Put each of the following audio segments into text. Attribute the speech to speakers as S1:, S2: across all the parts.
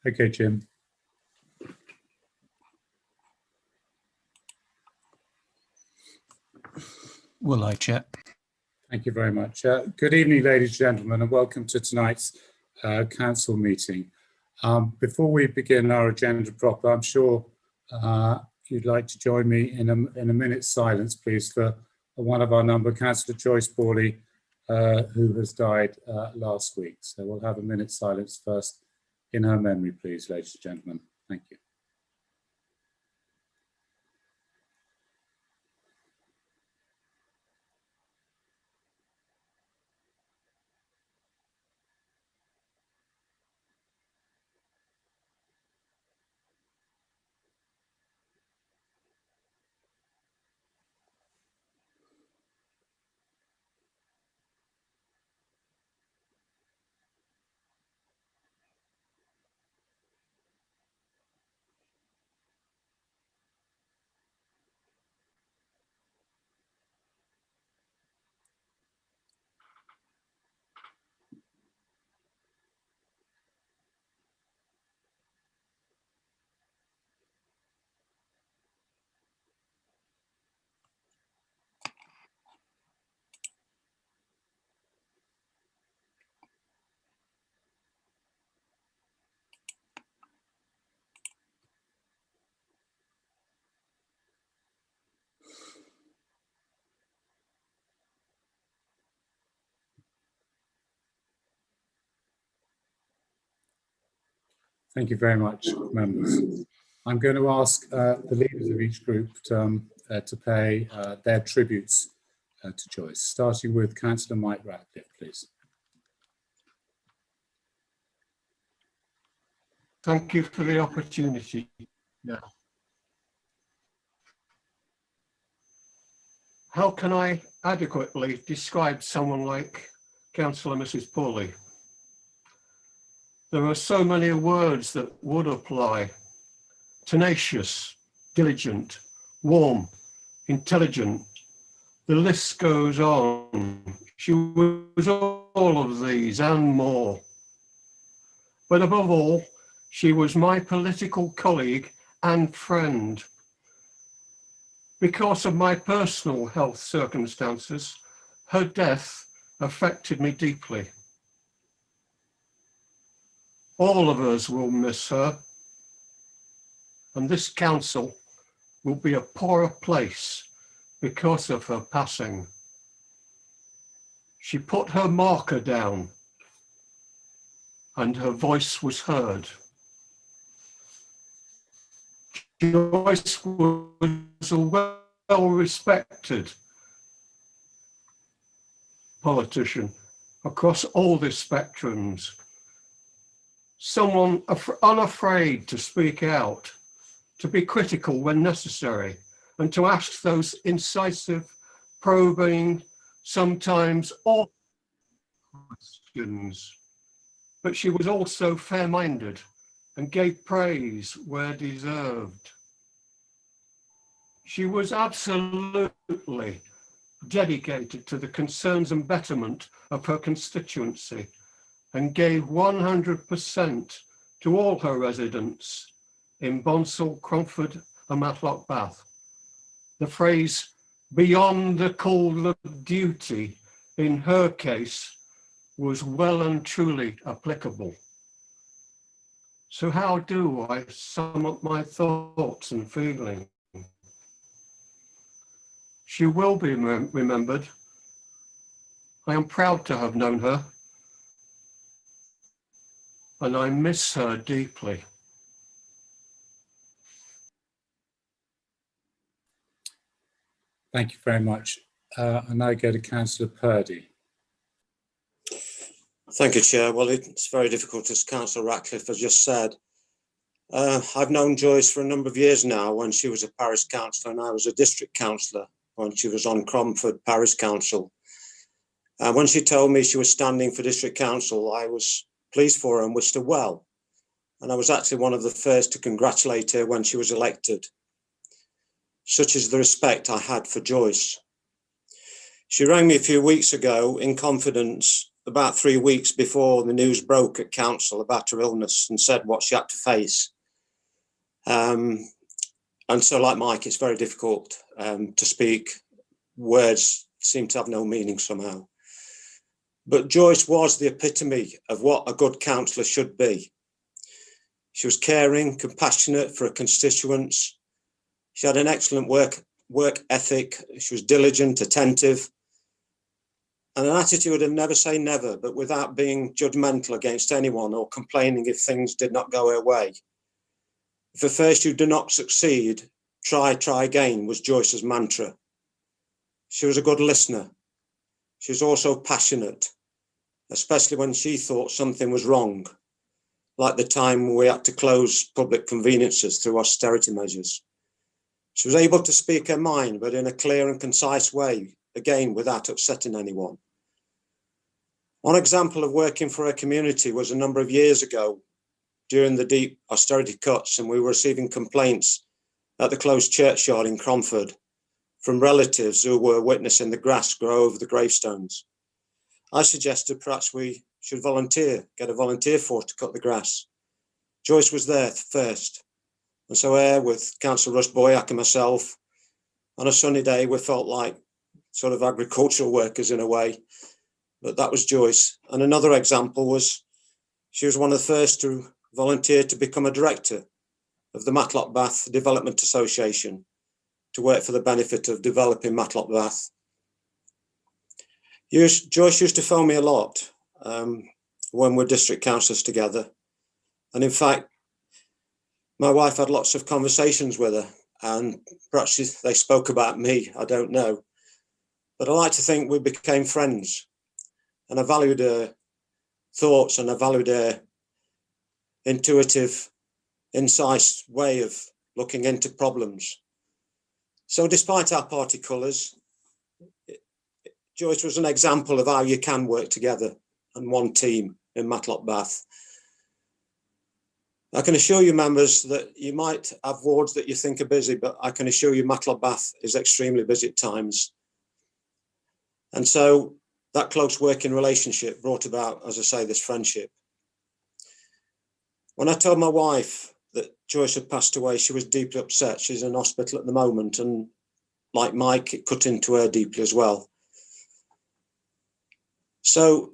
S1: Okay, Jim.
S2: Will I, Chair?
S1: Thank you very much. Good evening, ladies and gentlemen, and welcome to tonight's council meeting. Before we begin our agenda proper, I'm sure you'd like to join me in a minute's silence, please, for one of our number, Councillor Joyce Borley, who has died last week. So we'll have a minute's silence first in her memory, please, ladies and gentlemen. Thank you. Thank you very much, members. I'm going to ask the leaders of each group to pay their tributes to Joyce, starting with Councillor Mike Ratcliffe, please.
S3: Thank you for the opportunity. Yeah. How can I adequately describe someone like Councillor Mrs. Borley? There are so many words that would apply. Tenacious, diligent, warm, intelligent. The list goes on. She was all of these and more. But above all, she was my political colleague and friend. Because of my personal health circumstances, her death affected me deeply. All of us will miss her, and this council will be a poorer place because of her passing. She put her marker down, and her voice was heard. Joyce was a well-respected politician across all the spectrums. Someone unafraid to speak out, to be critical when necessary, and to ask those incisive, probing, sometimes awkward questions. But she was also fair-minded and gave praise where deserved. She was absolutely dedicated to the concerns and betterment of her constituency and gave 100% to all her residents in Bonsall, Cromford and Matlock Bath. The phrase, beyond the call of duty, in her case, was well and truly applicable. So how do I sum up my thoughts and feelings? She will be remembered. I am proud to have known her, and I miss her deeply.
S1: Thank you very much. I now go to Councillor Purdy.
S4: Thank you, Chair. Well, it's very difficult, as Councillor Ratcliffe has just said. I've known Joyce for a number of years now, when she was a parish councillor and I was a district councillor when she was on Cromford Parish Council. When she told me she was standing for district council, I was pleased for her and wished her well. And I was actually one of the first to congratulate her when she was elected. Such is the respect I had for Joyce. She rang me a few weeks ago in confidence about 3 weeks before the news broke at council about her illness and said what she had to face. And so, like Mike, it's very difficult to speak. Words seem to have no meaning somehow. But Joyce was the epitome of what a good councillor should be. She was caring, compassionate for her constituents. She had an excellent work ethic. She was diligent, attentive, and an attitude of never say never, but without being judgmental against anyone or complaining if things did not go her way. If at first you do not succeed, try again was Joyce's mantra. She was a good listener. She was also passionate, especially when she thought something was wrong, like the time we had to close public conveniences through austerity measures. She was able to speak her mind, but in a clear and concise way, again, without upsetting anyone. One example of working for her community was a number of years ago during the deep austerity cuts, and we were receiving complaints at the closed churchyard in Cromford from relatives who were witnessing the grass grow over the gravestones. I suggested perhaps we should get a volunteer force to cut the grass. Joyce was there first, and so with Councillor Russ Boyack and myself, on a sunny day, we felt like sort of agricultural workers in a way, but that was Joyce. And another example was she was one of the first to volunteer to become a director of the Matlock Bath Development Association to work for the benefit of developing Matlock Bath. Joyce used to phone me a lot when we're district councillors together. And in fact, my wife had lots of conversations with her, and perhaps they spoke about me, I don't know. But I like to think we became friends, and I valued her thoughts and I valued her intuitive, incisive way of looking into problems. So despite our party colours, Joyce was an example of how you can work together and one team in Matlock Bath. I can assure you, members, that you might have wards that you think are busy, but I can assure you Matlock Bath is extremely busy at times. And so that close working relationship brought about, as I say, this friendship. When I told my wife that Joyce had passed away, she was deeply upset. She's in hospital at the moment, and like Mike, it cut into her deeply as well. So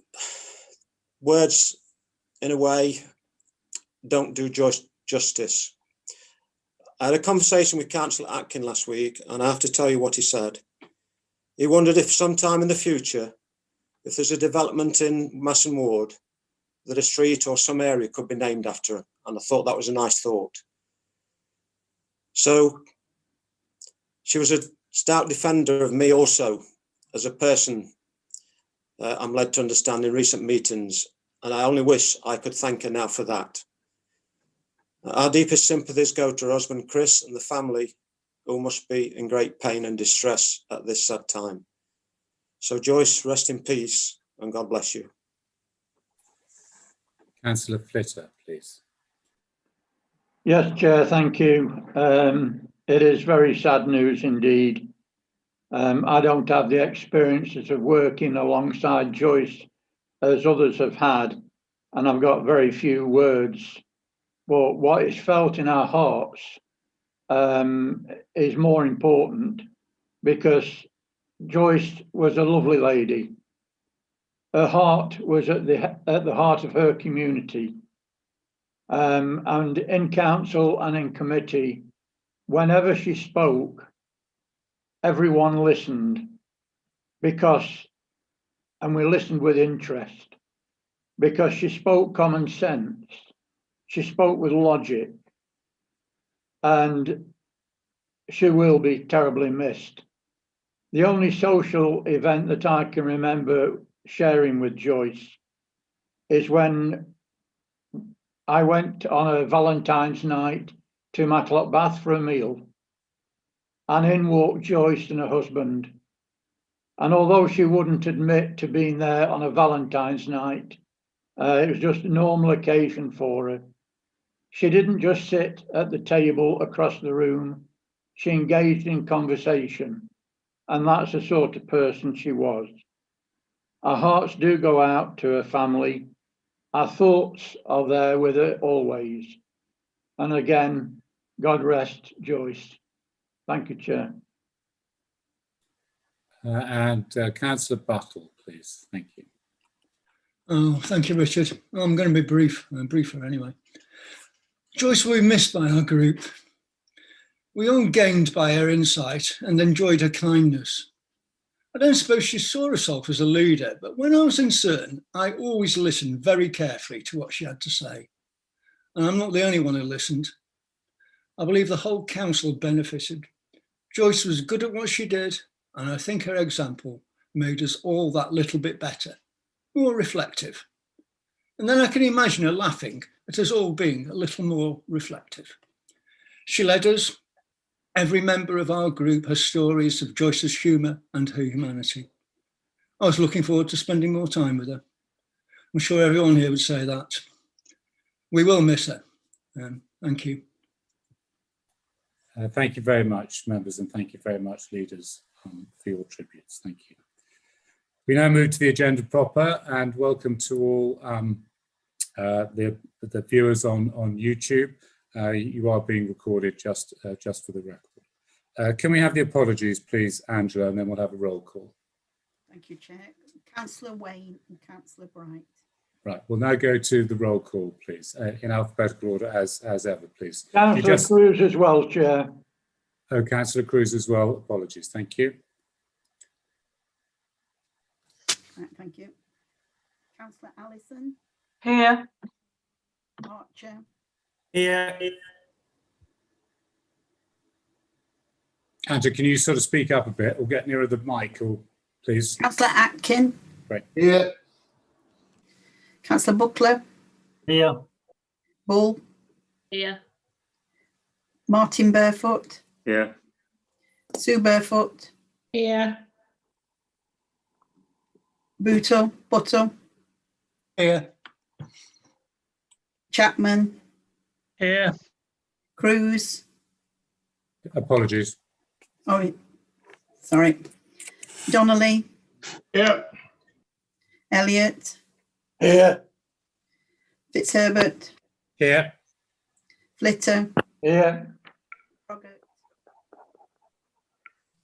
S4: words, in a way, don't do Joyce justice. I had a conversation with Councillor Atkin last week, and I have to tell you what he said. He wondered if sometime in the future, if there's a development in Masson Ward, that a street or some area could be named after her. And I thought that was a nice thought. So she was a stout defender of me also as a person. I'm led to understand in recent meetings, and I only wish I could thank her now for that. Our deepest sympathies go to her husband, Chris, and the family, who must be in great pain and distress at this sad time. So Joyce, rest in peace, and God bless you.
S1: Councillor Flitter, please.
S2: Yes, Chair, thank you. It is very sad news indeed. I don't have the experiences of working alongside Joyce as others have had, and I've got very few words. But what is felt in our hearts is more important, because Joyce was a lovely lady. Her heart was at the heart of her community. And in council and in committee, whenever she spoke, everyone listened, and we listened with interest, because she spoke common sense, she spoke with logic, and she will be terribly missed. The only social event that I can remember sharing with Joyce is when I went on a Valentine's night to Matlock Bath for a meal, and in walked Joyce and her husband. And although she wouldn't admit to being there on a Valentine's night, it was just a normal occasion for her. She didn't just sit at the table across the room, she engaged in conversation, and that's the sort of person she was. Our hearts do go out to her family. Our thoughts are there with her always. And again, God rest Joyce. Thank you, Chair.
S1: And Councillor Buttle, please. Thank you.
S5: Oh, thank you, Richard. I'm going to be brief, briefer anyway. Joyce will be missed by our group. We all gained by her insight and enjoyed her kindness. I don't suppose she saw herself as a leader, but when I was uncertain, I always listened very carefully to what she had to say. And I'm not the only one who listened. I believe the whole council benefited. Joyce was good at what she did, and I think her example made us all that little bit better, more reflective. And then I can imagine her laughing at us all being a little more reflective. She led us. Every member of our group has stories of Joyce's humour and her humanity. I was looking forward to spending more time with her. I'm sure everyone here would say that. We will miss her. Thank you.
S1: Thank you very much, members, and thank you very much, leaders, for your tributes. Thank you. We now move to the agenda proper, and welcome to all the viewers on YouTube. You are being recorded just for the record. Can we have the apologies, please, Angela, and then we'll have a roll call.
S6: Thank you, Chair. Councillor Wayne and Councillor Bright.
S1: Right, we'll now go to the roll call, please, in alphabetical order as ever, please.
S2: Councillor Cruz as well, Chair.
S1: Oh, Councillor Cruz as well. Apologies. Thank you.
S6: Right, thank you. Councillor Allison.
S7: Here.
S6: Archer.
S7: Here.
S1: Angela, can you sort of speak up a bit or get nearer the mic, or please?
S6: Councillor Atkin.
S1: Right.
S2: Here.
S6: Councillor Buckler.
S7: Here.
S6: Bull.
S7: Here.
S6: Martin Barefoot.
S7: Here.
S6: Sue Barefoot.
S7: Here.
S6: Buttle.
S5: Here.
S6: Chapman.
S7: Here.
S6: Cruz.
S1: Apologies.
S6: Oh, sorry. Donnelly.
S7: Here.
S6: Elliott.
S2: Here.
S6: Fitzherbert.
S1: Here.
S6: Flitter.
S2: Here.
S6: Roggett.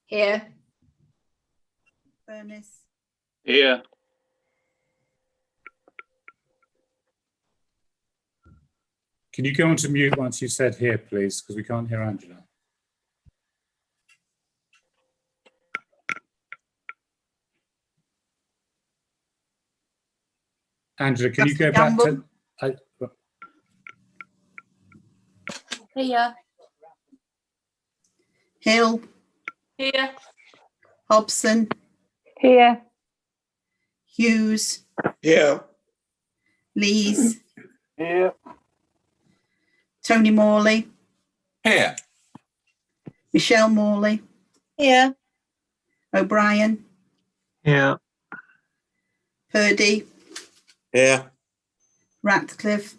S7: Here.
S6: Furness.
S7: Here.
S1: Can you go on to mute once you said here, please, because we can't hear Angela. Angela, can you go back to...
S7: Here.
S6: Hill.
S7: Here.
S6: Hobson.
S7: Here.
S6: Hughes.
S2: Here.
S6: Lees.
S2: Here.
S6: Tony Morley.
S2: Here.
S6: Michelle Morley.
S7: Here.
S6: O'Brien.
S7: Here.
S6: Purdy.
S4: Here.
S6: Ratcliffe.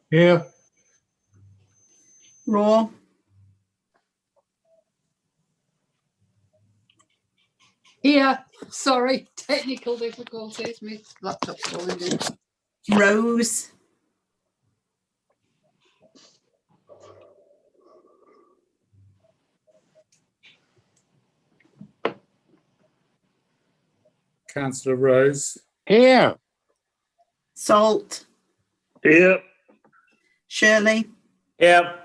S7: Here.
S6: Raw.
S8: Here, sorry, technical difficulties, my laptop's falling in.
S6: Rose.
S1: Councillor Rose.
S7: Here.
S6: Salt.
S2: Here.
S6: Shirley.
S7: Here.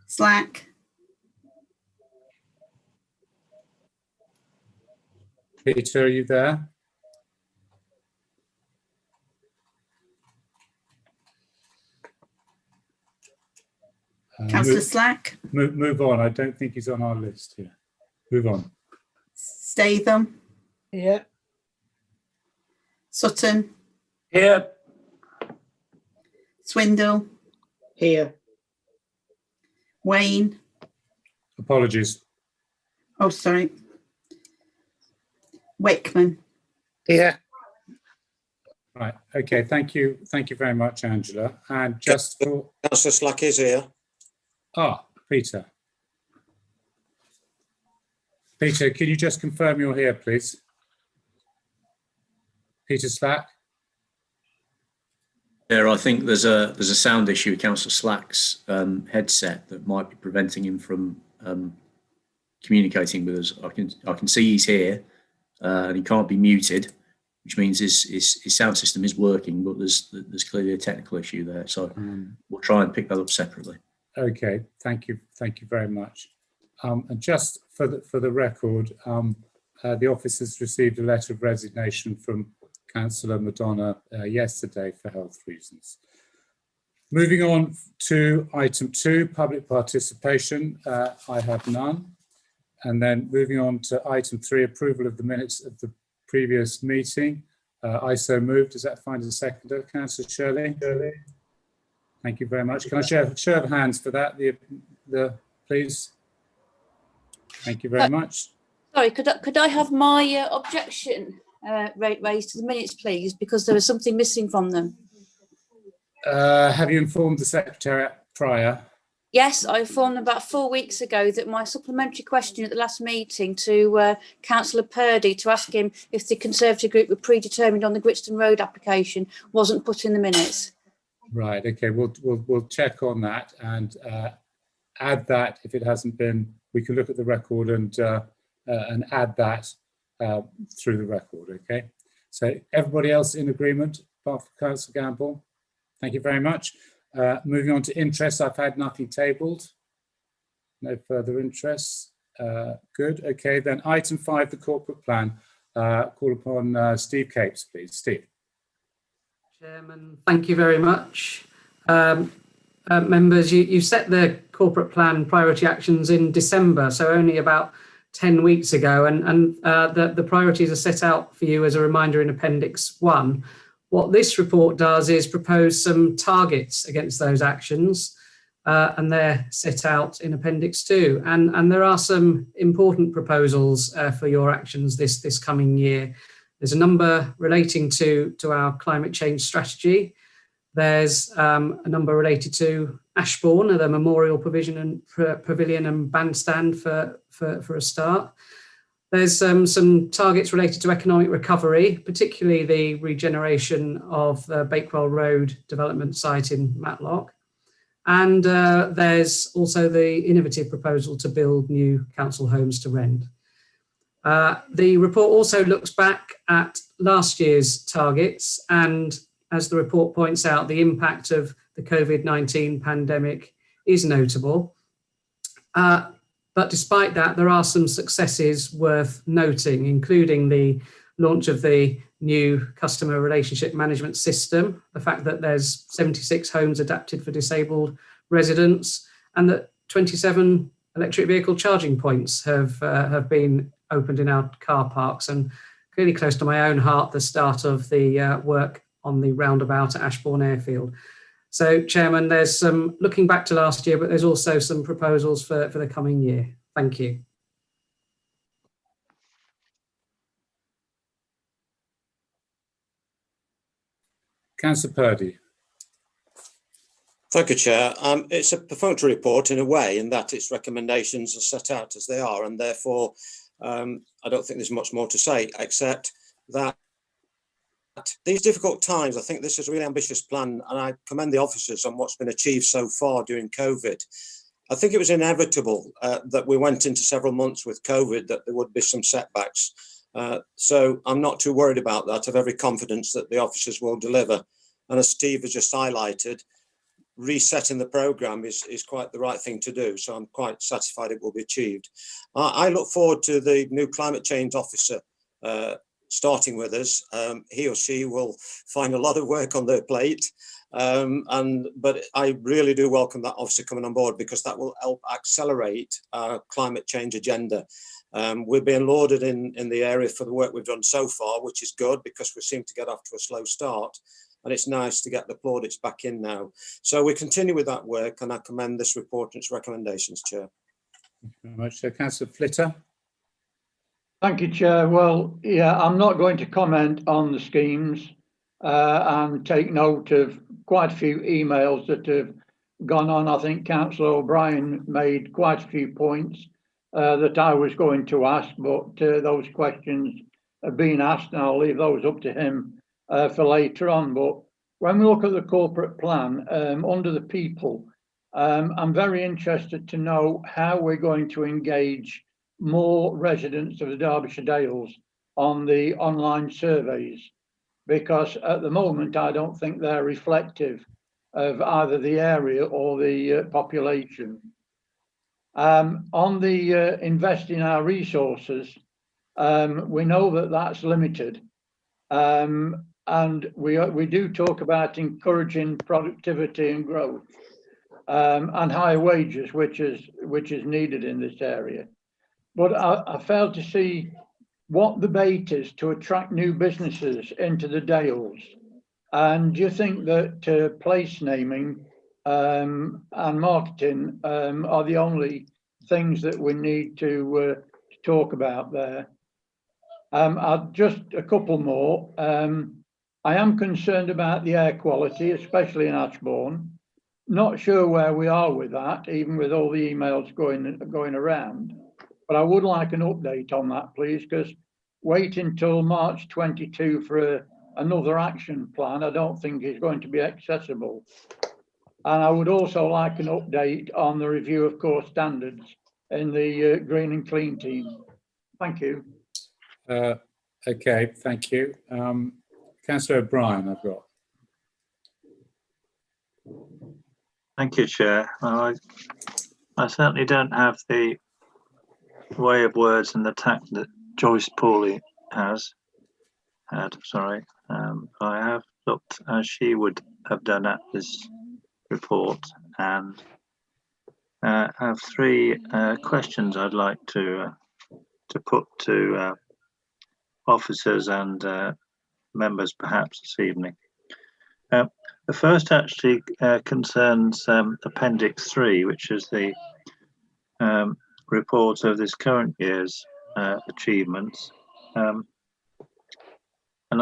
S6: Slack.
S1: Peter, are you there?
S6: Councillor Slack.
S1: Move on. I don't think he's on our list here. Move on.
S6: Statham.
S7: Here.
S6: Sutton.
S7: Here.
S6: Swindle.
S7: Here.
S6: Wayne.
S1: Apologies.
S6: Oh, sorry. Wakeman.
S7: Here.
S1: Right. Okay. Thank you. Thank you very much, Angela. And just for...
S4: Councillor Slack is here.
S1: Ah, Peter. Peter, can you just confirm you're here, please? Peter Slack?
S9: There, I think there's a sound issue with Councillor Slack's headset that might be preventing him from communicating with us. I can see he's here and he can't be muted, which means his sound system is working, but there's clearly a technical issue there. So we'll try and pick that up separately.
S1: Okay, thank you very much. And just for the record, the office has received a letter of resignation from Councillor Madonna yesterday for health reasons. Moving on to item 2, public participation. I have none. And then moving on to item 3, approval of the minutes of the previous meeting. I so moved. Does that find a seconder? Councillor Shirley? Thank you very much. Can I show of hands for that, please? Thank you very much.
S10: Sorry, could I have my objection raised to the minutes, please, because there was something missing from them.
S1: Have you informed the Secretary prior?
S10: Yes, I informed them about 4 weeks ago that my supplementary question at the last meeting to Councillor Purdy to ask him if the Conservative group were predetermined on the Gwitston Road application wasn't put in the minutes.
S1: Right. Okay. We'll check on that and add that if it hasn't been. We can look at the record and add that through the record. Okay. So everybody else in agreement, apart from Councillor Gamble. Thank you very much. Moving on to interest, I've had nothing tabled. No further interest. Good. Okay. Then item 5, the corporate plan. Call upon Steve Capes, please. Steve.
S11: Chairman, thank you very much. Members, you set the corporate plan priority actions in December, so only about 10 weeks ago, and the priorities are set out for you as a reminder in Appendix 1. What this report does is propose some targets against those actions, and they're set out in Appendix 2. And there are some important proposals for your actions this coming year. There's a number relating to our climate change strategy. There's a number related to Ashburn, the memorial pavilion and bandstand for a start. There's some targets related to economic recovery, particularly the regeneration of the Bakewell Road development site in Matlock. And there's also the innovative proposal to build new council homes to rent. The report also looks back at last year's targets, and as the report points out, the impact of the COVID-19 pandemic is notable. But despite that, there are some successes worth noting, including the launch of the new customer relationship management system, the fact that there's 76 homes adapted for disabled residents, and that 27 electric vehicle charging points have been opened in our car parks, and clearly close to my own heart, the start of the work on the roundabout at Ashburn Airfield. So, Chairman, there's some looking back to last year, but there's also some proposals for the coming year. Thank you.
S1: Councillor Purdy.
S4: Thank you, Chair. It's a perfunctory report in a way, in that its recommendations are set out as they are, and therefore I don't think there's much more to say, except that these difficult times, I think this is a really ambitious plan, and I commend the officers on what's been achieved so far during COVID. I think it was inevitable that we went into several months with COVID, that there would be some setbacks. So I'm not too worried about that. I have every confidence that the officers will deliver. And as Steve has just highlighted, resetting the programme is quite the right thing to do. So I'm quite satisfied it will be achieved. I look forward to the new climate change officer starting with us. He or she will find a lot of work on their plate. But I really do welcome that officer coming on board, because that will help accelerate our climate change agenda. We're being lauded in the area for the work we've done so far, which is good, because we seem to get off to a slow start. And it's nice to get the plaudits back in now. So we continue with that work, and I commend this report and its recommendations, Chair.
S1: Thank you very much. Councillor Flitter.
S2: Thank you, Chair. Well, yeah, I'm not going to comment on the schemes and take note of quite a few emails that have gone on. I think Councillor O'Brien made quite a few points. that I was going to ask, but those questions have been asked, and I'll leave those up to him for later on. But when we look at the corporate plan under the people, I'm very interested to know how we're going to engage more residents of the Derbyshire Dales on the online surveys, because at the moment I don't think they're reflective of either the area or the population. On the invest in our resources, we know that that's limited, and we do talk about encouraging productivity and growth, and higher wages, which is needed in this area. But I fail to see what the bait is to attract new businesses into the Dales. And do you think that place naming and marketing are the only things that we need to talk about there? Just a couple more. I am concerned about the air quality, especially in Ashburn. Not sure where we are with that, even with all the emails going around. But I would like an update on that, please, because waiting until March 22 for another action plan, I don't think is going to be accessible. And I would also like an update on the review of core standards in the green and clean team. Thank you.
S1: Okay, thank you. Councillor O'Brien, I've got.
S12: Thank you, Chair. I certainly don't have the way of words and the tact that Joyce Pooley had. I have looked as she would have done at this report, and have three questions I'd like to put to officers and members perhaps this evening. The first actually concerns Appendix 3, which is the report of this current year's achievements. And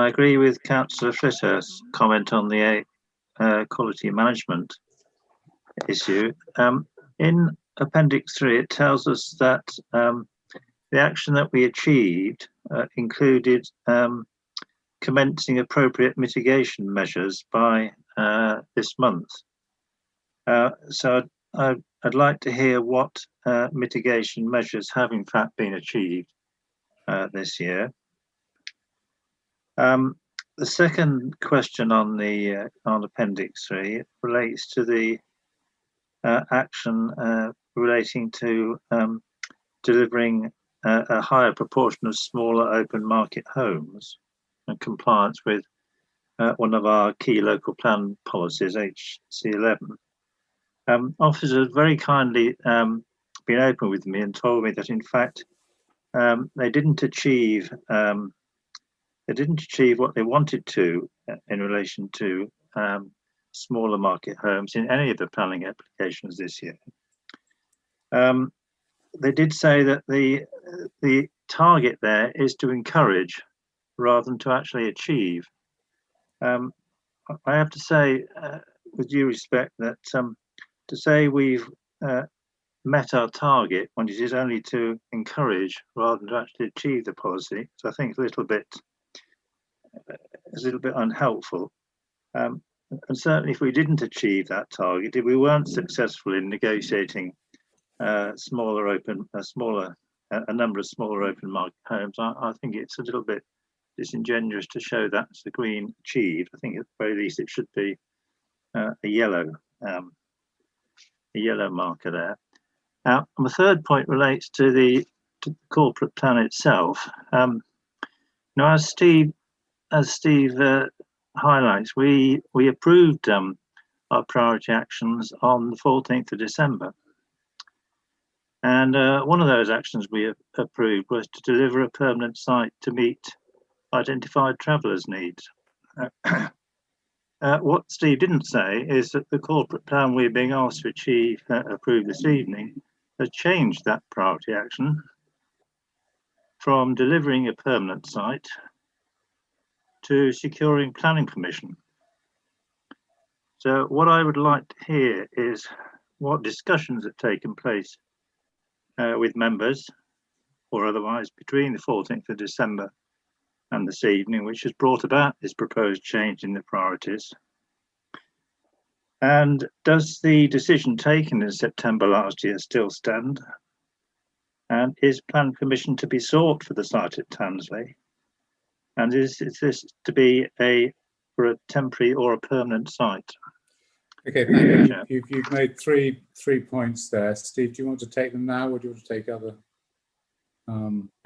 S12: I agree with Councillor Flitter's comment on the quality management issue. In Appendix 3, it tells us that the action that we achieved included commencing appropriate mitigation measures by this month. So I'd like to hear what mitigation measures have in fact been achieved this year. The second question on the on Appendix 3 relates to the action relating to delivering a higher proportion of smaller open market homes and compliance with one of our key local plan policies, HC11. Officers very kindly been open with me and told me that in fact they didn't achieve what they wanted to in relation to smaller market homes in any of the planning applications this year. They did say that the target there is to encourage rather than to actually achieve. I have to say, with due respect, that to say we've met our target when it is only to encourage rather than to actually achieve the policy, so I think it's a little bit unhelpful. And certainly if we didn't achieve that target, if we weren't successful in negotiating a number of smaller open market homes, I think it's a little bit disingenuous to show that's the green achieved. I think at the very least it should be a yellow marker there. Now, the third point relates to the corporate plan itself. Now, as Steve highlights, we approved our priority actions on the 14th of December. And one of those actions we approved was to deliver a permanent site to meet identified travellers' needs. What Steve didn't say is that the corporate plan we're being asked to approve this evening has changed that priority action from delivering a permanent site to securing planning permission. So what I would like to hear is what discussions have taken place with members or otherwise between the 14th of December and this evening, which has brought about this proposed change in the priorities? And does the decision taken in September last year still stand? And is plan permission to be sought for the site at Tansley? And is this to be for a temporary or a permanent site?
S1: Okay, thank you. You've made three points there. Steve, do you want to take them now, or do you want to take other?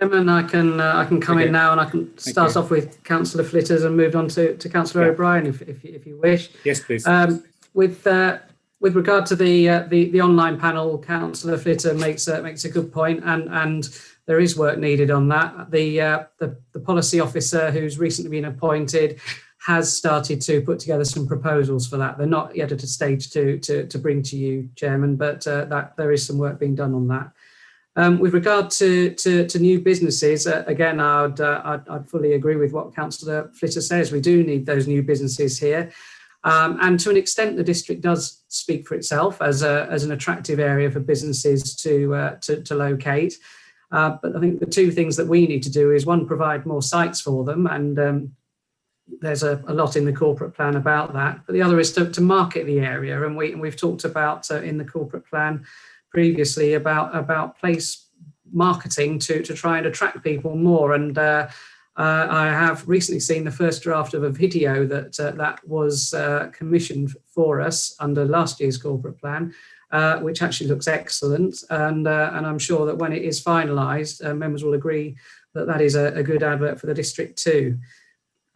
S11: Chairman, I can come in now, and I can start off with Councillor Flitters and move on to Councillor O'Brien if you wish.
S1: Yes, please.
S11: With regard to the online panel, Councillor Flitter makes a good point, and there is work needed on that. The policy officer who's recently been appointed has started to put together some proposals for that. They're not yet at a stage to bring to you, Chairman, but that there is some work being done on that. With regard to new businesses, again, I'd fully agree with what Councillor Flitter says. We do need those new businesses here. And to an extent, the district does speak for itself as an attractive area for businesses to locate. But I think the two things that we need to do is, one, provide more sites for them, and there's a lot in the corporate plan about that. But the other is to market the area, and we've talked about in the corporate plan previously about place marketing to try and attract people more. And I have recently seen the first draft of a video that was commissioned for us under last year's corporate plan, which actually looks excellent. And I'm sure that when it is finalised, members will agree that is a good advert for the district too.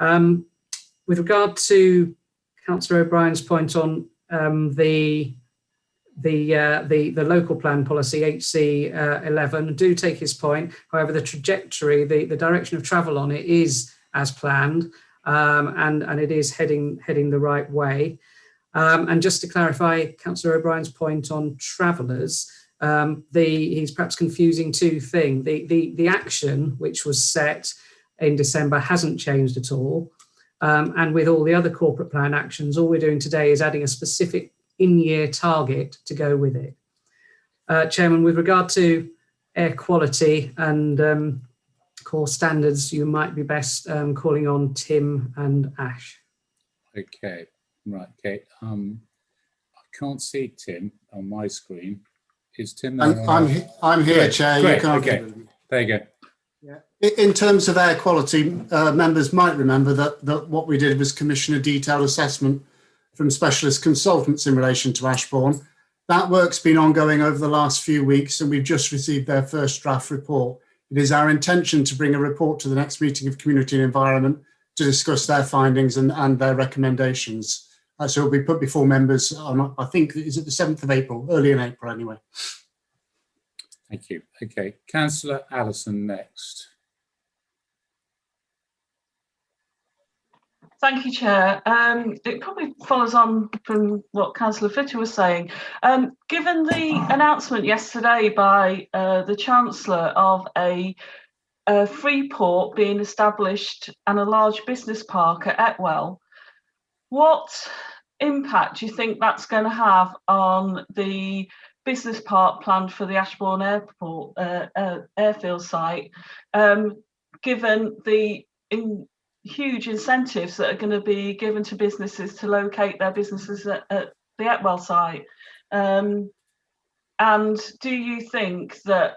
S11: With regard to Councillor O'Brien's point on the local plan policy HC 11, do take his point. However, the trajectory, the direction of travel on it is as planned, and it is heading the right way. And just to clarify Councillor O'Brien's point on travellers, he's perhaps confusing two things. The action which was set in December hasn't changed at all. And with all the other corporate plan actions, all we're doing today is adding a specific in-year target to go with it. Chairman, with regard to air quality and core standards, you might be best calling on Tim and Ash.
S1: Okay, right, okay. I can't see Tim on my screen. Is Tim there?
S13: I'm here, Chair.
S1: Great.
S13: You can't.
S1: Okay, there you go.
S13: Yeah. In terms of air quality, members might remember that what we did was commission a detailed assessment from specialist consultants in relation to Ashburn. That work's been ongoing over the last few weeks, and we've just received their first draft report. It is our intention to bring a report to the next meeting of Community and Environment to discuss their findings and their recommendations. So it'll be put before members on, I think, is it the 7th of April, early in April anyway.
S1: Thank you. Okay, Councillor Allison next.
S14: Thank you, Chair. It probably follows on from what Councillor Flitter was saying. Given the announcement yesterday by the Chancellor of a free port being established and a large business park at Etwell, what impact do you think that's going to have on the business park planned for the Ashburn Airport airfield site, given the huge incentives that are going to be given to businesses to locate their businesses at the Etwell site? And do you think that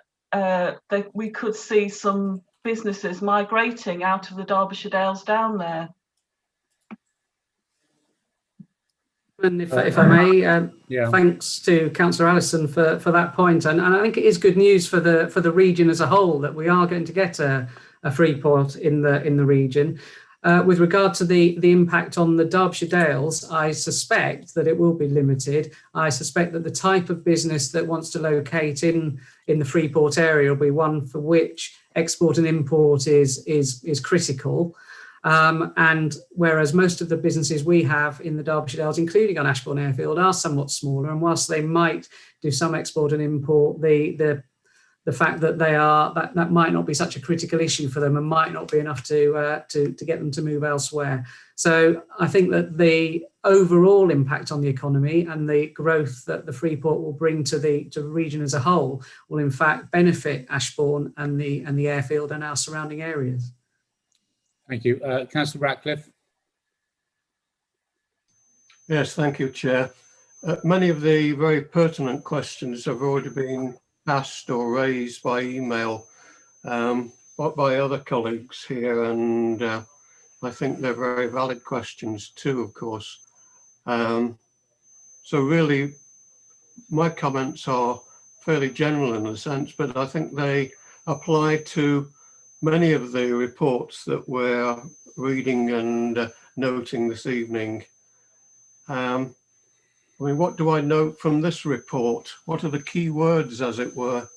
S14: we could see some businesses migrating out of the Derbyshire Dales down there?
S11: And if I may, thanks to Councillor Allison for that point. And I think it is good news for the region as a whole that we are going to get a free port in the region. With regard to the impact on the Derbyshire Dales, I suspect that it will be limited. I suspect that the type of business that wants to locate in the Freeport area will be one for which export and import is critical. And whereas most of the businesses we have in the Derbyshire Dales, including on Ashburn Airfield, are somewhat smaller, and whilst they might do some export and import, the the fact that that might not be such a critical issue for them and might not be enough to get them to move elsewhere. So I think that the overall impact on the economy and the growth that the free port will bring to the region as a whole will in fact benefit Ashburn and the airfield and our surrounding areas.
S1: Thank you. Councillor Ratcliffe.
S3: Yes, thank you, Chair. Many of the very pertinent questions have already been asked or raised by email by other colleagues here, and I think they're very valid questions too, of course. So really, my comments are fairly general in a sense, but I think they apply to many of the reports that we're reading and noting this evening. I mean, what do I note from this report? What are the key words, as it were?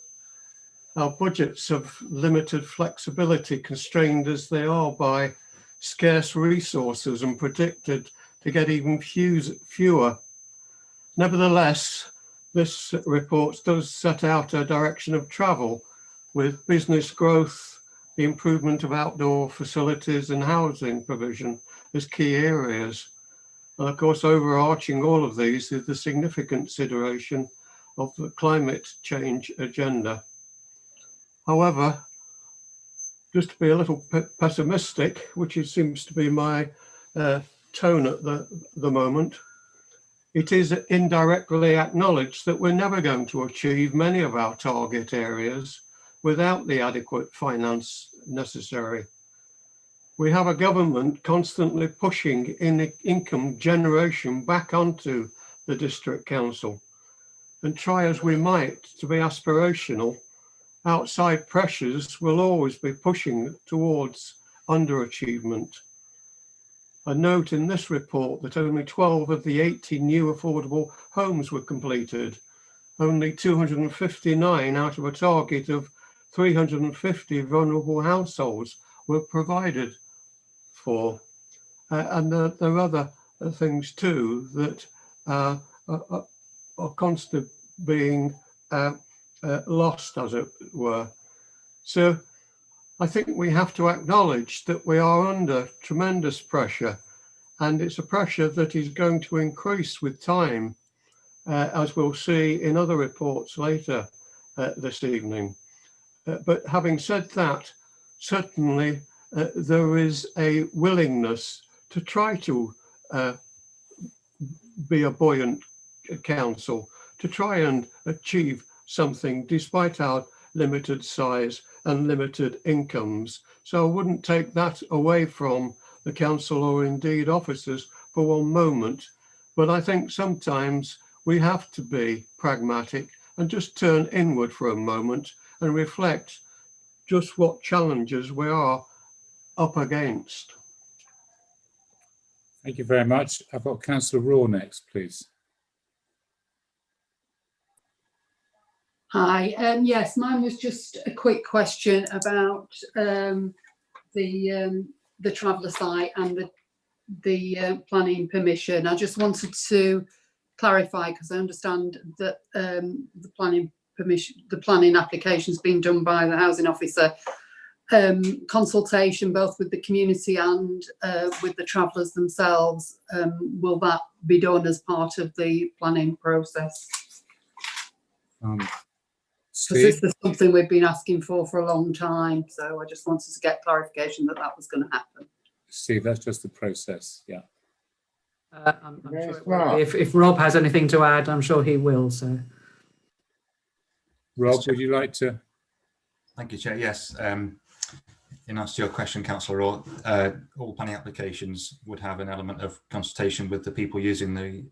S3: Our budgets have limited flexibility, constrained as they are by scarce resources and predicted to get even fewer. Nevertheless, this report does set out a direction of travel with business growth, the improvement of outdoor facilities and housing provision as key areas. And of course, overarching all of these is the significant consideration of the climate change agenda. However, just to be a little pessimistic, which seems to be my tone at the moment, it is indirectly acknowledged that we're never going to achieve many of our target areas without the adequate finance necessary. We have a government constantly pushing income generation back onto the district council, and try as we might to be aspirational, outside pressures will always be pushing towards underachievement. I note in this report that only 12 of the 80 new affordable homes were completed. Only 259 out of a target of 350 vulnerable households were provided for. And there are other things too that are constantly being lost, as it were. So I think we have to acknowledge that we are under tremendous pressure, and it's a pressure that is going to increase with time, as we'll see in other reports later this evening. But having said that, certainly there is a willingness to try to be a buoyant council, to try and achieve something despite our limited size and limited incomes. So I wouldn't take that away from the council or indeed officers for one moment. But I think sometimes we have to be pragmatic and just turn inward for a moment and reflect just what challenges we are up against.
S1: Thank you very much. I've got Councillor Raw next, please.
S8: Hi, yes, mine was just a quick question about the traveller site and the planning permission. I just wanted to clarify, because I understand that the planning application has been done by the housing officer. Consultation both with the community and with the travellers themselves, will that be done as part of the planning process? Because this is something we've been asking for a long time, so I just wanted to get clarification that that was going to happen.
S1: Steve, that's just the process, yeah.
S11: I'm sure if Rob has anything to add, I'm sure he will. So,
S1: Rob, would you like to?
S15: Thank you, Chair. Yes. In answer to your question, Councillor Raw, all planning applications would have an element of consultation with the people using the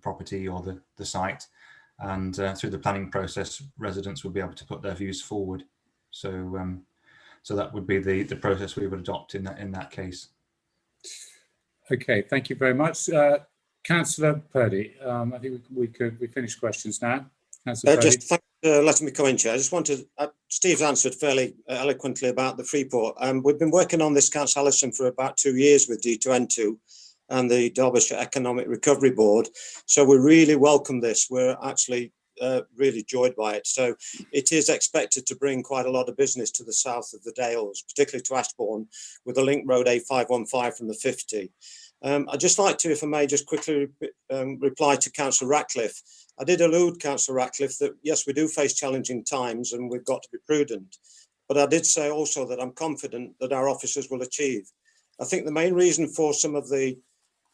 S15: property or the site, and through the planning process, residents will be able to put their views forward. So, so that would be the process we would adopt in that case.
S1: Okay, thank you very much, Councillor Purdy. I think we finish questions now.
S4: Just thank you for letting me come in, Chair. I just wanted, Steve's answered fairly eloquently about the Freeport. We've been working on this, Councillor Allison, for about 2 years with D2N2 and the Derbyshire Economic Recovery Board. So we really welcome this. We're actually really joyed by it. So it is expected to bring quite a lot of business to the south of the Dales, particularly to Ashburn, with a link road A515 from the 50. I'd just like to, if I may, just quickly reply to Councillor Ratcliffe. I did allude, Councillor Ratcliffe, that yes, we do face challenging times and we've got to be prudent. But I did say also that I'm confident that our officers will achieve. I think the main reason for some of the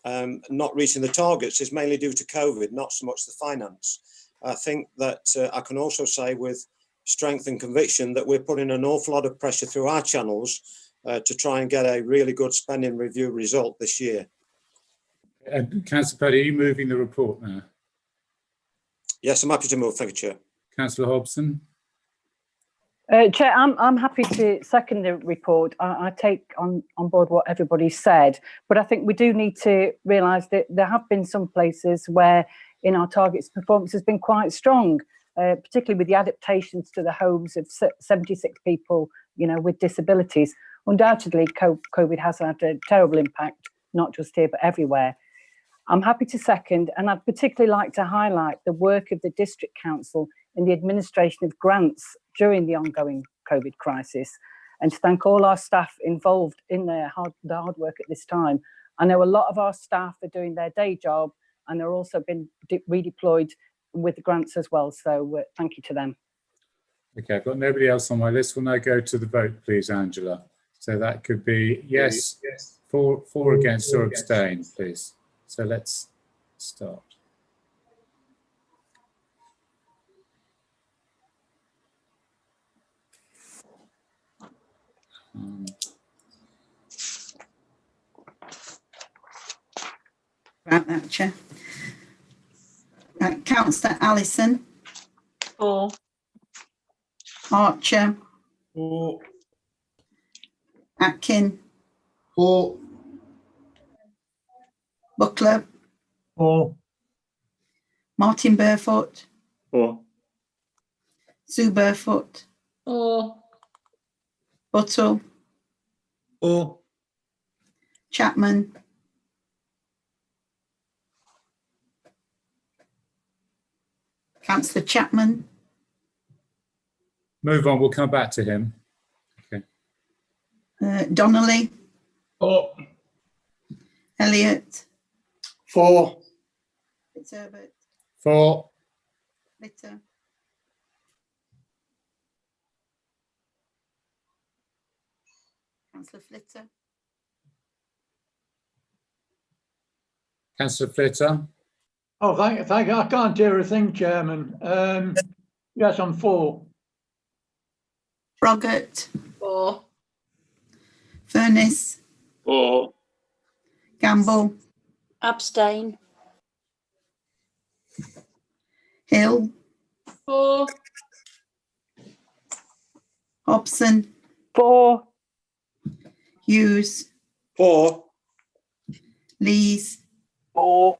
S4: not reaching the targets is mainly due to COVID, not so much the finance. I think that I can also say with strength and conviction that we're putting an awful lot of pressure through our channels to try and get a really good spending review result this year.
S1: Councillor Purdy, are you moving the report now?
S4: Yes, I'm happy to move. Thank you, Chair.
S1: Councillor Hobson.
S16: Chair, I'm happy to second the report. I take on board what everybody said, but I think we do need to realise that there have been some places where in our targets performance has been quite strong, particularly with the adaptations to the homes of 76 people, you know, with disabilities. Undoubtedly, COVID has had a terrible impact, not just here, but everywhere. I'm happy to second, and I'd particularly like to highlight the work of the District Council in the administration of grants during the ongoing COVID crisis, and to thank all our staff involved in the hard work at this time. I know a lot of our staff are doing their day job and they're also been redeployed with the grants as well, so thank you to them.
S1: Okay, I've got nobody else on my list. We'll now go to the vote, please, Angela. So that could be yes, for, against, or abstain, please. So let's start.
S6: Right, that Chair. Right, Councillor Allison.
S14: For.
S6: Archer.
S7: For.
S6: Atkin.
S7: For.
S6: Buckler.
S7: For.
S6: Martin Barefoot.
S7: For.
S6: Sue Barefoot.
S14: For.
S6: Buttle.
S7: For.
S6: Chapman. Councillor Chapman.
S1: Move on, we'll come back to him. Okay.
S6: Donnelly.
S7: For.
S6: Elliott.
S7: For.
S6: Fitzherbert.
S1: For.
S6: Litter. Councillor Flitter.
S1: Councillor Flitter.
S2: Oh, thank you. I can't hear a thing, Chairman. Yes, I'm for.
S6: Froggatt.
S14: For.
S6: Furness.
S7: For.
S6: Gamble.
S10: Abstain.
S6: Hill.
S14: For.
S6: Hobson.
S16: For.
S6: Hughes.
S7: For.
S6: Lees.
S16: For.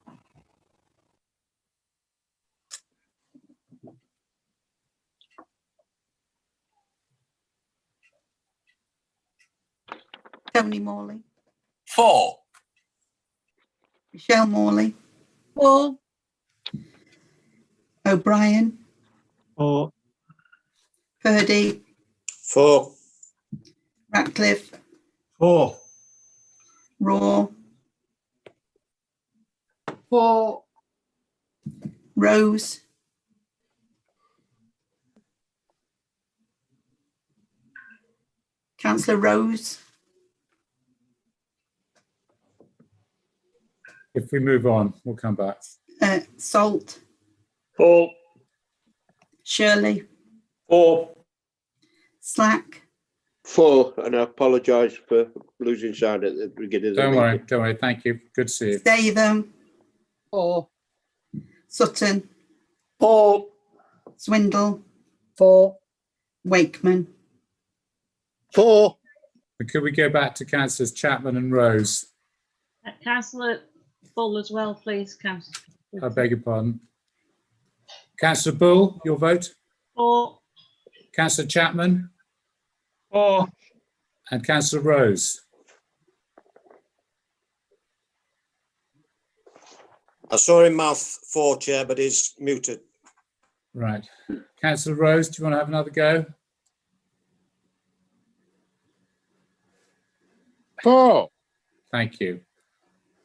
S6: Tony Morley.
S7: For.
S6: Michelle Morley.
S14: For.
S6: O'Brien.
S12: For.
S6: Purdy.
S4: For.
S6: Ratcliffe.
S7: For.
S6: Raw.
S14: For.
S6: Rose. Councillor Rose.
S1: If we move on, we'll come back.
S6: Salt.
S7: For.
S6: Shirley.
S7: For.
S6: Slack.
S7: For. And I apologise for losing sound at the beginning of the meeting.
S1: Don't worry. Thank you. Good to see you.
S6: Statham.
S14: For.
S6: Sutton.
S7: For.
S6: Swindle.
S16: For.
S6: Wakeman.
S7: For.
S1: Could we go back to Councillors Chapman and Rose?
S17: Councillor Bull as well, please, Councillor.
S1: I beg your pardon. Councillor Bull, your vote?
S17: For.
S1: Councillor Chapman?
S7: For.
S1: And Councillor Rose?
S4: I saw him mouth for, Chair, but he's muted.
S1: Right. Councillor Rose, do you want to have another go?
S18: 4.
S1: Thank you.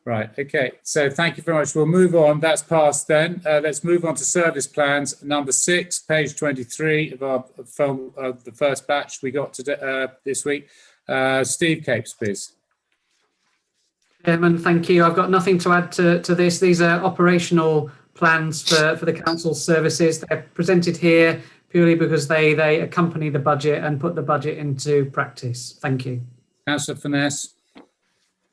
S1: Right, okay, so thank you very much. We'll move on. That's passed then. Let's move on to service plans, number 6, page 23 of our film, the first batch we got today, this week. Steve Capes, please.
S11: Chairman, thank you. I've got nothing to add to this. These are operational plans for the council's services. They're presented here purely because they accompany the budget and put the budget into practice. Thank you.
S1: Councillor Finesse.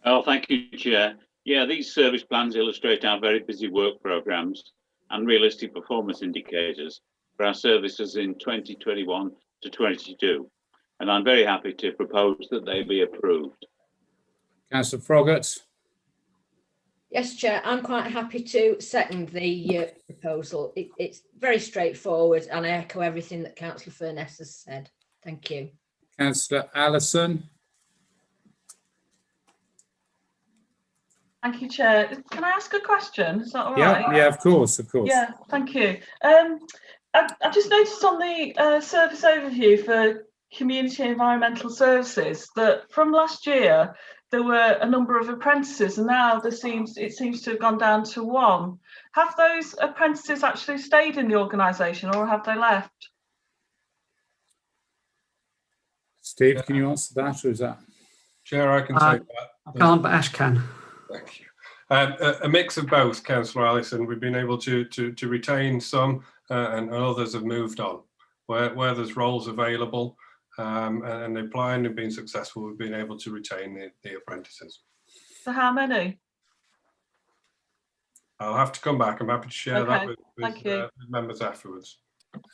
S19: Oh, thank you, Chair. Yeah, these service plans illustrate our very busy work programmes and realistic performance indicators for our services in 2021 to 22. And I'm very happy to propose that they be approved.
S1: Councillor Froggatt.
S20: Yes, Chair, I'm quite happy to second the proposal. It's very straightforward and I echo everything that Councillor Furness has said. Thank you.
S1: Councillor Allison.
S14: Thank you, Chair. Can I ask a question? Is that all right?
S1: Yeah, of course, of course.
S14: Yeah, thank you. I just noticed on the service overview for community environmental services that from last year there were a number of apprentices, and now it seems to have gone down to 1. Have those apprentices actually stayed in the organisation, or have they left?
S1: Steve, can you answer that, or is that?
S3: Chair, I can take that.
S11: I can't, but Ash can.
S3: Thank you. A mix of both, Councillor Allison. We've been able to retain some and others have moved on. Where there's roles available and applying and being successful, we've been able to retain the apprentices.
S14: So how many?
S3: I'll have to come back. I'm happy to share that with members afterwards.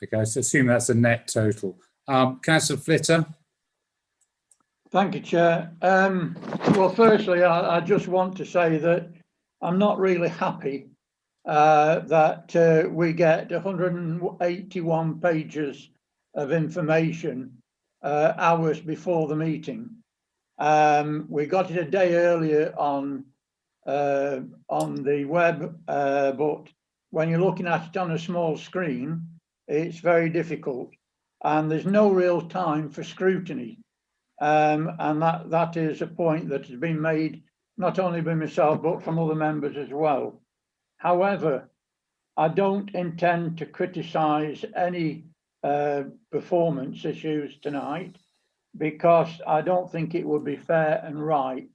S1: Okay, so assume that's a net total. Councillor Flitter.
S2: Thank you, Chair. Well, firstly, I just want to say that I'm not really happy that we get 181 pages of information hours before the meeting. We got it a day earlier on the web, but when you're looking at it on a small screen, it's very difficult, and there's no real time for scrutiny. And that is a point that has been made not only by myself but from other members as well. However, I don't intend to criticise any performance issues tonight because I don't think it would be fair and right.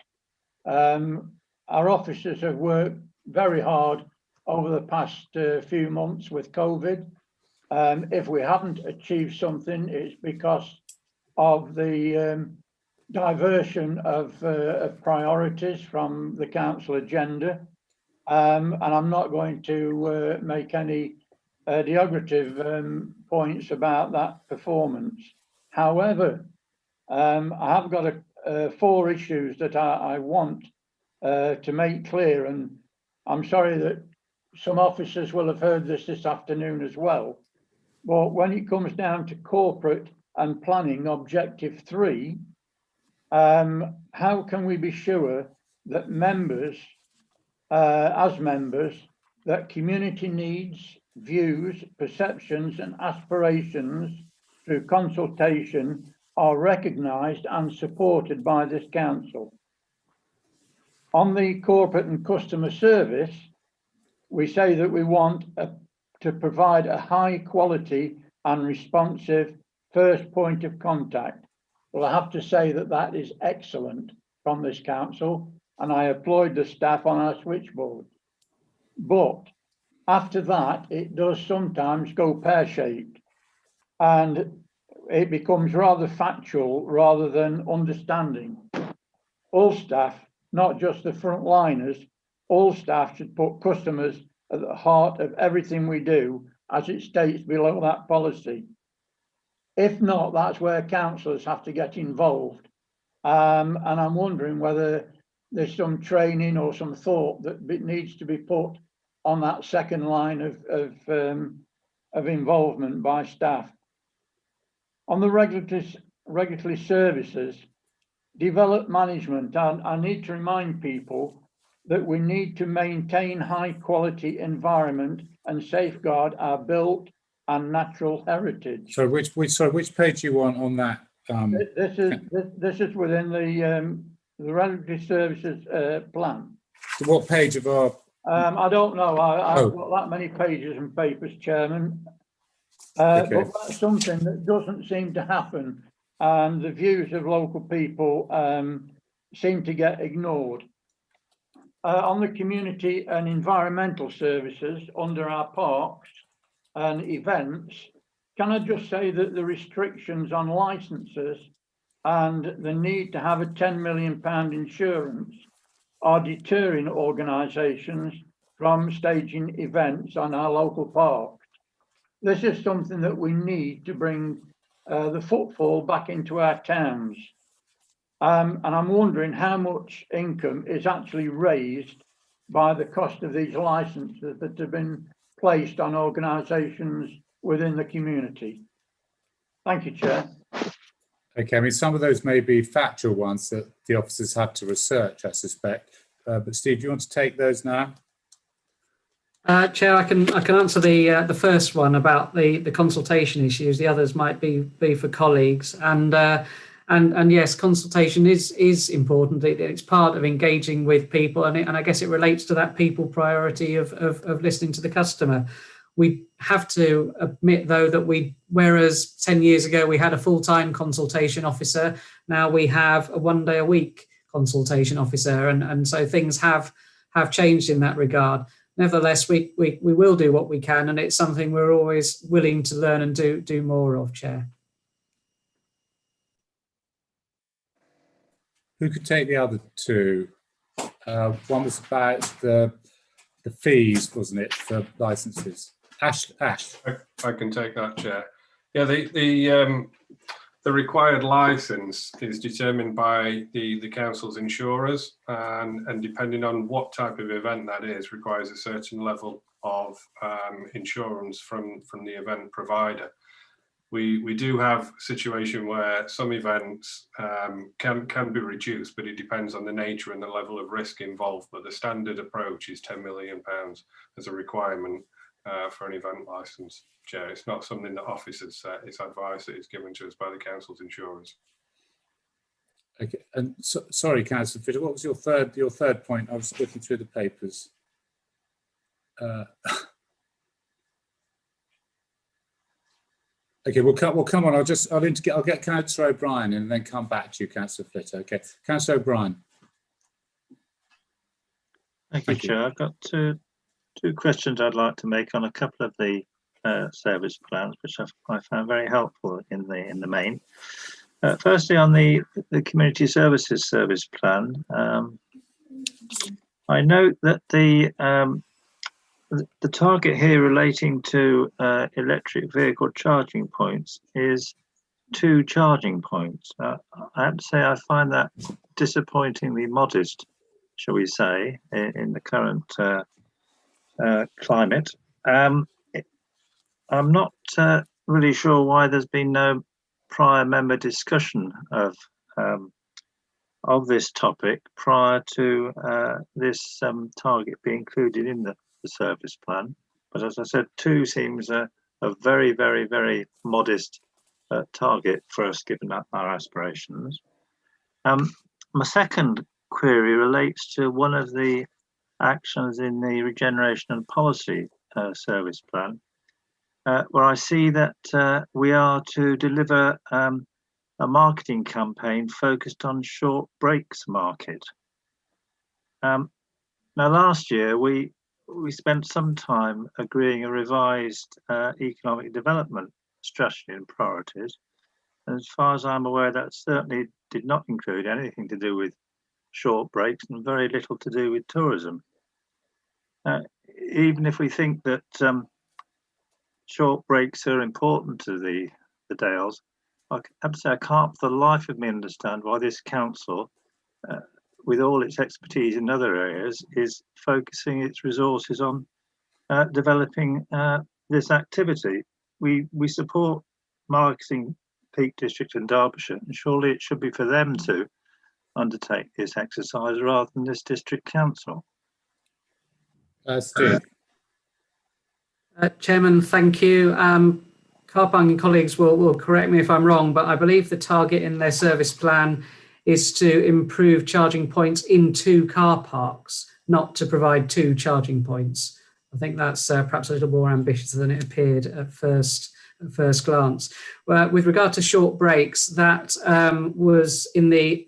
S2: Our officers have worked very hard over the past few months with COVID. If we haven't achieved something, it's because of the diversion of priorities from the council agenda, and I'm not going to make any derogative points about that performance. However, I have got 4 issues that I want to make clear, and I'm sorry that some officers will have heard this afternoon as well. But when it comes down to corporate and planning objective 3, how can we be sure that members, as members, that community needs, views, perceptions and aspirations through consultation are recognised and supported by this council? On the corporate and customer service, we say that we want to provide a high quality and responsive first point of contact. Well, I have to say that that is excellent from this council, and I applaud the staff on our switchboard. But after that, it does sometimes go pear-shaped, and it becomes rather factual rather than understanding. All staff, not just the frontliners, all staff should put customers at the heart of everything we do, as it states below that policy. If not, that's where councillors have to get involved. And I'm wondering whether there's some training or some thought that needs to be put on that second line of involvement by staff. On the regulatory services, develop management. I need to remind people that we need to maintain high quality environment and safeguard our built and natural heritage.
S1: So which page you want on that?
S2: This is within the regulatory services plan.
S1: So what page of our?
S2: I don't know. I've got that many pages and papers, Chairman.
S1: Okay.
S2: But that's something that doesn't seem to happen, and the views of local people seem to get ignored. On the community and environmental services under our parks and events, can I just say that the restrictions on licenses and the need to have a £10 million insurance are deterring organisations from staging events on our local parks. This is something that we need to bring the footfall back into our towns. And I'm wondering how much income is actually raised by the cost of these licenses that have been placed on organisations within the community. Thank you, Chair.
S1: Okay, I mean, some of those may be factual ones that the officers had to research, I suspect. But Steve, do you want to take those now?
S11: Chair, I can answer the first one about the consultation issues. The others might be for colleagues. And yes, consultation is important. It's part of engaging with people, and I guess it relates to that people priority of listening to the customer. We have to admit, though, that whereas 10 years ago we had a full-time consultation officer, now we have a 1 day a week consultation officer, and so things have changed in that regard. Nevertheless, we will do what we can, and it's something we're always willing to learn and do more of, Chair.
S1: Who could take the other two? One was about the fees, wasn't it, for licenses? Ash.
S18: I can take that, Chair. Yeah, the required licence is determined by the council's insurers, and depending on what type of event that is, requires a certain level of insurance from the event provider. We do have a situation where some events can be reduced, but it depends on the nature and the level of risk involved. But the standard approach is £10 million as a requirement for an event licence, Chair. It's not something that officers set, it's advice that is given to us by the council's insurers.
S1: Okay, and sorry, Councillor Fitter, what was your third point? I was looking through the papers. Okay, we'll come on. I'll get Councillor O'Brien and then come back to you, Councillor Flitter. Okay, Councillor O'Brien.
S12: Thank you, Chair. I've got two questions I'd like to make on a couple of the service plans, which I found very helpful in the main. Firstly, on the community services service plan, I note that the target here relating to electric vehicle charging points is 2 charging points. I have to say I find that disappointingly modest, shall we say, in the current climate. I'm not really sure why there's been no prior member discussion of this topic prior to this target being included in the service plan. But as I said, 2 seems a very, very, very modest target for us, given our aspirations. My second query relates to one of the actions in the regeneration and policy service plan, where I see that we are to deliver a marketing campaign focused on short breaks market. Now, last year we spent some time agreeing a revised economic development strategy and priorities. And as far as I'm aware, that certainly did not include anything to do with short breaks and very little to do with tourism. Even if we think that short breaks are important to the Dales, I have to say I can't for the life of me understand why this council, with all its expertise in other areas, is focusing its resources on developing this activity. We support marketing Peak District and Derbyshire, and surely it should be for them to undertake this exercise rather than this district council.
S1: Steve.
S11: Chairman, thank you. Car parking colleagues will correct me if I'm wrong, but I believe the target in their service plan is to improve charging points in 2 car parks, not to provide 2 charging points. I think that's perhaps a little more ambitious than it appeared at first glance. With regard to short breaks, that was in the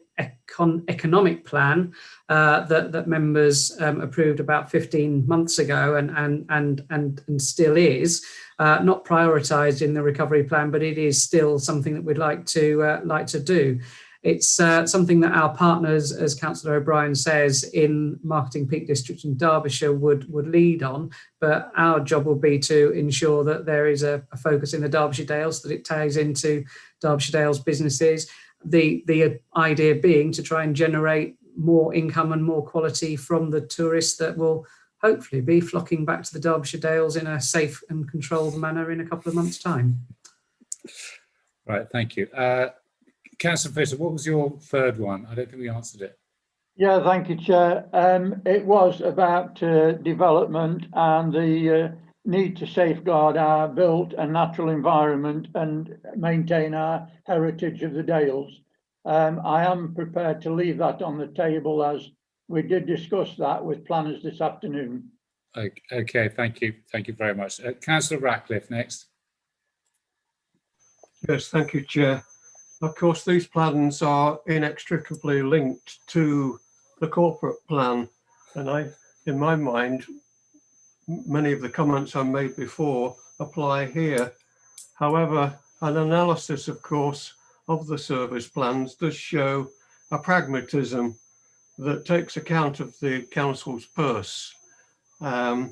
S11: economic plan that members approved about 15 months ago and still is not prioritised in the recovery plan, but it is still something that we'd like to do. It's something that our partners, as Councillor O'Brien says, in Marketing Peak District in Derbyshire would lead on, but our job will be to ensure that there is a focus in the Derbyshire Dales, that it ties into Derbyshire Dales businesses. The idea being to try and generate more income and more quality from the tourists that will hopefully be flocking back to the Derbyshire Dales in a safe and controlled manner in a couple of months' time.
S1: Right, thank you. Councillor Fisher, what was your third one? I don't think we answered it.
S2: Yeah, thank you, Chair. It was about development and the need to safeguard our built and natural environment and maintain our heritage of the Dales. I am prepared to leave that on the table, as we did discuss that with planners this afternoon.
S1: Okay, thank you. Thank you very much. Councillor Ratcliffe next.
S3: Yes, thank you, Chair. Of course, these plans are inextricably linked to the corporate plan, and in my mind, many of the comments I made before apply here. However, an analysis, of course, of the service plans does show a pragmatism that takes account of the council's purse, and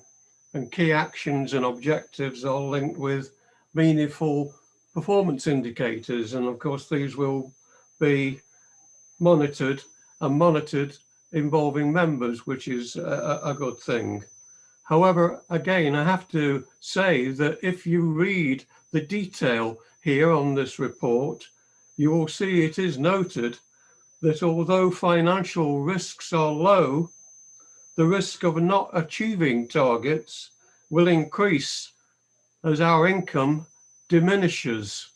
S3: key actions and objectives are linked with meaningful performance indicators, and of course these will be monitored involving members, which is a good thing. However, again, I have to say that if you read the detail here on this report, you will see it is noted that although financial risks are low, the risk of not achieving targets will increase as our income diminishes.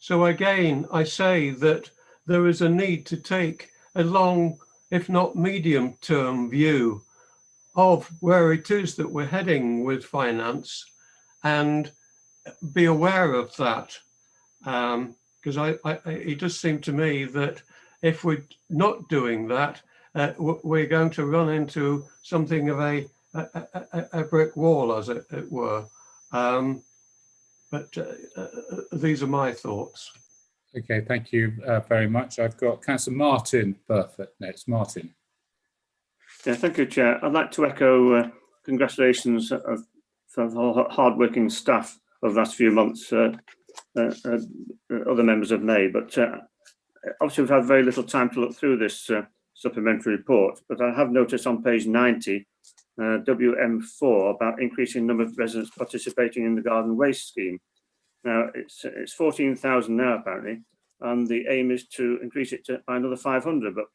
S3: So again, I say that there is a need to take a long, if not medium-term view of where it is that we're heading with finance and be aware of that. Because it does seem to me that if we're not doing that, we're going to run into something of a brick wall, as it were. But these are my thoughts.
S1: Okay, thank you very much. I've got Councillor Martin Burford next. Martin.
S21: Yeah, thank you, Chair. I'd like to echo congratulations for the hard-working staff of the last few months. Other members have made, but obviously we've had very little time to look through this supplementary report. But I have noticed on page 90, WM4, about increasing the number of residents participating in the garden waste scheme. Now it's 14,000 now apparently, and the aim is to increase it by another 500. But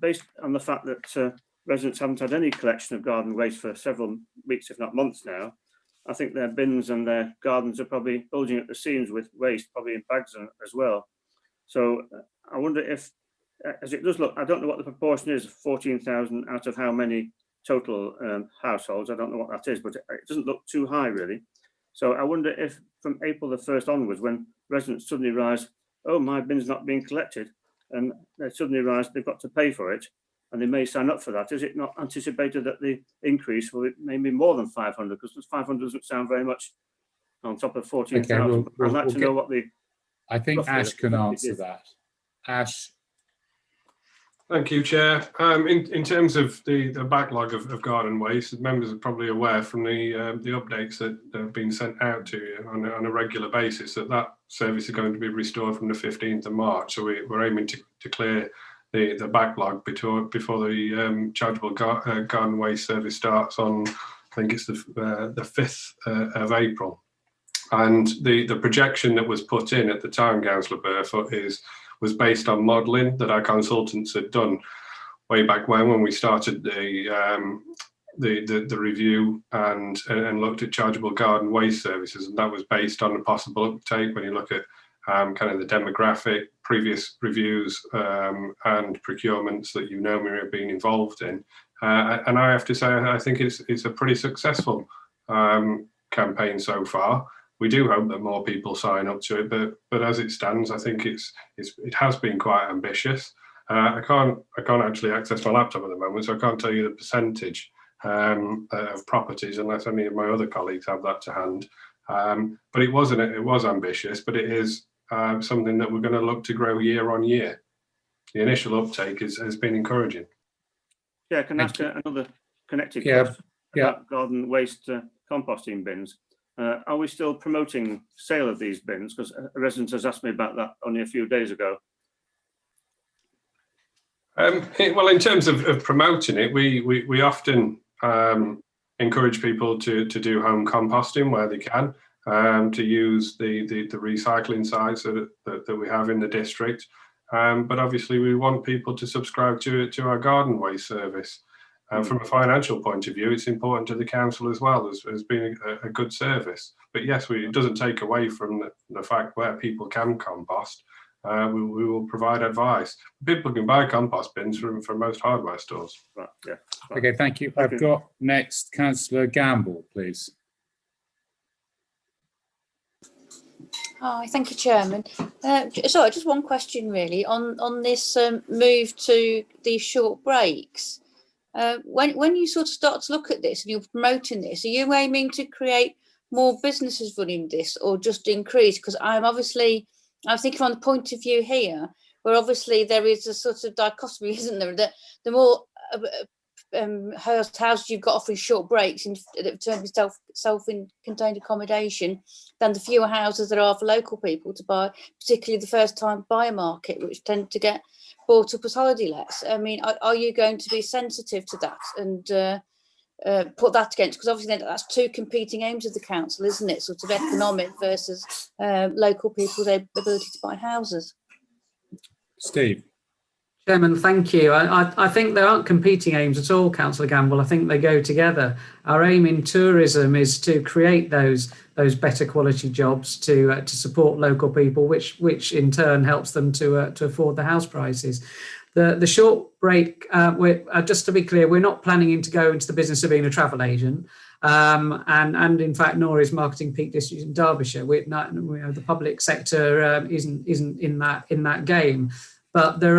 S21: based on the fact that residents haven't had any collection of garden waste for several weeks, if not months now, I think their bins and their gardens are probably bulging at the seams with waste, probably in bags as well. So I wonder if, as it does look, I don't know what the proportion is, 14,000 out of how many total households. I don't know what that is, but it doesn't look too high really. So I wonder if from April the 1st onwards, when residents suddenly realise, oh, my bin's not being collected, and they suddenly realise they've got to pay for it, and they may sign up for that. Is it not anticipated that the increase will be maybe more than 500? Because 500 doesn't sound very much on top of 14,000.
S1: Okay,
S21: I'd like to know what the...
S1: I think Ash can answer that. Ash.
S18: Thank you, Chair. In terms of the backlog of garden waste, members are probably aware from the updates that have been sent out to you on a regular basis that service is going to be restored from the 15th of March. So we're aiming to clear the backlog before the chargeable garden waste service starts on, I think it's the 5th of April. And the projection that was put in at the time, Councillor Burfoot, was based on modelling that our consultants had done way back when we started the the review and looked at chargeable garden waste services, and that was based on a possible uptake when you look at kind of the demographic, previous reviews and procurements that me have been involved in. And I have to say, I think it's a pretty successful campaign so far. We do hope that more people sign up to it, but as it stands, I think it has been quite ambitious. I can't actually access my laptop at the moment, so I can't tell you the percentage of properties unless any of my other colleagues have that to hand. But it was ambitious, but it is something that we're going to look to grow year on year. The initial uptake has been encouraging.
S21: Yeah, can I ask another connected question about garden waste composting bins? Are we still promoting sale of these bins? Because a resident has asked me about that only a few days ago.
S18: Well, in terms of promoting it, we often encourage people to do home composting where they can, to use the recycling sites that we have in the district. But obviously we want people to subscribe to our garden waste service. From a financial point of view, it's important to the council as well as being a good service. But yes, it doesn't take away from the fact where people can compost. We will provide advice. People can buy compost bins from most hardware stores.
S21: Right, yeah.
S1: Okay, thank you. I've got next Councillor Gamble, please.
S10: Hi, thank you, Chairman. Sorry, just one question really on this move to these short breaks. When you sort of start to look at this and you're promoting this, are you aiming to create more businesses running this or just increase? Because I'm thinking from the point of view here, where obviously there is a sort of dichotomy, isn't there? That the more houses you've got offering short breaks in terms of self-contained accommodation, than the fewer houses there are for local people to buy, particularly the first-time buyer market, which tend to get bought up as holiday lets. I mean, are you going to be sensitive to that and put that against? Because obviously that's two competing aims of the council, isn't it? Sort of economic versus local people's ability to buy houses.
S1: Steve.
S11: Chairman, thank you. I think there aren't competing aims at all, Councillor Gamble. I think they go together. Our aim in tourism is to create those better quality jobs to support local people, which in turn helps them to afford the house prices. The short break, just to be clear, we're not planning to go into the business of being a travel agent. And in fact, nor is Marketing Peak District in Derbyshire. The public sector isn't in that game. But there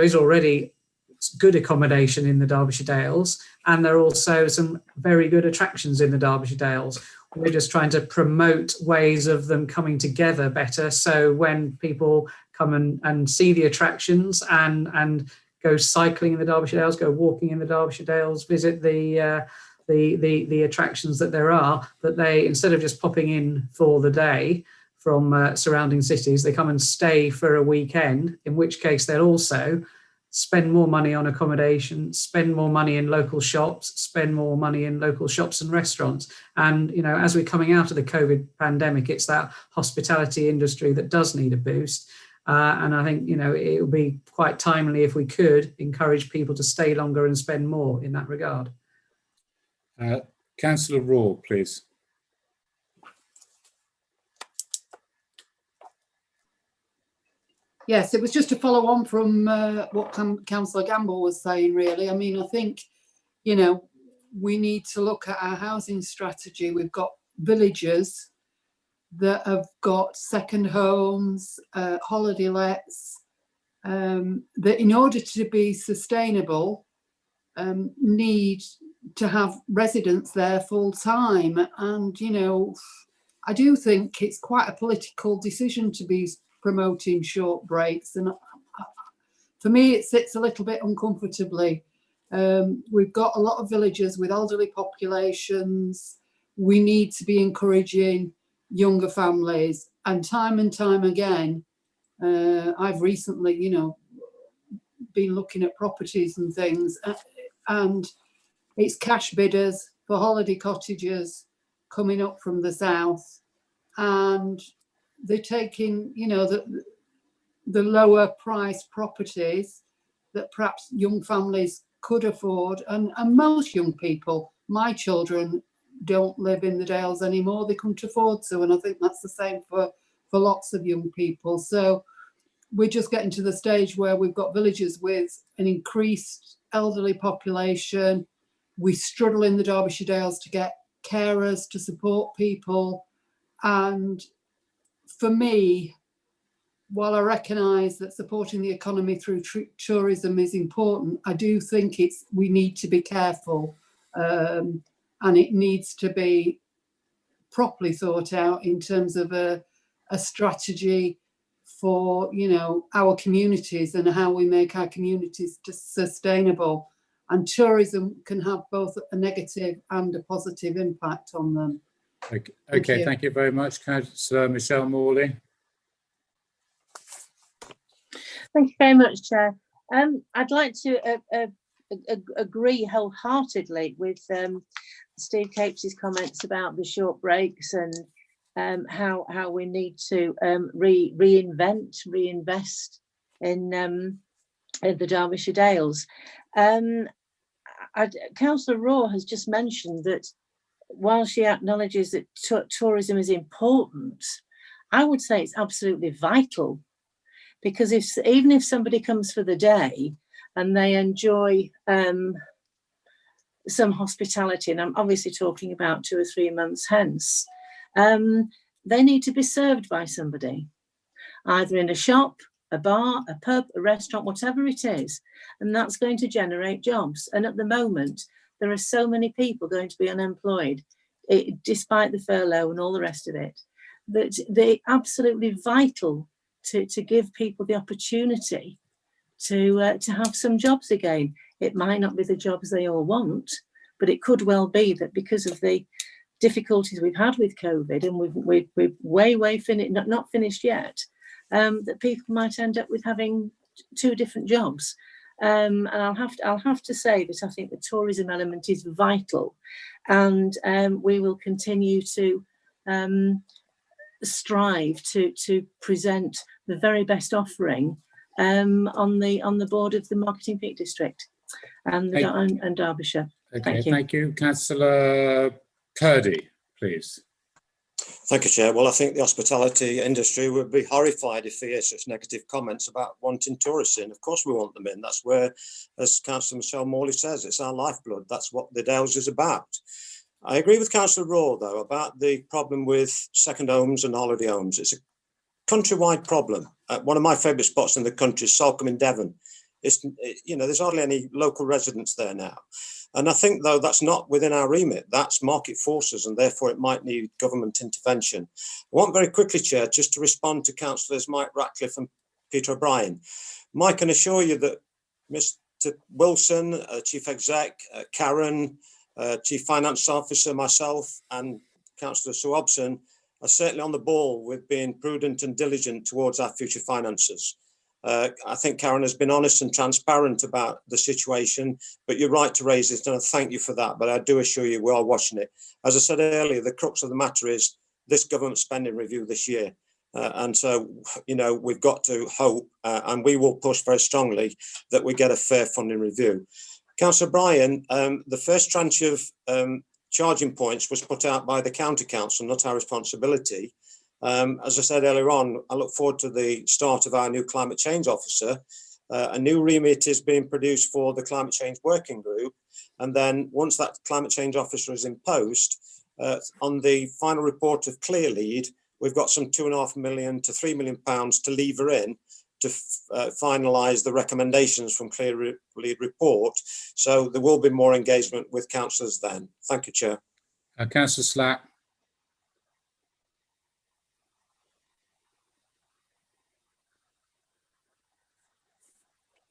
S11: is already good accommodation in the Derbyshire Dales, and there are also some very good attractions in the Derbyshire Dales. We're just trying to promote ways of them coming together better, so when people come and see the attractions and go cycling in the Derbyshire Dales, go walking in the Derbyshire Dales, visit the attractions that there are, that they, instead of just popping in for the day from surrounding cities, they come and stay for a weekend, in which case they'll also spend more money on accommodation, spend more money in local shops, spend more money in local shops and restaurants. And, as we're coming out of the COVID pandemic, it's that hospitality industry that does need a boost. And I think, it would be quite timely if we could encourage people to stay longer and spend more in that regard.
S1: Councillor Raw, please.
S5: Yes, it was just to follow on from what Councillor Gamble was saying, really. I mean, I think, we need to look at our housing strategy. We've got villages that have got second homes, holiday lets, that in order to be sustainable, need to have residents there full time. And, I do think it's quite a political decision to be promoting short breaks, and for me it sits a little bit uncomfortably. We've got a lot of villages with elderly populations. We need to be encouraging younger families, and time again, I've recently been looking at properties and things, and it's cash bidders for holiday cottages coming up from the south, and they're taking, the lower price properties that perhaps young families could afford, and most young people, my children don't live in the Dales anymore, they couldn't afford to, and I think that's the same for lots of young people. So we're just getting to the stage where we've got villages with an increased elderly population. We struggle in the Derbyshire Dales to get carers to support people. And for me, while I recognise that supporting the economy through tourism is important, I do think we need to be careful, and it needs to be properly thought out in terms of a strategy for, you know, our communities and how we make our communities sustainable. And tourism can have both a negative and a positive impact on them.
S1: Okay, thank you very much, Councillor Michelle Morley.
S9: Thank you very much, Chair. I'd like to agree wholeheartedly with Steve Capes's comments about the short breaks and how we need to reinvest in the Derbyshire Dales. Councillor Raw has just mentioned that while she acknowledges that tourism is important, I would say it's absolutely vital, because even if somebody comes for the day and they enjoy some hospitality, and I'm obviously talking about 2 or 3 months hence, they need to be served by somebody, either in a shop, a bar, a pub, a restaurant, whatever it is, and that's going to generate jobs. And at the moment, there are so many people going to be unemployed, despite the furlough and all the rest of it, that they're absolutely vital to give people the opportunity to have some jobs again. It might not be the jobs they all want, but it could well be that because of the difficulties we've had with COVID, and we're way finished, not finished yet, that people might end up with having 2 different jobs. And I'll have to say that I think the tourism element is vital, and we will continue to strive to present the very best offering on the board of the Marketing Peak District and Derbyshire.
S1: Okay, thank you. Councillor Purdy, please.
S4: Thank you, Chair. Well, I think the hospitality industry would be horrified if they hear such negative comments about wanting tourists in. Of course we want them in. That's where, as Councillor Michelle Morley says, it's our lifeblood. That's what the Dales is about. I agree with Councillor Raw, though, about the problem with second homes and holiday homes. It's a countrywide problem. One of my favourite spots in the country is Salcombe in Devon. It's, you know, there's hardly any local residents there now. And I think, though, that's not within our remit. That's market forces, and therefore it might need government intervention. I want very quickly, Chair, just to respond to Councillors Mike Ratcliffe and Peter O'Brien. Mike, I can assure you that Mr Wilson, Chief Exec, Karen, Chief Finance Officer, myself, and Councillor Sue Hobson are certainly on the ball with being prudent and diligent towards our future finances. I think Karen has been honest and transparent about the situation, but you're right to raise it, and I thank you for that. But I do assure you we are watching it. As I said earlier, the crux of the matter is this government spending review this year. And so, you know, we've got to hope, and we will push very strongly that we get a fair funding review. Councillor Bryan, the first tranche of charging points was put out by the County Council, not our responsibility. As I said earlier on, I look forward to the start of our new climate change officer. A new remit is being produced for the climate change working group. And then once that climate change officer is in post, on the final report of Clear Lead, we've got some £2.5 million to £3 million to lever in to finalise the recommendations from Clear Lead report. So there will be more engagement with councillors then. Thank you, Chair.
S1: Councillor Slack.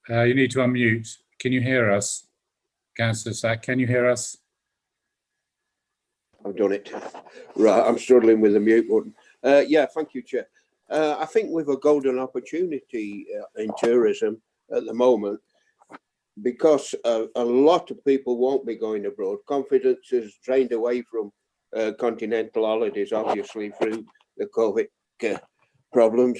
S1: You need to unmute. Can you hear us? Councillor Slack, can you hear us?
S7: I've done it. Right, I'm struggling with the mute button. Yeah, thank you, Chair. I think we've a golden opportunity in tourism at the moment, because a lot of people won't be going abroad. Confidence is drained away from continental holidays, obviously, through the COVID problems,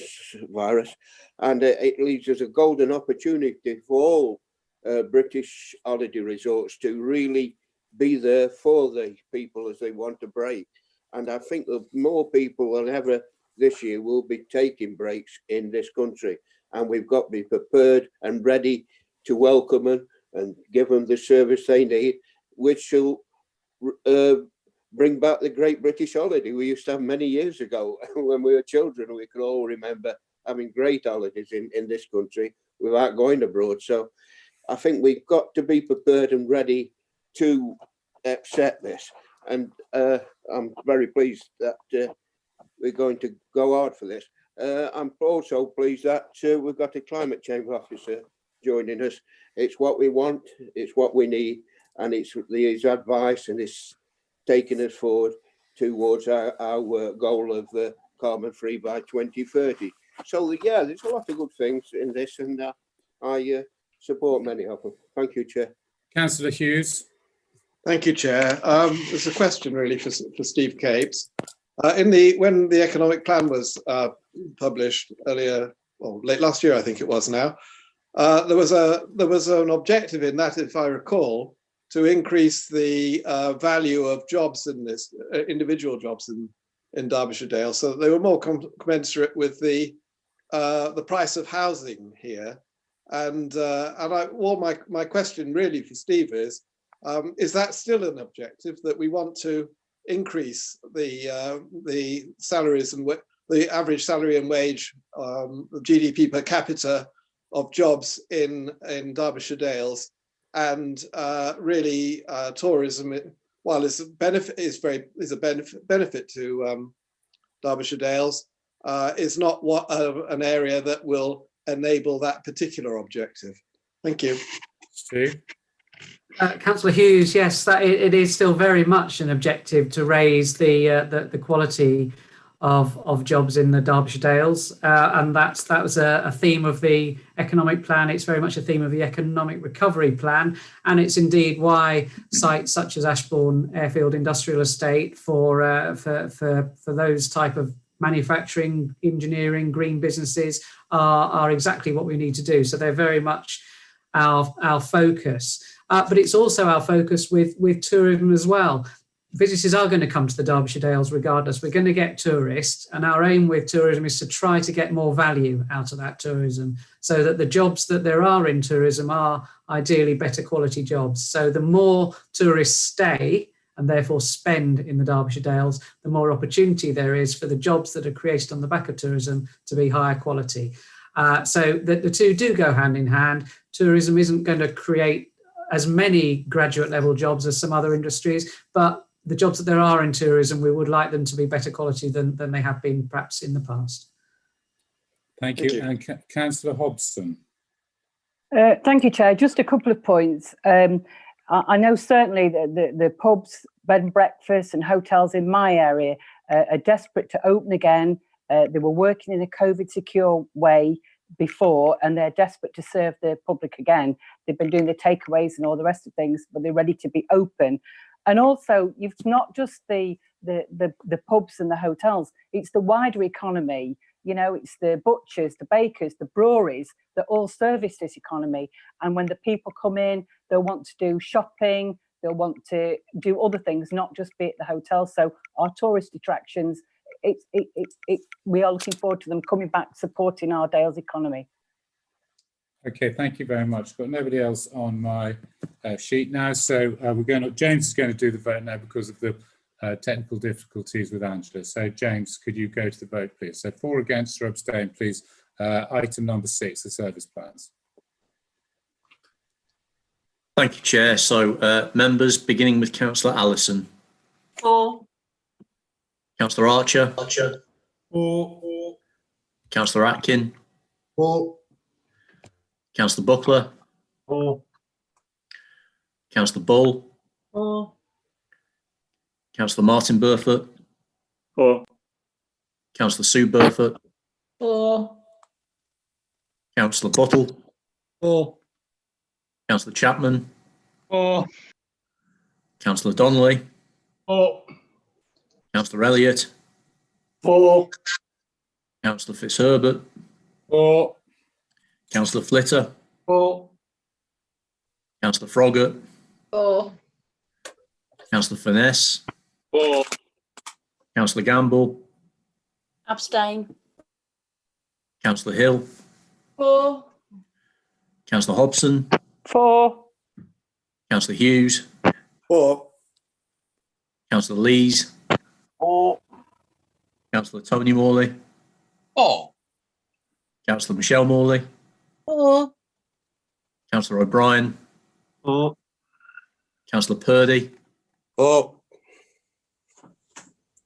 S7: virus, and it leaves us a golden opportunity for all British holiday resorts to really be there for the people as they want a break. And I think that more people than ever this year will be taking breaks in this country, and we've got to be prepared and ready to welcome them and give them the service they need, which will bring back the great British holiday we used to have many years ago when we were children. We can all remember having great holidays in this country without going abroad. So I think we've got to be prepared and ready to accept this. And I'm very pleased that we're going to go hard for this. I'm also pleased that we've got a climate change officer joining us. It's what we want, it's what we need, and it's his advice, and it's taking us forward towards our goal of carbon free by 2030. So yeah, there's a lot of good things in this, and I support many of them. Thank you, Chair.
S1: Councillor Hughes.
S13: Thank you, Chair. There's a question really for Steve Capes. When the economic plan was published earlier, well, late last year, I think it was now, there was an objective in that, if I recall, to increase the value of jobs in this, individual jobs in Derbyshire Dale, so that they were more commensurate with the price of housing here. And my question really for Steve is that still an objective, that we want to increase the salaries and the average salary and wage, the GDP per capita of jobs in Derbyshire Dales, and really tourism, while it's a benefit, is a benefit to Derbyshire Dales, is not an area that will enable that particular objective. Thank you.
S1: Steve.
S11: Councillor Hughes, yes, that it is still very much an objective to raise the quality of jobs in the Derbyshire Dales, and that was a theme of the economic plan. It's very much a theme of the economic recovery plan, and it's indeed why sites such as Ashburn Airfield Industrial Estate for those type of manufacturing, engineering, green businesses are exactly what we need to do. So they're very much our focus. But it's also our focus with tourism as well. Visitors are going to come to the Derbyshire Dales regardless. We're going to get tourists, and our aim with tourism is to try to get more value out of that tourism, so that the jobs that there are in tourism are ideally better quality jobs. So the more tourists stay and therefore spend in the Derbyshire Dales, the more opportunity there is for the jobs that are created on the back of tourism to be higher quality. So the two do go hand in hand. Tourism isn't going to create as many graduate level jobs as some other industries, but the jobs that there are in tourism, we would like them to be better quality than they have been perhaps in the past.
S1: Thank you. And Councillor Hobson.
S16: Thank you, Chair. Just a couple of points. I know certainly the pubs, bed and breakfast and hotels in my area are desperate to open again. They were working in a COVID secure way before, and they're desperate to serve the public again. They've been doing the takeaways and all the rest of things, but they're ready to be open. And also, you've not just the pubs and the hotels, it's the wider economy. You know, it's the butchers, the bakers, the breweries that all service this economy. And when the people come in, they'll want to do shopping, they'll want to do other things, not just be at the hotel. So our tourist attractions, we are looking forward to them coming back, supporting our Dales economy.
S1: Okay, thank you very much. Got nobody else on my sheet now, so James is going to do the vote now because of the technical difficulties with Angela. So James, could you go to the vote, please? So 4 against or abstain, please. Item number 6, the service plans.
S22: Thank you, Chair. So members, beginning with Councillor Allison.
S14: 4.
S22: Councillor Archer.
S18: 4.
S22: Councillor Atkin.
S18: 4.
S22: Councillor Buckler.
S18: 4.
S22: Councillor Bull.
S14: 4.
S22: Councillor Martin Burfoot.
S21: 4.
S22: Councillor Sue Burfoot.
S14: 4.
S22: Councillor Buttle.
S18: 4.
S22: Councillor Chapman.
S18: 4.
S22: Councillor Donnelly.
S18: 4.
S22: Councillor Elliott.
S18: 4.
S22: Councillor Fitzherbert.
S18: 4.
S22: Councillor Flitter.
S18: 4.
S22: Councillor Froggatt,
S20: For.
S22: Councillor Furness,
S19: For.
S22: Councillor Gamble,
S10: Abstain.
S22: Councillor Hill,
S20: For.
S22: Councillor Hobson,
S16: For.
S22: Councillor Hughes,
S7: For.
S22: Councillor Lees,
S7: For.
S22: Councillor Tony Morley,
S7: For.
S22: Councillor Michelle Morley,
S9: For.
S22: Councillor O'Brien,
S12: For.
S22: Councillor Purdy,
S7: For.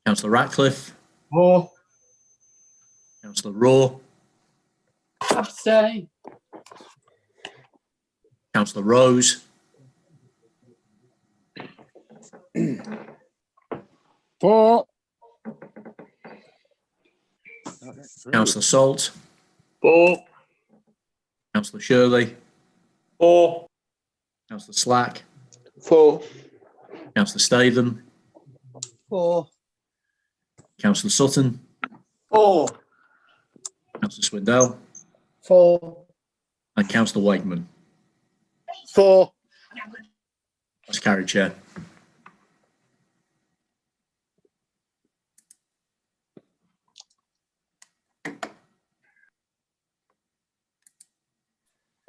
S22: Councillor Ratcliffe,
S3: For.
S22: Councillor Raw,
S5: Abstain.
S22: Councillor Rose,
S16: For.
S22: Councillor Salt,
S7: For.
S22: Councillor Shirley,
S7: For.
S22: Councillor Slack,
S7: For.
S22: Councillor Statham,
S16: For.
S22: Councillor Sutton,
S7: For.
S22: Councillor Swindell,
S16: For.
S22: and Councillor Wakeman.
S16: For.
S22: That's carried, Chair.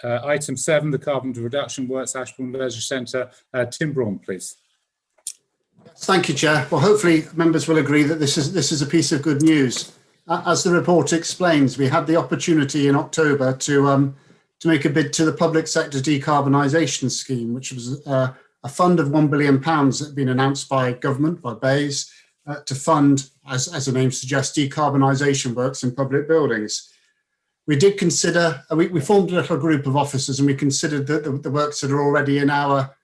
S1: Item 7, the carbon reduction works, Ashburn Leisure Centre. Tim Braun, please.
S8: Thank you, Chair. Well, hopefully members will agree that this is a piece of good news. As the report explains, we had the opportunity in October to make a bid to the public sector decarbonisation scheme, which was a fund of £1 billion that had been announced by government, by BEIS, to fund, as the name suggests, decarbonisation works in public buildings. We did consider, we formed a little group of officers and we considered the works that are already in our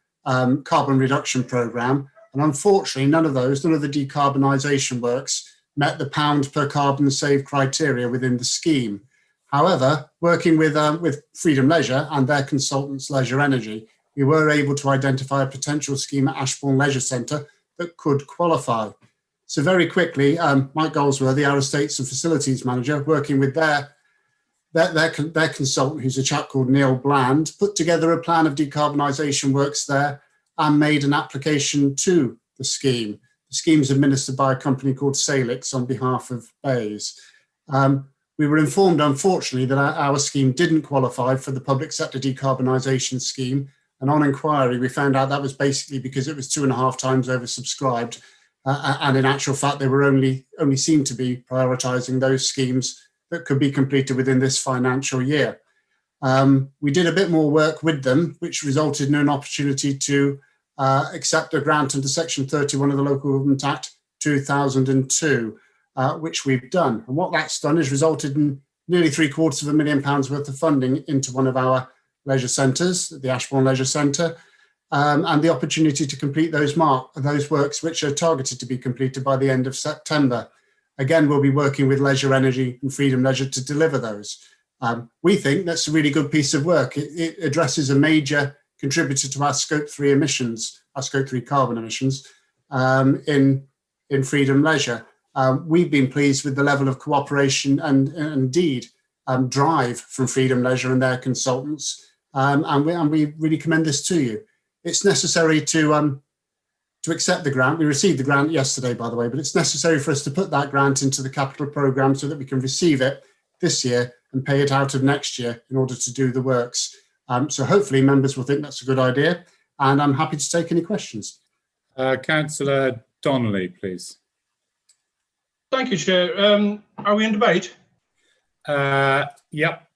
S8: carbon reduction programme. And unfortunately, none of the decarbonisation works met the pound per carbon saved criteria within the scheme. However, working with Freedom Leisure and their consultants, Leisure Energy, we were able to identify a potential scheme at Ashburn Leisure Centre that could qualify. So very quickly, Mike Goldsworthy, our Estates and Facilities Manager, working with their consultant, who's a chap called Neil Bland, put together a plan of decarbonisation works there and made an application to the scheme. The scheme is administered by a company called Salix on behalf of BEIS. We were informed, unfortunately, that our scheme didn't qualify for the public sector decarbonisation scheme. And on inquiry, we found out that was basically because it was 2.5 times oversubscribed. And in actual fact, they were only seemed to be prioritising those schemes that could be completed within this financial year. We did a bit more work with them, which resulted in an opportunity to accept a grant under Section 31 of the Local Government Act 2002, which we've done. And what that's done is resulted in nearly £750,000 worth of funding into one of our leisure centres, the Ashburn Leisure Centre, and the opportunity to complete those works, which are targeted to be completed by the end of September. Again, we'll be working with Leisure Energy and Freedom Leisure to deliver those. We think that's a really good piece of work. It addresses a major contributor to our Scope 3 emissions, our Scope 3 carbon emissions in Freedom Leisure. We've been pleased with the level of cooperation and indeed drive from Freedom Leisure and their consultants, and we really commend this to you. It's necessary to accept the grant. We received the grant yesterday, by the way, but it's necessary for us to put that grant into the capital programme so that we can receive it this year and pay it out of next year in order to do the works. So hopefully members will think that's a good idea, and I'm happy to take any questions.
S1: Councillor Donnelly, please.
S15: Thank you, Chair. Are we in debate?
S1: Yep.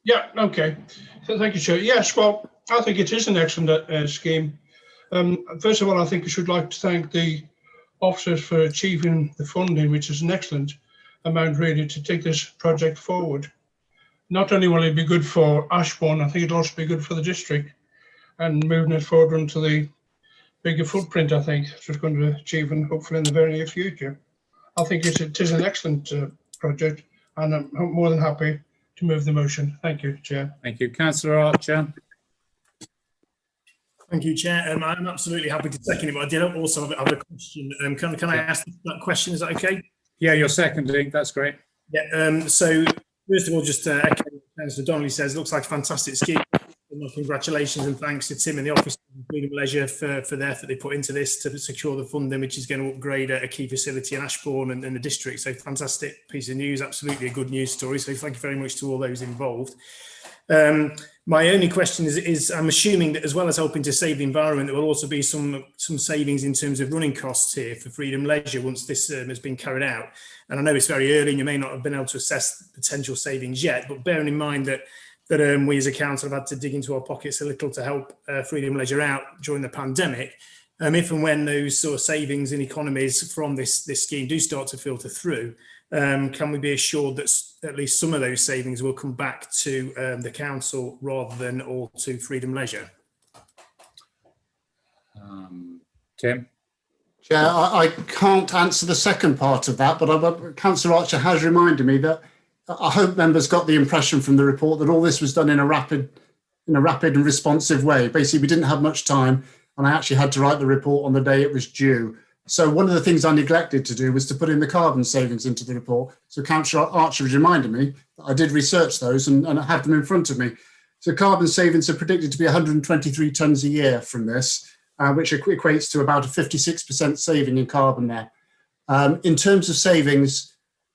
S15: Yeah, okay. So thank you, Chair. Yes, well, I think it is an excellent scheme. First of all, I think I should like to thank the officers for achieving the funding, which is an excellent amount really to take this project forward. Not only will it be good for Ashburn, I think it'll also be good for the district and moving it forward into the bigger footprint, I think, it's going to achieve and hopefully in the very near future. I think it is an excellent project and I'm more than happy to move the motion. Thank you, Chair.
S1: Thank you. Councillor Archer.
S23: Thank you, Chair. I'm absolutely happy to second it, but I did also have a question. Can I ask that question? Is that okay?
S1: Yeah, you're seconding. That's great.
S23: Yeah. So first of all, just echoing what Councillor Donnelly says, it looks like a fantastic scheme. well, congratulations and thanks to Tim and the Office of Freedom Leisure for the effort they put into this to secure the funding, which is going to upgrade a key facility in Ashburn and the district. So fantastic piece of news, absolutely a good news story. So thank you very much to all those involved. My only question is I'm assuming that as well as helping to save the environment, there will also be some savings in terms of running costs here for Freedom Leisure once this has been carried out. And I know it's very early and you may not have been able to assess potential savings yet, but bearing in mind that we as a council have had to dig into our pockets a little to help Freedom Leisure out during the pandemic, if and when those sort of savings and economies from this scheme do start to filter through, can we be assured that at least some of those savings will come back to the council rather than all to Freedom Leisure?
S1: Tim?
S8: Chair, I can't answer the second part of that, but Councillor Archer has reminded me that I hope members got the impression from the report that all this was done in a rapid and responsive way. Basically, we didn't have much time, and I actually had to write the report on the day it was due. So one of the things I neglected to do was to put in the carbon savings into the report. So Councillor Archer has reminded me that I did research those and I have them in front of me. So carbon savings are predicted to be 123 tonnes a year from this, which equates to about a 56% saving in carbon there. In terms of savings,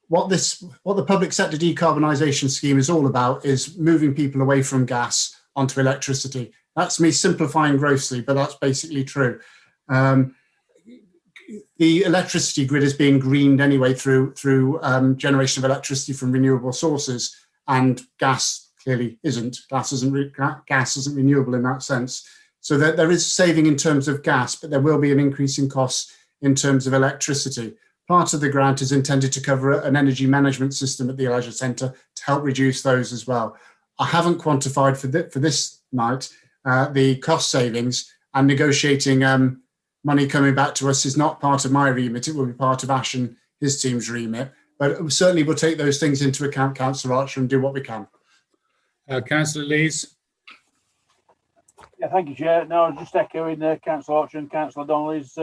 S8: what the public sector decarbonisation scheme is all about is moving people away from gas onto electricity. That's me simplifying grossly, but that's basically true. The electricity grid is being greened anyway through generation of electricity from renewable sources, and gas clearly isn't. Gas isn't renewable in that sense. So there is saving in terms of gas, but there will be an increase in costs in terms of electricity. Part of the grant is intended to cover an energy management system at the Leisure Centre to help reduce those as well. I haven't quantified for this night the cost savings, and negotiating money coming back to us is not part of my remit. It will be part of Ash and his team's remit. But certainly we'll take those things into account, Councillor Archer, and do what we can.
S1: Councillor Lees?
S2: Yeah, thank you, Chair. No, I'm just echoing Councillor Archer and Councillor Donnelly's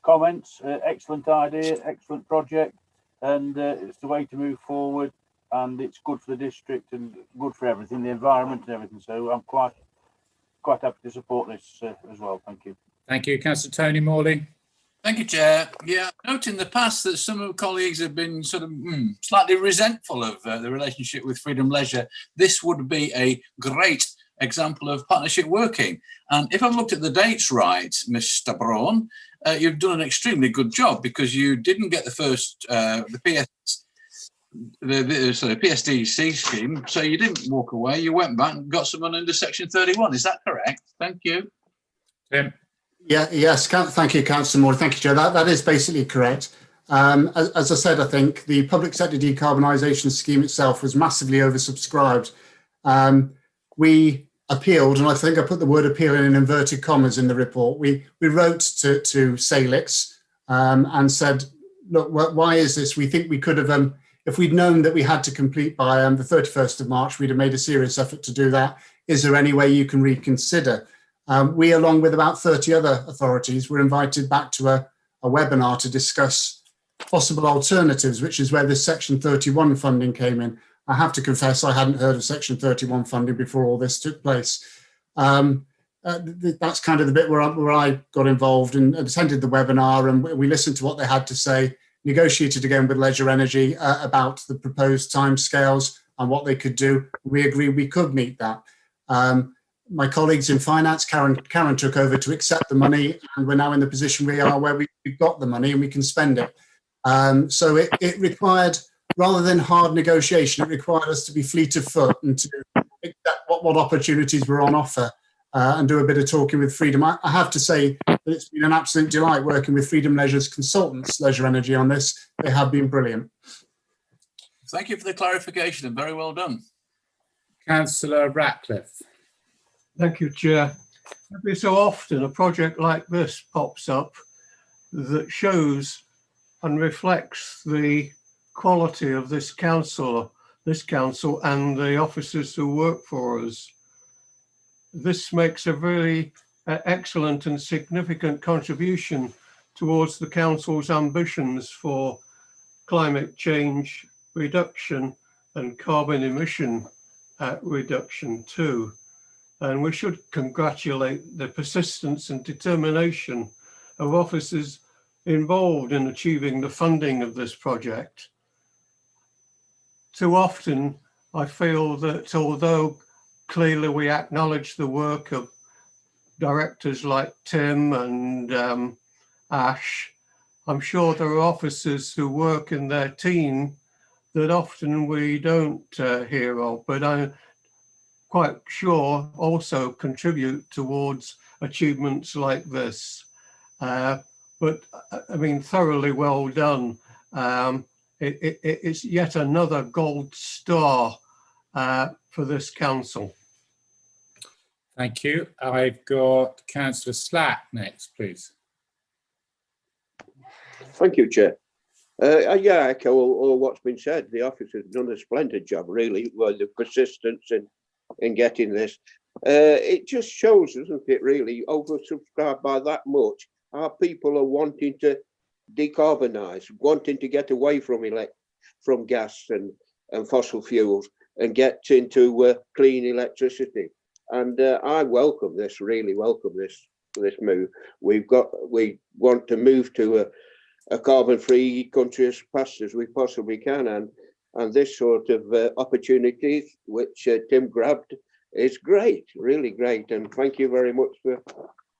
S2: comments. Excellent idea, excellent project, and it's the way to move forward, and it's good for the district and good for everything, the environment and everything. So I'm quite happy to support this as well. Thank you.
S1: Thank you. Councillor Tony Morley.
S6: Thank you, Chair. Yeah, note in the past that some of the colleagues have been sort of slightly resentful of the relationship with Freedom Leisure. This would be a great example of partnership working. And if I've looked at the dates right, Mr. Braun, you've done an extremely good job, because you didn't get the first, the PSDC scheme, so you didn't walk away. You went back and got someone under Section 31. Is that correct? Thank you.
S1: Tim?
S8: Yeah, yes, thank you, Councillor Moore. Thank you, Chair. That is basically correct. As I said, I think the public sector decarbonisation scheme itself was massively oversubscribed. We appealed, and I think I put the word appeal in inverted commas in the report. We wrote to Salix and said, look, why is this? We think we could have, if we'd known that we had to complete by the 31st of March, we'd have made a serious effort to do that. Is there any way you can reconsider? We, along with about 30 other authorities, were invited back to a webinar to discuss possible alternatives, which is where this Section 31 funding came in. I have to confess I hadn't heard of Section 31 funding before all this took place. That's kind of the bit where I got involved and attended the webinar, and we listened to what they had to say, negotiated again with Leisure Energy about the proposed timescales and what they could do. We agreed we could meet that. My colleagues in finance, Karen took over to accept the money, and we're now in the position we are where we've got the money and we can spend it. So it required, rather than hard negotiation, it required us to be fleet of foot and to accept what opportunities were on offer and do a bit of talking with Freedom. I have to say that it's been an absolute delight working with Freedom Leisure's consultants, Leisure Energy, on this. They have been brilliant.
S6: Thank you for the clarification, and very well done.
S1: Councillor Ratcliffe.
S3: Thank you, Chair. Every so often a project like this pops up that shows and reflects the quality of this council and the officers who work for us. This makes a very excellent and significant contribution towards the council's ambitions for climate change reduction and carbon emission reduction too. and we should congratulate the persistence and determination of officers involved in achieving the funding of this project. Too often, I feel that although clearly we acknowledge the work of directors like Tim and Ash, I'm sure there are officers who work in their team that often we don't hear of, but I'm quite sure also contribute towards achievements like this. But I mean, thoroughly well done. It's yet another gold star for this council.
S1: Thank you. I've got Councillor Slack next, please.
S7: Thank you, Chair. Yeah, I echo all what's been said. The officers have done a splendid job, really, with the persistence in getting this. It just shows, doesn't it, really, oversubscribed by that much. Our people are wanting to decarbonise, wanting to get away from gas and fossil fuels and get into clean electricity. And I welcome this, really welcome this move. We want to move to a carbon-free country as fast as we possibly can, and this sort of opportunities which Tim grabbed is great, really great. And thank you very much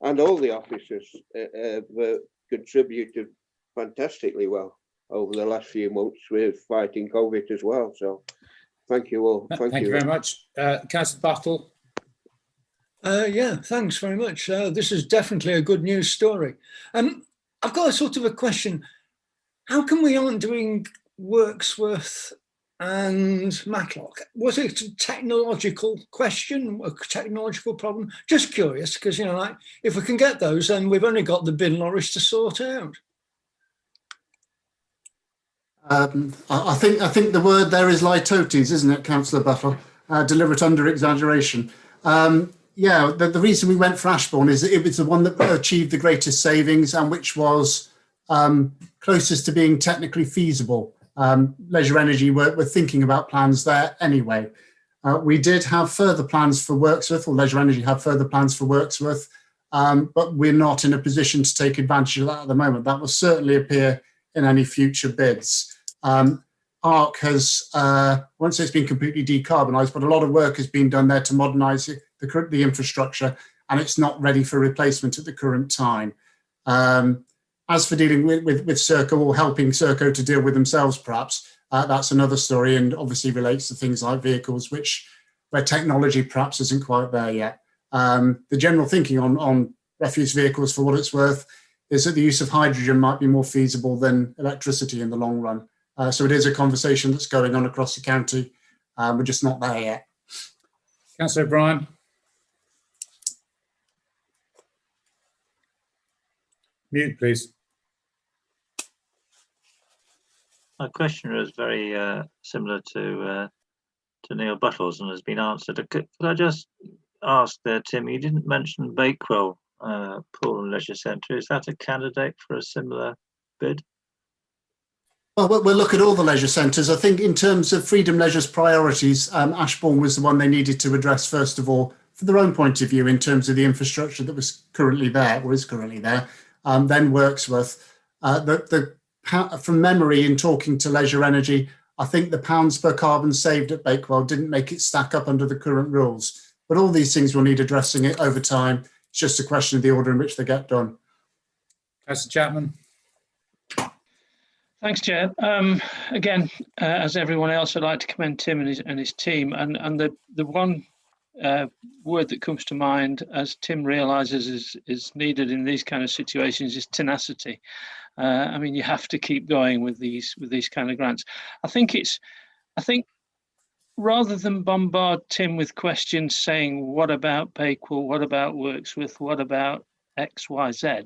S7: and all the officers have contributed fantastically well over the last few months with fighting COVID as well. So thank you all.
S1: Thank you very much. Councillor Battle.
S4: Yeah, thanks very much. This is definitely a good news story. I've got a sort of a question. How come we aren't doing Wirksworth and Matlock? Was it a technological question, a technological problem? Just curious, because, you know, like, if we can get those, then we've only got the bin lorries to sort out.
S8: I think the word there is litotes, isn't it, Councillor Battle? Deliberate under exaggeration. Yeah, the reason we went for Ashburn is that it was the one that achieved the greatest savings and which was closest to being technically feasible. Leisure Energy were thinking about plans there anyway. We did have further plans for Wirksworth, or Leisure Energy have further plans for Wirksworth, but we're not in a position to take advantage of that at the moment. That will certainly appear in any future bids. ARC has, I won't say it's been completely decarbonised, but a lot of work has been done there to modernise the infrastructure, and it's not ready for replacement at the current time. As for dealing with Serco or helping Serco to deal with themselves, perhaps, that's another story, and obviously relates to things like vehicles, where technology perhaps isn't quite there yet. The general thinking on refuse vehicles, for what it's worth, is that the use of hydrogen might be more feasible than electricity in the long run. So it is a conversation that's going on across the county. We're just not there yet.
S1: Councillor O'Brien. Mute, please.
S12: My question is very similar to Neil Buttle's and has been answered. Could I just ask there, Tim, you didn't mention Bakewell Pool and Leisure Centre. Is that a candidate for a similar bid?
S8: Well, we'll look at all the leisure centres. I think in terms of Freedom Leisure's priorities, Ashburn was the one they needed to address first of all, for their own point of view, in terms of the infrastructure that was currently there, or is currently there. Then Wirksworth. From memory, in talking to Leisure Energy, I think the pounds per carbon saved at Bakewell didn't make it stack up under the current rules. But all these things will need addressing it over time. It's just a question of the order in which they get done.
S1: Councillor Chapman.
S13: Thanks, Chair. Again, as everyone else, I'd like to commend Tim and his team. And the one word that comes to mind, as Tim realises is needed in these kind of situations, is tenacity. I mean, you have to keep going with these kind of grants. I think rather than bombard Tim with questions saying, what about Bakewell, what about Wirksworth, what about X, Y, Z,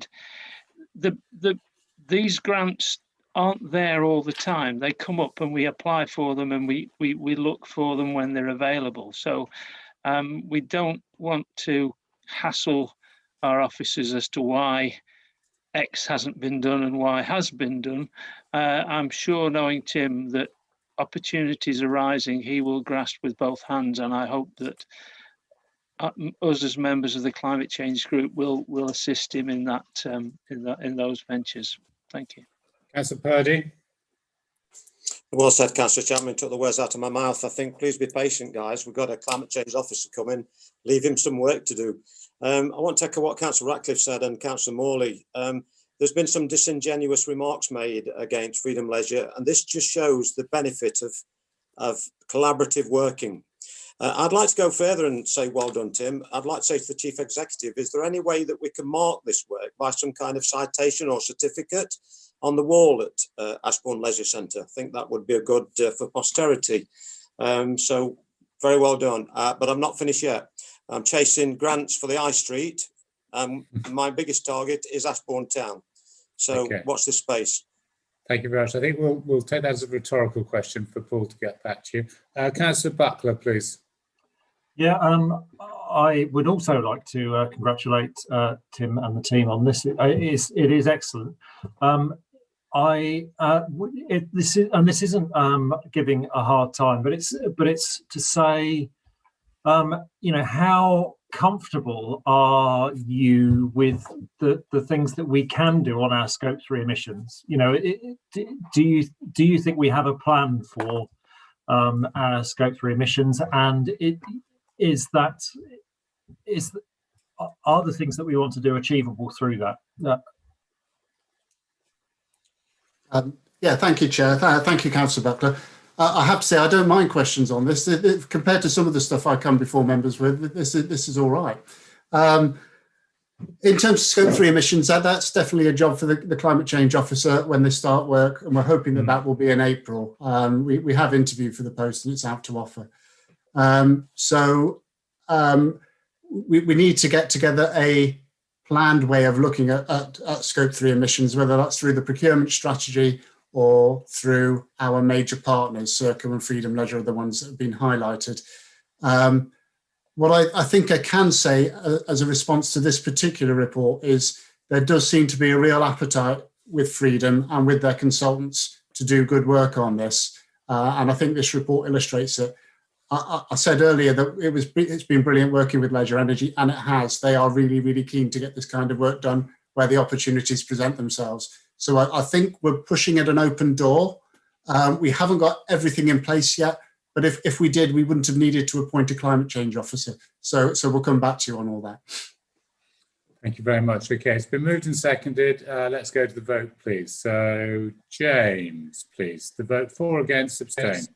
S13: these grants aren't there all the time. They come up and we apply for them, and we look for them when they're available. So we don't want to hassle our officers as to why X hasn't been done and Y has been done. I'm sure, knowing Tim, that opportunities arising he will grasp with both hands, and I hope that us as members of the climate change group will assist him in that in those ventures. Thank you.
S1: Councillor Purdy.
S11: Well said, Councillor Chapman. Took the words out of my mouth. I think please be patient, guys. We've got a climate change officer coming. Leave him some work to do. I want to echo what Councillor Ratcliffe said and Councillor Morley. There's been some disingenuous remarks made against Freedom Leisure, and this just shows the benefit of collaborative working. I'd like to go further and say well done, Tim. I'd like to say to the Chief Executive, is there any way that we can mark this work by some kind of citation or certificate on the wall at Ashburn Leisure Centre? I think that would be a good for posterity. So very well done. But I'm not finished yet. I'm chasing grants for the High Street. My biggest target is Ashburn Town. So
S1: Okay.
S11: watch this space.
S1: Thank you very much. I think we'll take that as a rhetorical question for Paul to get back to you. Councillor Buckler, please.
S17: Yeah, I would also like to congratulate Tim and the team on this. It is excellent. This isn't giving a hard time, but it's to say, you know, how comfortable are you with the things that we can do on our Scope 3 emissions? You know, do you think we have a plan for our Scope 3 emissions, and are the things that we want to do achievable through that?
S8: Yeah, thank you, Chair. Thank you, Councillor Buckler. I have to say, I don't mind questions on this. Compared to some of the stuff I come before members with, this is all right. In terms of Scope 3 emissions, that's definitely a job for the Climate Change Officer when they start work, and we're hoping that will be in April. We have interviewed for the post and it's out to offer. We need to get together a planned way of looking at Scope 3 emissions, whether that's through the procurement strategy or through our major partners. Circle and Freedom Leisure are the ones that have been highlighted. What I think I can say as a response to this particular report is there does seem to be a real appetite with Freedom and with their consultants to do good work on this. And I think this report illustrates it. I said earlier that it's been brilliant working with Leisure Energy, and it has. They are really, really keen to get this kind of work done where the opportunities present themselves. So I think we're pushing at an open door. We haven't got everything in place yet, but if we did, we wouldn't have needed to appoint a climate change officer. So we'll come back to you on all that.
S1: Thank you very much. Okay, it's been moved and seconded. Let's go to the vote, please. So James, please. The vote for, against, abstain.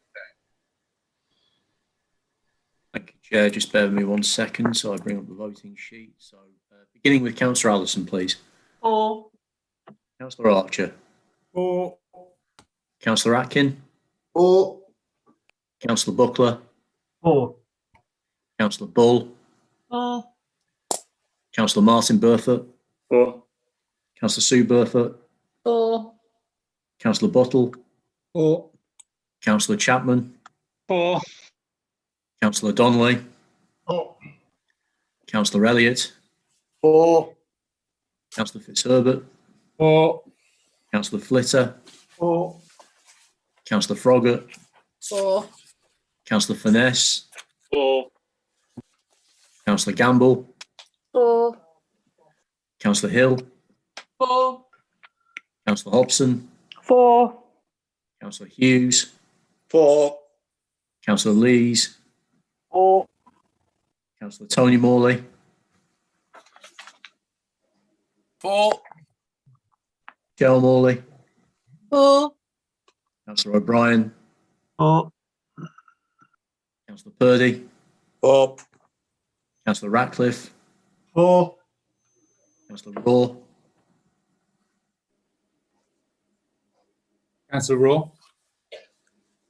S22: Thank you, Chair. Just bear with me 1 second so I bring up the voting sheet. So beginning with Councillor Allison, please.
S14: For.
S22: Councillor Archer.
S23: For.
S22: Councillor Atkin.
S8: For.
S22: Councillor Buckler.
S17: For.
S22: Councillor Bull.
S14: For.
S22: Councillor Martin Burfoot.
S12: For.
S22: Councillor Sue Burfoot.
S14: For.
S22: Councillor Buttle.
S23: For.
S22: Councillor Chapman.
S13: For.
S22: Councillor Donnelly.
S15: For.
S22: Councillor Elliott.
S8: For.
S22: Councillor Fitzherbert.
S23: For.
S22: Councillor Flitter.
S23: For.
S22: Councillor Froggatt.
S20: For.
S22: Councillor Finesse.
S19: For.
S22: Councillor Gamble.
S10: For.
S22: Councillor Hill.
S14: For.
S22: Councillor Hobson.
S16: For.
S22: Councillor Hughes.
S11: For.
S22: Councillor Lees.
S16: For.
S22: Councillor Tony Morley.
S6: For.
S22: Joe Morley.
S20: For.
S22: Councillor O'Brien.
S17: For.
S22: Councillor Purdy.
S11: For.
S22: Councillor Ratcliffe.
S23: For.
S22: Councillor Raw.
S1: Councillor Raw.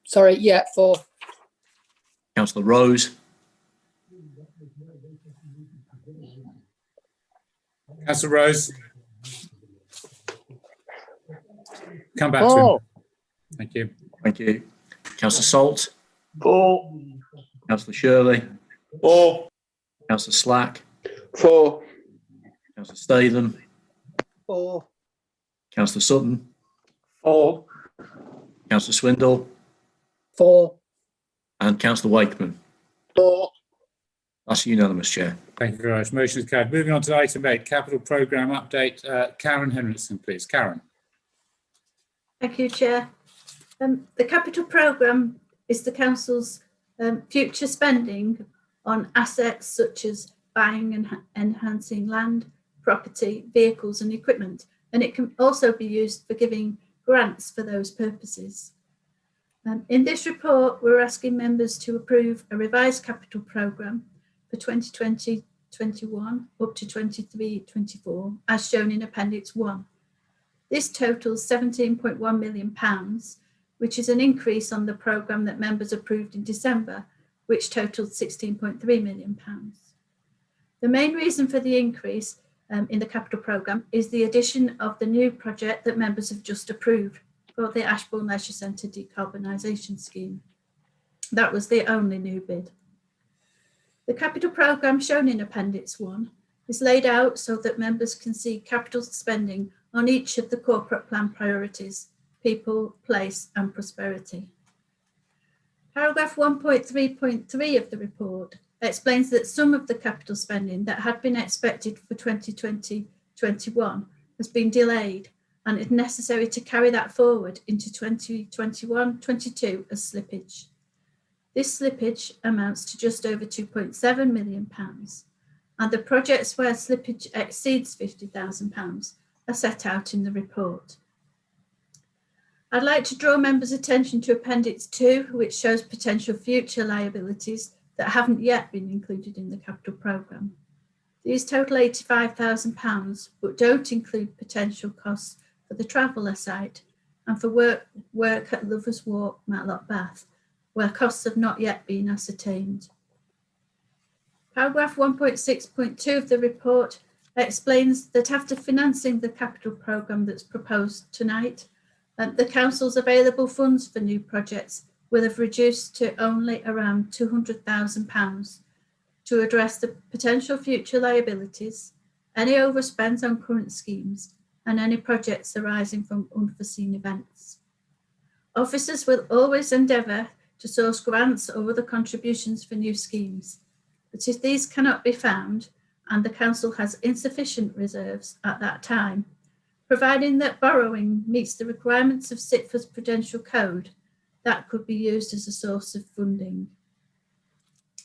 S20: Sorry, yeah, for.
S22: Councillor Rose.
S1: Councillor Rose. Come back to him. Thank you.
S22: Thank you. Councillor Salt.
S17: For.
S22: Councillor Shirley.
S11: For.
S22: Councillor Slack.
S11: For.
S22: Councillor Statham.
S20: For.
S22: Councillor Sutton.
S17: For.
S22: Councillor Swindle.
S20: For.
S22: And Councillor Wakeman.
S11: For.
S22: That's unanimous, Chair.
S1: Thank you very much. Motion is carried. Moving on to item 8, capital programme update. Karen Henriksson, please. Karen.
S9: Thank you, Chair. The capital programme is the council's future spending on assets such as buying and enhancing land, property, vehicles and equipment, and it can also be used for giving grants for those purposes. In this report, we're asking members to approve a revised capital programme for 2020-21 up to 23-24, as shown in Appendix 1. This totals £17.1 million, which is an increase on the programme that members approved in December, which totalled £16.3 million. The main reason for the increase in the capital programme is the addition of the new project that members have just approved for the Ashburn Leisure Centre decarbonisation scheme. That was the only new bid. The capital programme shown in Appendix 1 is laid out so that members can see capital spending on each of the corporate plan priorities: people, place and prosperity. Paragraph 1.3.3 of the report explains that some of the capital spending that had been expected for 2020-21 has been delayed and it's necessary to carry that forward into 2021-22 as slippage. This slippage amounts to just over £2.7 million, and the projects where slippage exceeds £50,000 are set out in the report. I'd like to draw members' attention to Appendix 2, which shows potential future liabilities that haven't yet been included in the capital programme. These total £85,000, but don't include potential costs for the Traveller site and for work at Lovers Walk, Matlock Bath, where costs have not yet been ascertained. Paragraph 1.6.2 of the report explains that after financing the capital programme that's proposed tonight, the council's available funds for new projects will have reduced to only around £200,000 to address the potential future liabilities, any overspends on current schemes, and any projects arising from unforeseen events. Officers will always endeavour to source grants or other contributions for new schemes, but if these cannot be found and the council has insufficient reserves at that time, providing that borrowing meets the requirements of SITFA's Prudential Code, that could be used as a source of funding.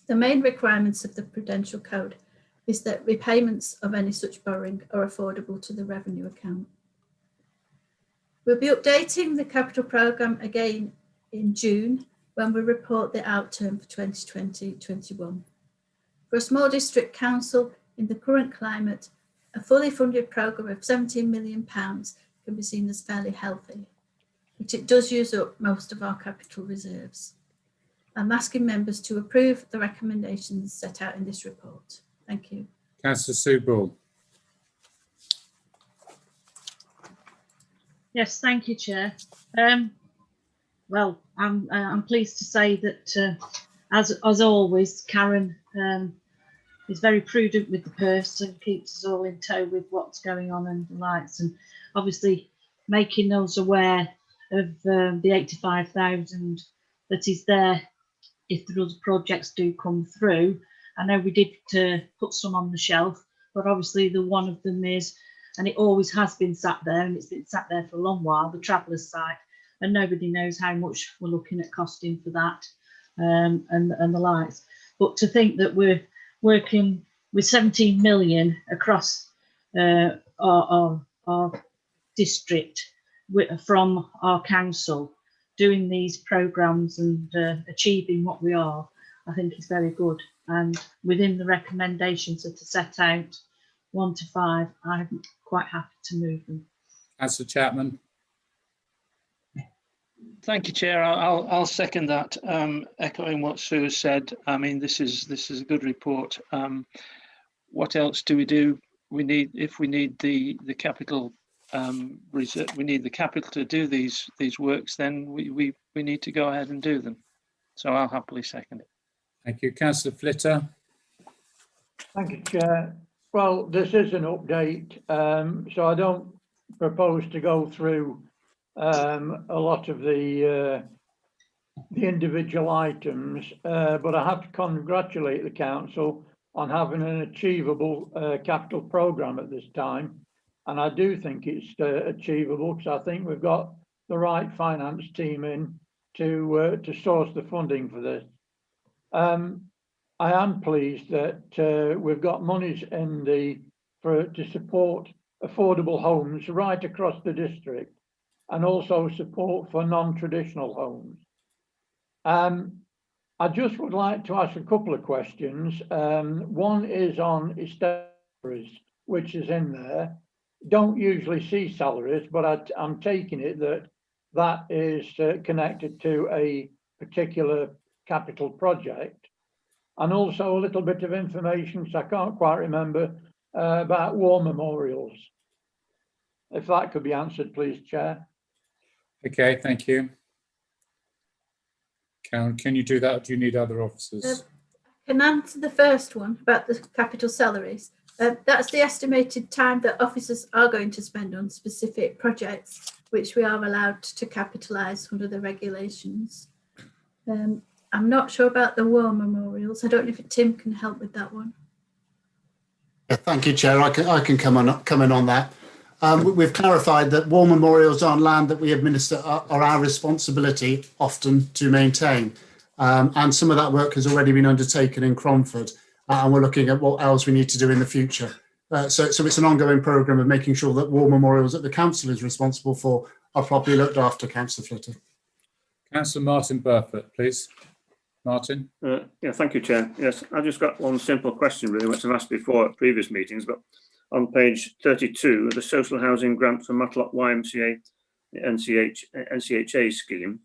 S9: The main requirements of the Prudential Code is that repayments of any such borrowing are affordable to the revenue account. We'll be updating the capital programme again in June when we report the outturn for 2020-21. For a small district council in the current climate, a fully funded programme of £17 million can be seen as fairly healthy, but it does use up most of our capital reserves. I'm asking members to approve the recommendations set out in this report. Thank you.
S1: Councillor Sue Ball.
S18: Yes, thank you, Chair. Well, I'm pleased to say that, as always, Karen is very prudent with the purse and keeps us all in tow with what's going on and the lights, and obviously making us aware of the 85,000 that is there if the other projects do come through. I know we did put some on the shelf, but obviously the one of them is, and it always has been sat there, and it's been sat there for a long while, the Travellers site, and nobody knows how much we're looking at costing for that and the lights. But to think that we're working with 17 million across our district from our council, doing these programmes and achieving what we are, I think is very good. And within the recommendations that are set out 1 to 5, I'm quite happy to move them.
S1: Councillor Chapman.
S13: Thank you, Chair. I'll second that, echoing what Sue has said. I mean, this is a good report. What else do we do? We need, if we need the capital reserve, we need the capital to do these works, then we need to go ahead and do them. So I'll happily second it.
S1: Thank you. Councillor Flitter.
S21: Thank you, Chair. Well, this is an update, so I don't propose to go through a lot of the the individual items, but I have to congratulate the council on having an achievable capital programme at this time. And I do think it's achievable because I think we've got the right finance team in to source the funding for this. I am pleased that we've got monies in to support affordable homes right across the district, and also support for non-traditional homes. I just would like to ask a couple of questions. One is on salaries, which is in there. Don't usually see salaries, but I'm taking it that is connected to a particular capital project. And also a little bit of information, because I can't quite remember, about war memorials. If that could be answered, please, Chair.
S1: Okay, thank you. Karen, can you do that, or do you need other officers?
S9: I can answer the first one about the capital salaries. That's the estimated time that officers are going to spend on specific projects, which we are allowed to capitalise under the regulations. I'm not sure about the war memorials. I don't know if Tim can help with that one.
S8: Yeah, thank you, Chair. I can come in on that. We've clarified that war memorials on land that we administer are our responsibility often to maintain. And some of that work has already been undertaken in Cromford, and we're looking at what else we need to do in the future. So it's an ongoing programme of making sure that war memorials that the council is responsible for are properly looked after, Councillor Flitter.
S1: Councillor Martin Burford, please. Martin.
S2: Yeah, thank you, Chair. Yes, I've just got one simple question, really, which I've asked before at previous meetings, but on page 32, the social housing grant for Matlock YMCA NCHA scheme,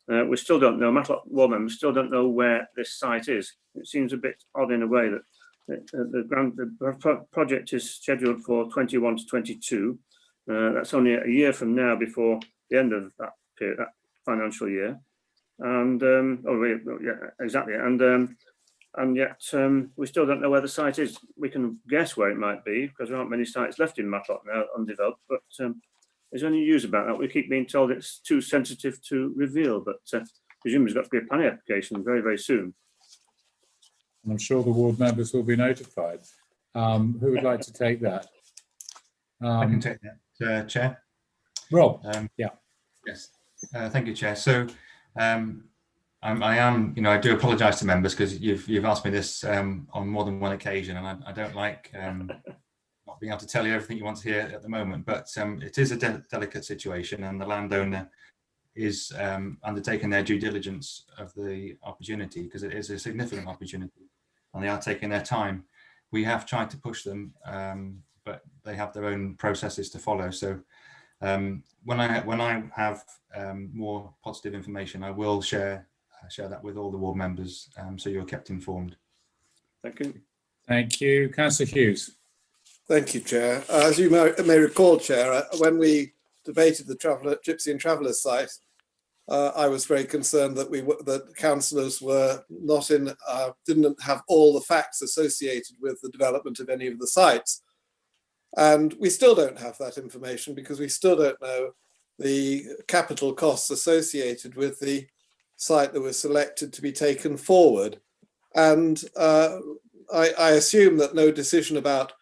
S2: we still don't know, Matlock Ward members still don't know where this site is. It seems a bit odd in a way that the project is scheduled for 21 to 22. That's only a year from now before the end of that period, that financial year. And yeah, exactly. And yet we still don't know where the site is. We can guess where it might be because there aren't many sites left in Matlock now undeveloped. But is there any news about that? We keep being told it's too sensitive to reveal, but presumably there's got to be a planning application very, very soon.
S1: And I'm sure the ward members will be notified. Who would like to take that?
S3: I can take that, Chair.
S1: Rob. Yeah.
S3: Yes. Thank you, Chair. So I am, I do apologise to members because you've asked me this on more than one occasion, and I don't like not being able to tell you everything you want to hear at the moment. But it is a delicate situation, and the landowner is undertaking their due diligence of the opportunity because it is a significant opportunity, and they are taking their time. We have tried to push them, but they have their own processes to follow. So when I have more positive information, I will share that with all the ward members, so you're kept informed.
S2: Thank you.
S1: Thank you. Councillor Hughes.
S5: Thank you, Chair. As you may recall, Chair, when we debated the Gypsy and Travellers site, I was very concerned that that councillors were not didn't have all the facts associated with the development of any of the sites. And we still don't have that information because we still don't know the capital costs associated with the site that was selected to be taken forward. And I assume that no decision about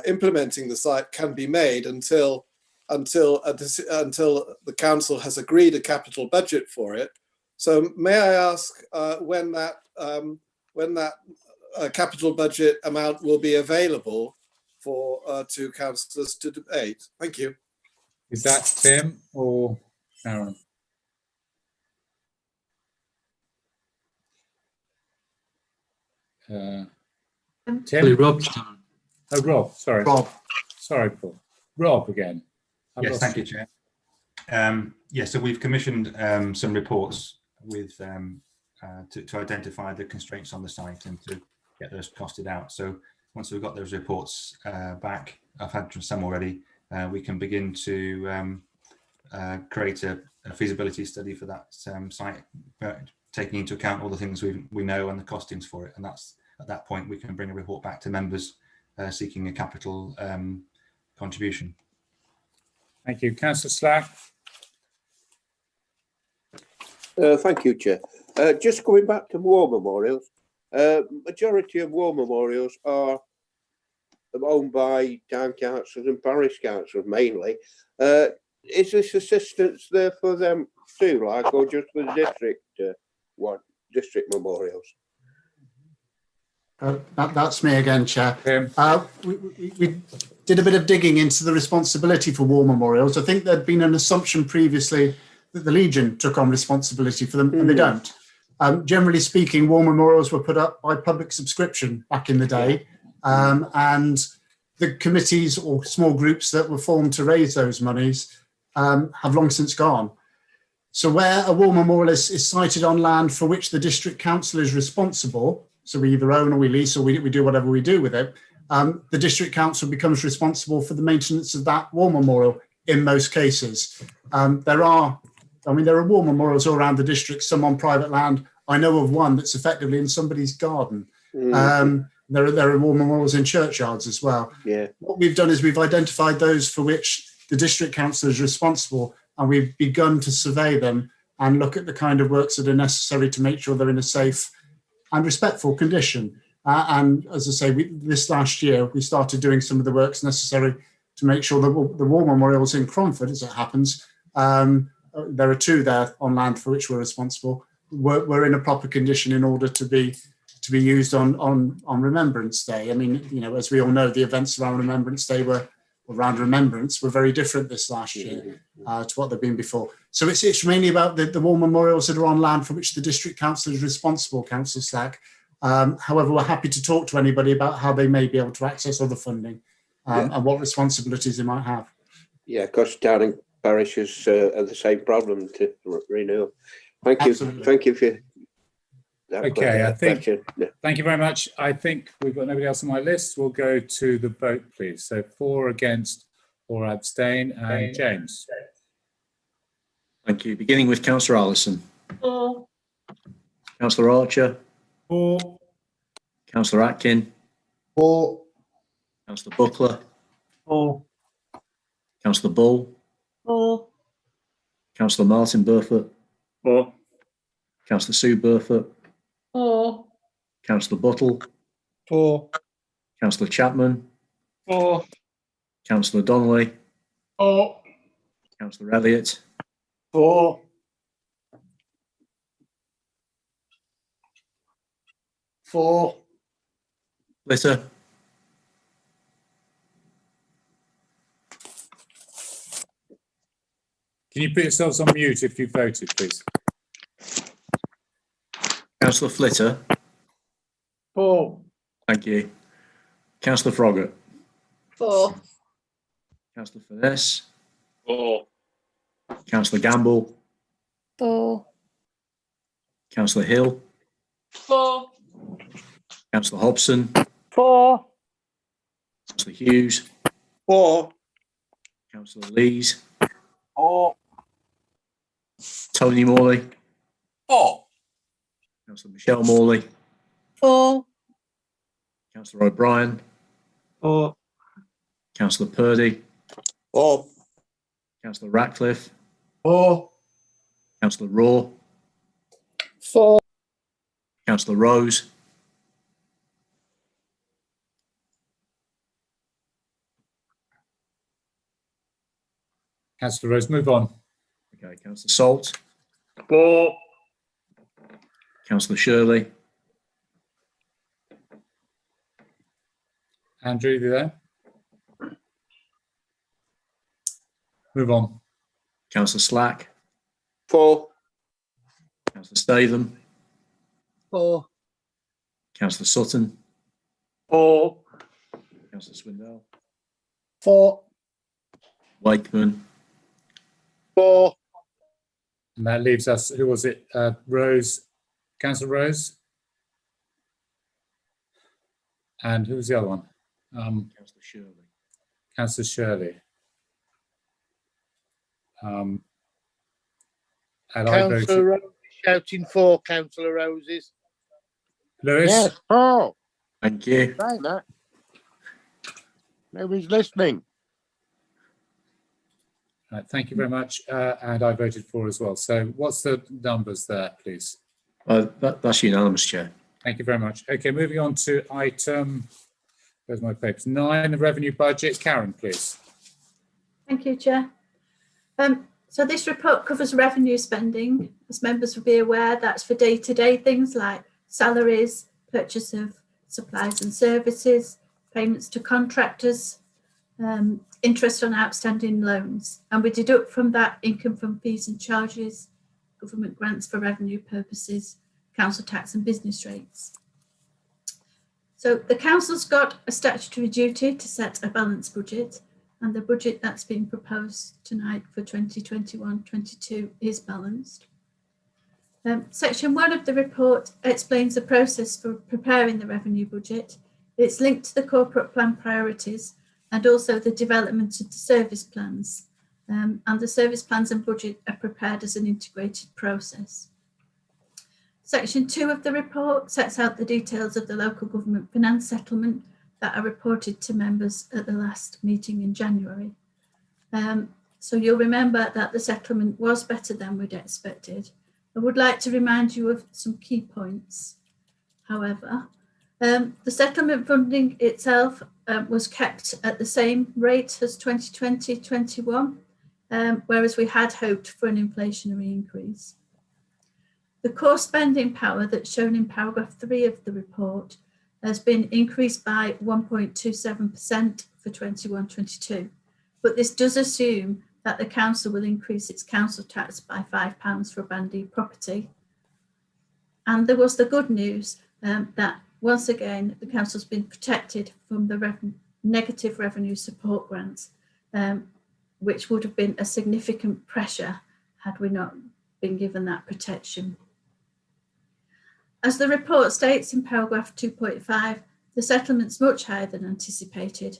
S5: implementing the site can be made until the council has agreed a capital budget for it. So may I ask when that capital budget amount will be available for to councillors to debate? Thank you.
S1: Is that Tim or Aaron? Tim?
S3: Rob.
S1: Oh, Rob, sorry.
S8: Rob.
S1: Sorry, Paul. Rob again.
S3: Yes, thank you, Chair. So we've commissioned some reports with to identify the constraints on the site and to get those costed out. So once we've got those reports back, I've had some already, we can begin to create a feasibility study for that site, taking into account all the things we know and the costings for it. And that's at that point we can bring a report back to members seeking a capital contribution.
S1: Thank you. Councillor Slack.
S4: Thank you, Chair. Just going back to war memorials, majority of war memorials are owned by town councils and parish councils mainly. Is this assistance there for them too, like, or just for the district district memorials?
S8: That's me again, Chair. We did a bit of digging into the responsibility for war memorials. I think there'd been an assumption previously that the Legion took on responsibility for them, and they don't. Generally speaking, war memorials were put up by public subscription back in the day, and the committees or small groups that were formed to raise those monies have long since gone. So where a war memorial is sited on land for which the district council is responsible, so we either own or we lease or we do whatever we do with it, the district council becomes responsible for the maintenance of that war memorial in most cases. There are war memorials all around the district, some on private land. I know of one that's effectively in somebody's garden. There are war memorials in churchyards as well. What we've done is we've identified those for which the district council is responsible, and we've begun to survey them and look at the kind of works that are necessary to make sure they're in a safe and respectful condition. And as I say, this last year, we started doing some of the works necessary to make sure that the war memorials in Cromford, as it happens, there are two there on land for which we're responsible, were in a proper condition in order to be used on Remembrance Day. I mean, you know, as we all know, the events around Remembrance Day were very different this last year to what they've been before. So it's mainly about the war memorials that are on land for which the district council is responsible, Councillor Slack. However, we're happy to talk to anybody about how they may be able to access other funding and what responsibilities they might have. Yeah, because town and parishes have the same problem to renew. Thank you. Absolutely. Thank you for that.
S1: Okay, thank you very much. I think we've got nobody else on my list. We'll go to the vote, please. So 4 against or abstain, and James.
S22: Thank you. Beginning with Councillor Allison.
S14: 4.
S22: Councillor Archer.
S21: 4.
S22: Councillor Atkin.
S8: 4.
S22: Councillor Buckler.
S21: 4.
S22: Councillor Bull.
S14: 4.
S22: Councillor Martin Burfoot.
S2: 4.
S22: Councillor Sue Burfoot.
S14: 4.
S22: Councillor Buttle.
S21: 4.
S22: Councillor Chapman.
S21: 4.
S22: Councillor Donnelly.
S21: 4.
S22: Councillor Elliott.
S21: 4. 4.
S22: Flitter.
S1: Can you put yourselves on mute if you voted, please?
S22: Councillor Flitter.
S21: 4.
S22: Thank you. Councillor Froggatt.
S20: 4.
S22: Councillor Finesse.
S19: 4.
S22: Councillor Gamble.
S10: 4.
S22: Councillor Hill.
S14: 4.
S22: Councillor Hobson.
S16: 4.
S22: Councillor Hughes.
S4: 4.
S22: Councillor Lees.
S21: 4.
S22: Tony Morley.
S6: 4.
S22: Councillor Michelle Morley.
S10: 4.
S22: Councillor O'Brien.
S21: 4.
S22: Councillor Purdy.
S4: 4.
S22: Councillor Ratcliffe.
S21: 4.
S22: Councillor Raw.
S16: 4.
S22: Councillor Rose.
S1: Councillor Rose, move on.
S22: Okay, Councillor Salt.
S2: 4.
S22: Councillor Shirley.
S1: Andrew, you there? Move on.
S22: Councillor Slack.
S4: 4.
S22: Councillor Statham.
S20: 4.
S22: Councillor Sutton.
S21: 4.
S22: Councillor Swindell.
S21: 4.
S22: Wakeman.
S21: 4.
S1: And that leaves us, who was it? Rose, Councillor Rose? And who's the other one?
S22: Councillor Shirley.
S1: Councillor Shirley. And I voted.
S7: Rose shouting 4, Councillor Roses.
S1: Lewis?
S7: Yes, 4.
S22: Thank you.
S7: Saying that. Nobody's listening.
S1: Thank you very much. And I voted for as well. So what's the numbers there, please?
S22: That's unanimous, Chair.
S1: Thank you very much. Okay, moving on to item, where's my papers? 9, the revenue budget. Karen, please.
S9: Thank you, Chair. So this report covers revenue spending. As members will be aware, that's for day-to-day things like salaries, purchase of supplies and services, payments to contractors, interest on outstanding loans. And we deduct from that income from fees and charges, government grants for revenue purposes, council tax and business rates. So the council's got a statutory duty to set a balanced budget, and the budget that's been proposed tonight for 2021-22 is balanced. Section 1 of the report explains the process for preparing the revenue budget. It's linked to the corporate plan priorities and also the development of the service plans. And the service plans and budget are prepared as an integrated process. Section 2 of the report sets out the details of the local government finance settlement that are reported to members at the last meeting in January. So you'll remember that the settlement was better than we'd expected. I would like to remind you of some key points. However, the settlement funding itself was kept at the same rate as 2020-21, whereas we had hoped for an inflationary increase. The core spending power that's shown in paragraph 3 of the report has been increased by 1.27% for 21-22, but this does assume that the council will increase its council tax by £5 for a Band D property. And there was the good news that once again, the council's been protected from the negative revenue support grants, which would have been a significant pressure had we not been given that protection. As the report states in paragraph 2.5, the settlement's much higher than anticipated,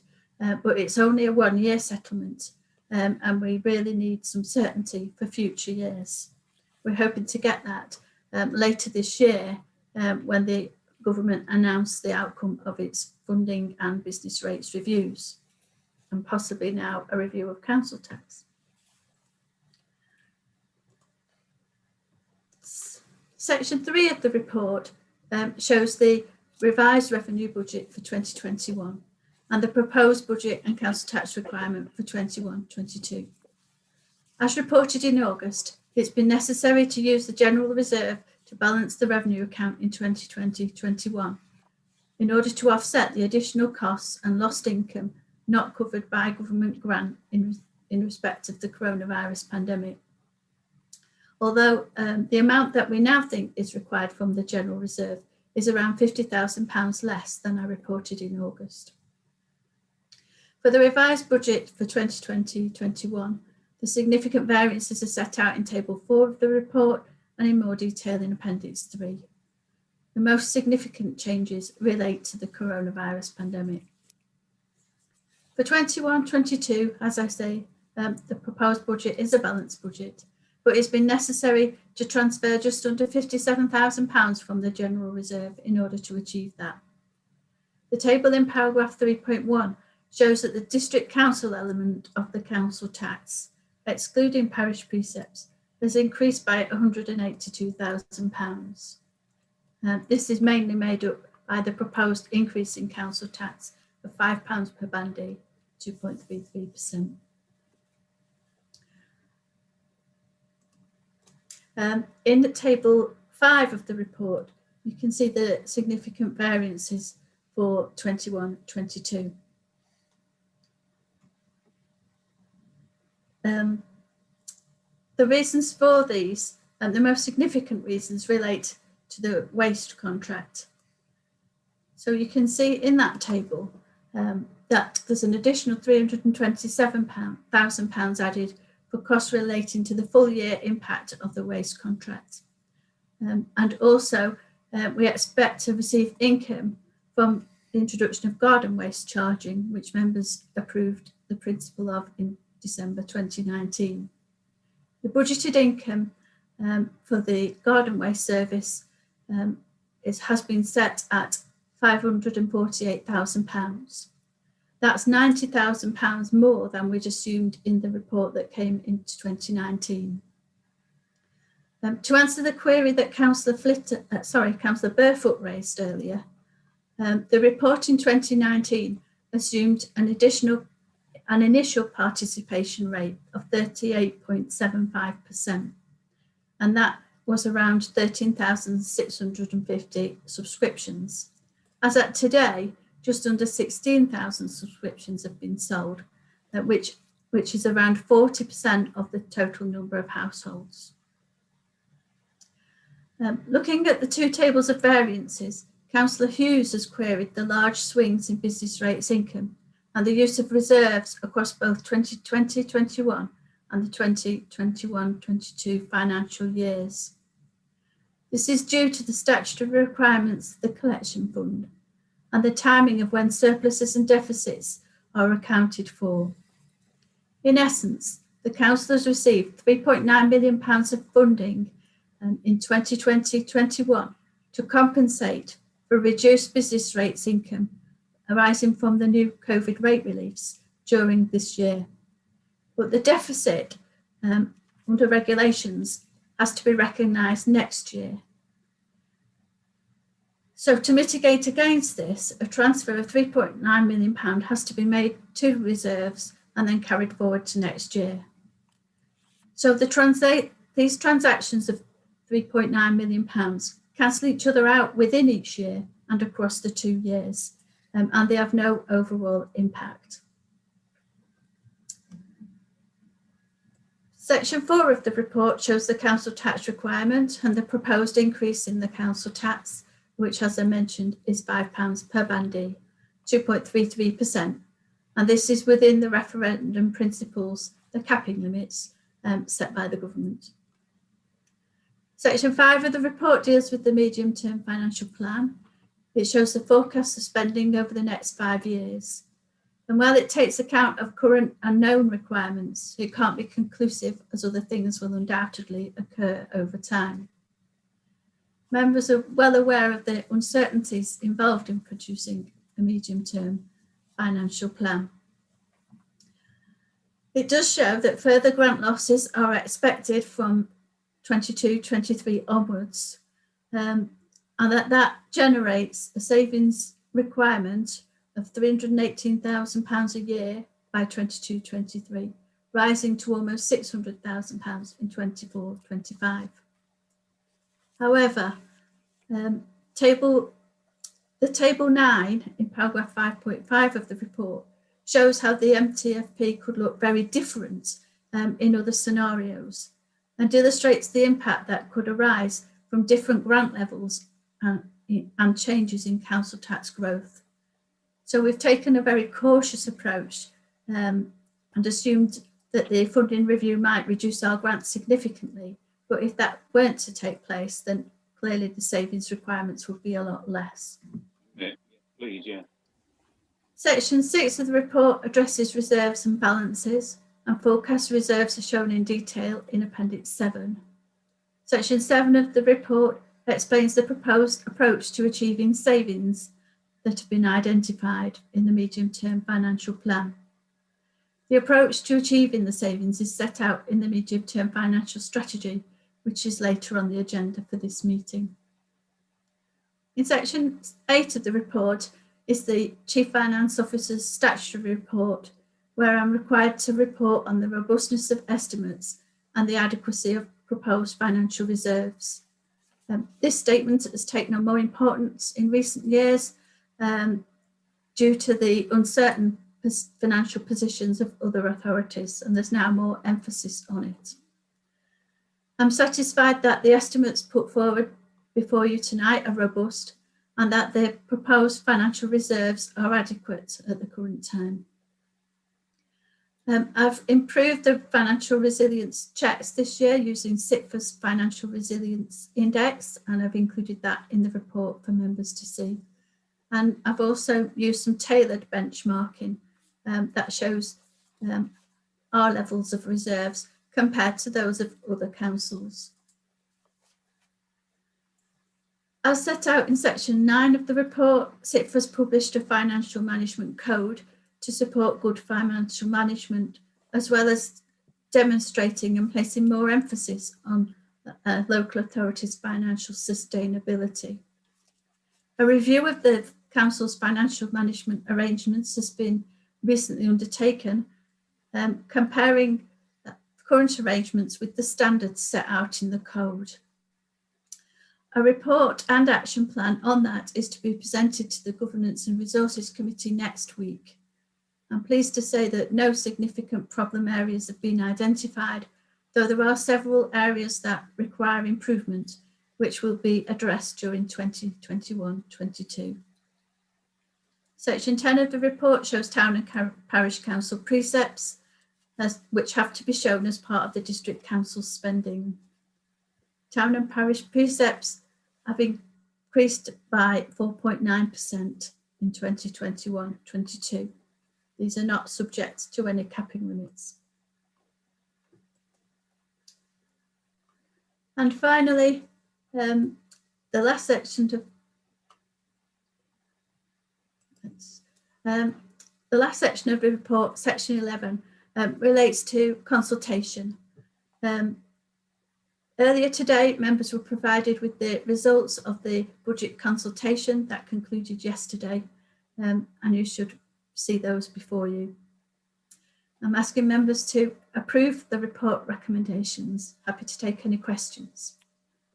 S9: but it's only a one-year settlement, and we really need some certainty for future years. We're hoping to get that later this year when the government announced the outcome of its funding and business rates reviews, and possibly now a review of council tax. Section 3 of the report shows the revised revenue budget for 2021 and the proposed budget and council tax requirement for 21-22. As reported in August, it's been necessary to use the general reserve to balance the revenue account in 2020-21 in order to offset the additional costs and lost income not covered by government grant in respect of the coronavirus pandemic. Although the amount that we now think is required from the general reserve is around £50,000 less than I reported in August. For the revised budget for 2020-21, the significant variances are set out in Table 4 of the report and in more detail in Appendix 3. The most significant changes relate to the coronavirus pandemic. For 21-22, as I say, the proposed budget is a balanced budget, but it's been necessary to transfer just under £57,000 from the general reserve in order to achieve that. The table in paragraph 3.1 shows that the district council element of the council tax, excluding parish precepts, has increased by £182,000. This is mainly made up by the proposed increase in council tax of £5 per Band D, 2.33%. In the table 5 of the report, you can see the significant variances for 21-22. The reasons for these, and the most significant reasons, relate to the waste contract. So you can see in that table that there's an additional £327,000 added for costs relating to the full year impact of the waste contract. And also we expect to receive income from the introduction of garden waste charging, which members approved the principle of in December 2019. The budgeted income for the garden waste service has been set at £548,000. That's £90,000 more than we'd assumed in the report that came into 2019. To answer the query that Councillor Barefoot raised earlier, the report in 2019 assumed an initial participation rate of 38.75%, and that was around 13,650 subscriptions. As at today, just under 16,000 subscriptions have been sold, which is around 40% of the total number of households. Looking at the two tables of variances, Councillor Hughes has queried the large swings in business rates income and the use of reserves across both 2020-21 and the 2021-22 financial years. This is due to the statutory requirements of the collection fund and the timing of when surpluses and deficits are accounted for. In essence, the councillors received £3.9 million of funding in 2020-21 to compensate for reduced business rates income arising from the new COVID rate reliefs during this year. But the deficit under regulations has to be recognised next year. So to mitigate against this, a transfer of £3.9 million has to be made to reserves and then carried forward to next year. So these transactions of £3.9 million cancel each other out within each year and across the 2 years, and they have no overall impact. Section 4 of the report shows the council tax requirement and the proposed increase in the council tax, which, as I mentioned, is £5 per bandee, 2.33%. And this is within the referendum principles, the capping limits set by the government. Section 5 of the report deals with the medium-term financial plan. It shows the forecast of spending over the next 5 years. And while it takes account of current and known requirements, it can't be conclusive as other things will undoubtedly occur over time. Members are well aware of the uncertainties involved in producing a medium-term financial plan. It does show that further grant losses are expected from 22-23 onwards, and that generates a savings requirement of £318,000 a year by 22-23, rising to almost £600,000 in 24-25. However, table 9 in paragraph 5.5 of the report shows how the MTFP could look very different in other scenarios, and illustrates the impact that could arise from different grant levels and changes in council tax growth. So we've taken a very cautious approach and assumed that the funding review might reduce our grants significantly, but if that weren't to take place, then clearly the savings requirements would be a lot less.
S19: Yeah, please, yeah.
S9: Section 6 of the report addresses reserves and balances, and forecast reserves are shown in detail in Appendix 7. Section 7 of the report explains the proposed approach to achieving savings that have been identified in the medium-term financial plan. The approach to achieving the savings is set out in the medium-term financial strategy, which is later on the agenda for this meeting. In Section 8 of the report is the Chief Finance Officer's statutory report, where I'm required to report on the robustness of estimates and the adequacy of proposed financial reserves. This statement has taken on more importance in recent years due to the uncertain financial positions of other authorities, and there's now more emphasis on it. I'm satisfied that the estimates put forward before you tonight are robust and that the proposed financial reserves are adequate at the current time. I've improved the financial resilience checks this year using SITFA's Financial Resilience Index, and I've included that in the report for members to see. And I've also used some tailored benchmarking that shows our levels of reserves compared to those of other councils. As set out in Section 9 of the report, SITFA's published a financial management code to support good financial management, as well as demonstrating and placing more emphasis on local authorities' financial sustainability. A review of the Council's financial management arrangements has been recently undertaken, comparing current arrangements with the standards set out in the Code. A report and action plan on that is to be presented to the Governance and Resources Committee next week. I'm pleased to say that no significant problem areas have been identified, though there are several areas that require improvement, which will be addressed during 2021-22. Section 10 of the report shows town and parish council precepts, which have to be shown as part of the district council spending. Town and parish precepts have increased by 4.9% in 2021-22. These are not subject to any capping limits. And finally, the last section of the report, section 11, relates to consultation. Earlier today, members were provided with the results of the budget consultation that concluded yesterday, and you should see those before you. I'm asking members to approve the report recommendations. Happy to take any questions.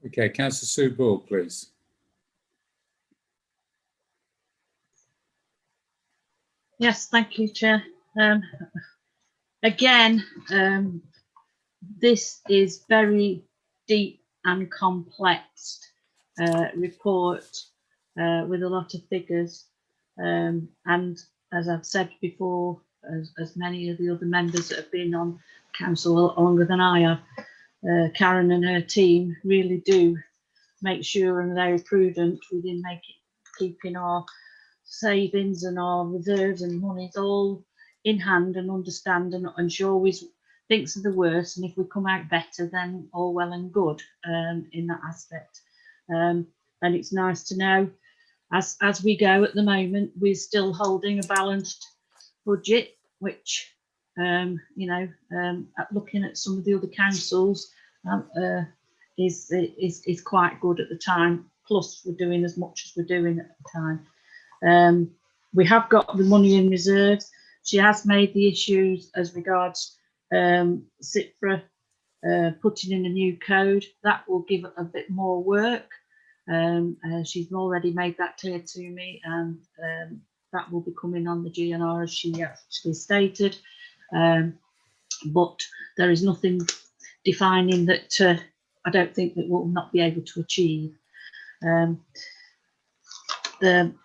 S1: Okay, Councillor Sue Ball, please.
S18: Yes, thank you, Chair. Again, this is very deep and complex report with a lot of figures, and as I've said before, as many of the other members that have been on council longer than I have, Karen and her team really do make sure and they're prudent within keeping our savings and our reserves and monies all in hand and understanding, and she always thinks of the worst, and if we come out better, then all well and good in that aspect. And it's nice to know as we go at the moment, we're still holding a balanced budget, which looking at some of the other councils is quite good at the time. Plus, we're doing as much as we're doing at the time. We have got the money in reserves. She has made the issues as regards CIPRA putting in a new code. That will give it a bit more work. She's already made that clear to me, and that will be coming on the GNR as she actually stated. But there is nothing defining that I don't think that we'll not be able to achieve.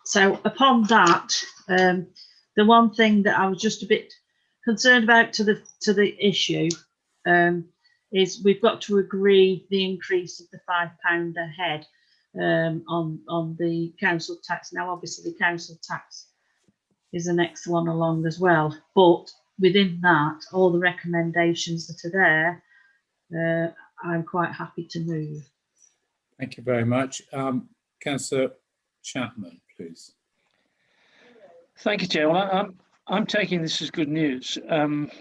S18: So upon that, the one thing that I was just a bit concerned about to the issue is we've got to agree the increase of the £5 a head on the council tax. Now, obviously, the council tax is the next one along as well, but within that, all the recommendations that are there, I'm quite happy to move.
S1: Thank you very much. Councillor Chapman, please.
S13: Thank you, Chair. Well, I'm taking this as good news.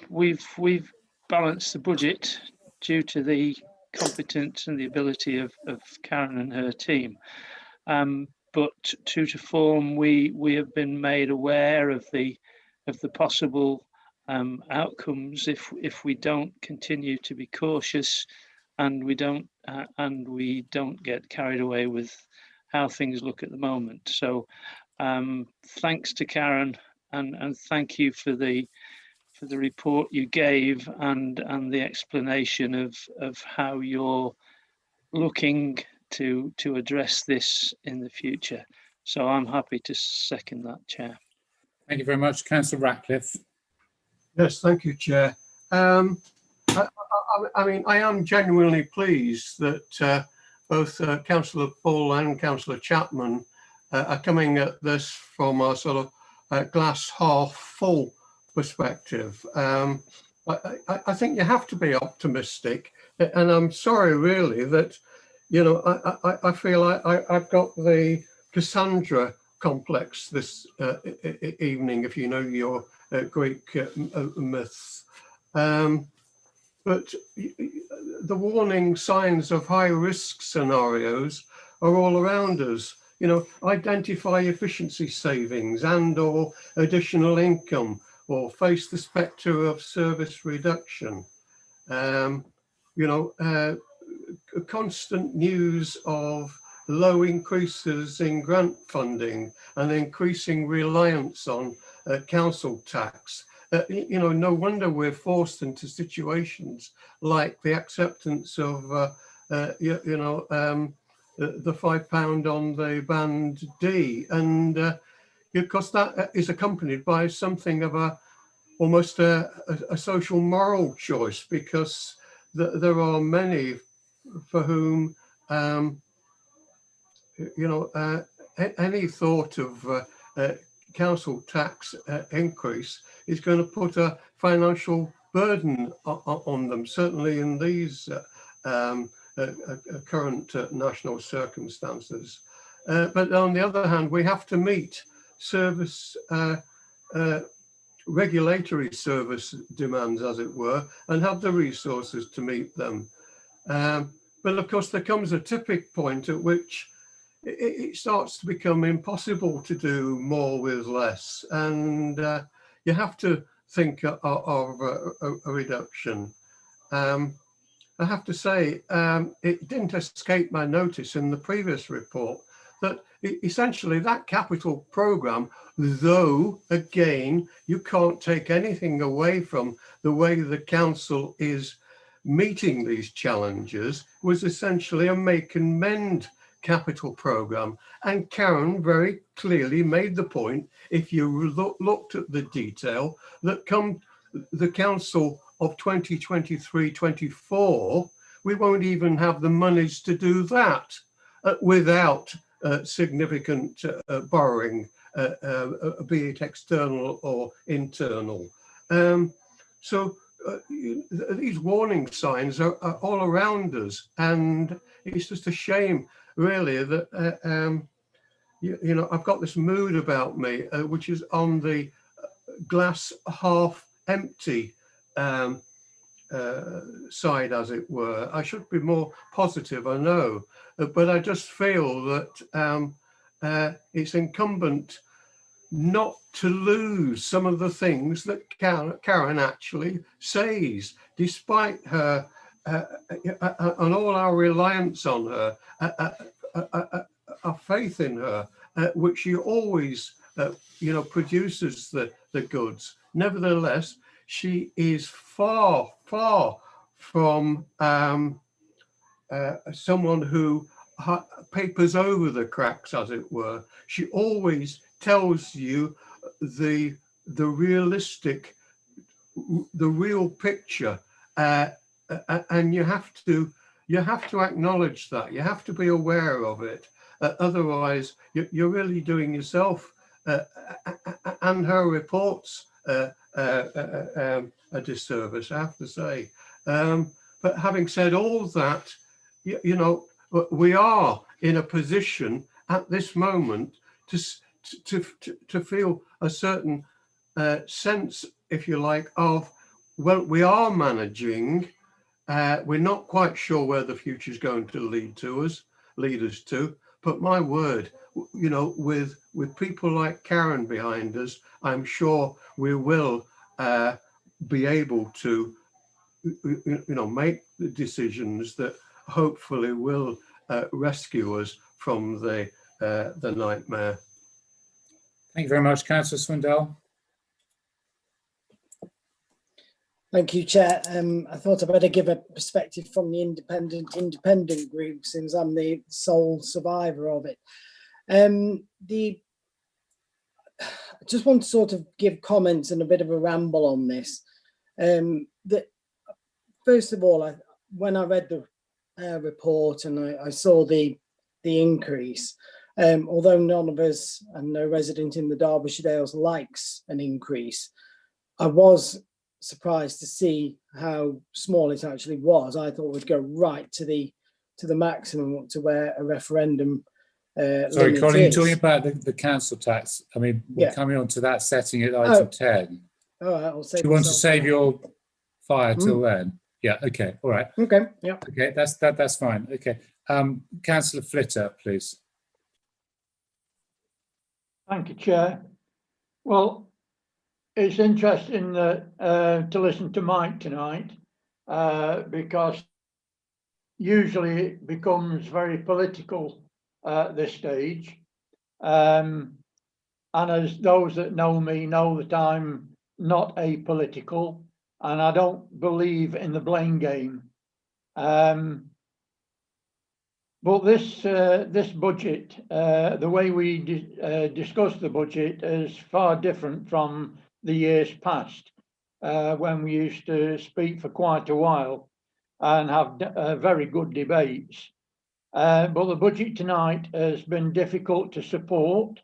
S13: We've balanced the budget due to the competence and the ability of Karen and her team. But true to form, we have been made aware of the possible outcomes if we don't continue to be cautious and we don't get carried away with how things look at the moment. So thanks to Karen and thank you for the report you gave and the explanation of how you're looking to address this in the future. So I'm happy to second that, Chair.
S1: Thank you very much. Councillor Ratcliffe.
S12: Yes, thank you, Chair. I mean, I am genuinely pleased that both Councillor Bull and Councillor Chapman are coming at this from a sort of glass half full perspective. I think you have to be optimistic, and I'm sorry really that, you know, I feel I've got the Cassandra complex this evening if you know your Greek myths. But the warning signs of high risk scenarios are all around us. You know, identify efficiency savings and or additional income, or face the spectre of service reduction. Constant news of low increases in grant funding and increasing reliance on council tax. No wonder we're forced into situations like the acceptance of, the £5 on the band D, and because that is accompanied by something of almost a social moral choice, because there are many for whom any thought of council tax increase is going to put a financial burden on them, certainly in these current national circumstances. But on the other hand, we have to meet regulatory service demands, as it were, and have the resources to meet them. But of course, there comes a tipping point at which it starts to become impossible to do more with less, and you have to think of a reduction. I have to say, it didn't escape my notice in the previous report that essentially that capital programme, though again you can't take anything away from the way the council is meeting these challenges, was essentially a make and mend capital programme. And Karen very clearly made the point, if you looked at the detail, that come the council of 2023-24, we won't even have the monies to do that without significant borrowing, be it external or internal. These warning signs are all around us, and it's just a shame, really, that I've got this mood about me, which is on the glass half empty side, as it were. I should be more positive, I know, but I just feel that it's incumbent not to lose some of the things that Karen actually says, despite her and all our reliance on her, our faith in her, which she always produces the goods. Nevertheless, she is far from someone who papers over the cracks, as it were. She always tells you the realistic, the real picture, and you have to acknowledge that. You have to be aware of it. Otherwise, you're really doing yourself and her reports a disservice, I have to say. But having said all that, we are in a position at this moment to feel a certain sense, if you like, of, well, we are managing. We're not quite sure where the future is going to lead us to. But my word, with people like Karen behind us, I'm sure we will be able to, make the decisions that hopefully will rescue us from the nightmare.
S1: Thank you very much, Councillor Swindell.
S15: Thank you, Chair. I thought I'd better give a perspective from the independent group, since I'm the sole survivor of it. I just want to sort of give comments and a bit of a ramble on this. First of all, when I read the report and I saw the increase, although none of us and no resident in the Derbyshire Dales likes an increase, I was surprised to see how small it actually was. I thought we'd go right to the maximum, to where a referendum
S1: Sorry,
S15: limit
S1: Colin, you're
S15: is.
S1: talking about the council tax. I mean, we're
S15: Yeah.
S1: coming on to that setting at item 10.
S15: All right, I'll
S1: Do
S15: save
S1: you want to
S15: myself
S1: save
S15: that.
S1: your fire till then? Yeah, okay, all right.
S15: Okay, yeah.
S1: Okay, that's fine. Okay. Councillor Flitter, please.
S21: Thank you, Chair. Well, it's interesting that, to listen to Mike tonight, because usually it becomes very political at this stage. And as those that know me know that I'm not apolitical, and I don't believe in the blame game. But this budget, the way we discuss the budget is far different from the years past, when we used to speak for quite a while and have very good debates. But the budget tonight has been difficult to support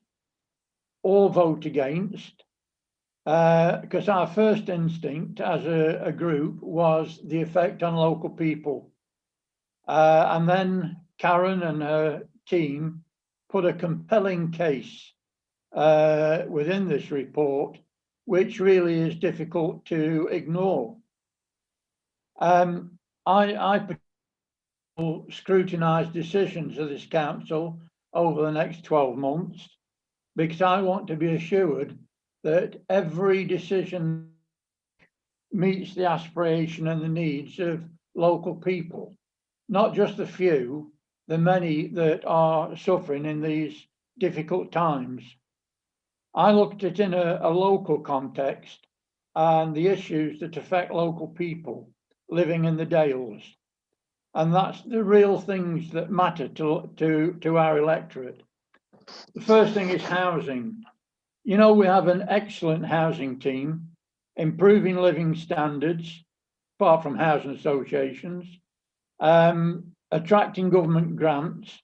S21: or vote against, because our first instinct as a group was the effect on local people. And then Karen and her team put a compelling case within this report, which really is difficult to ignore. I will scrutinise decisions of this council over the next 12 months, because I want to be assured that every decision meets the aspiration and the needs of local people, not just the few, the many that are suffering in these difficult times. I looked at it in a local context and the issues that affect local people living in the Dales. And that's the real things that matter to our electorate. The first thing is housing. You know, we have an excellent housing team, improving living standards, apart from housing associations, attracting government grants,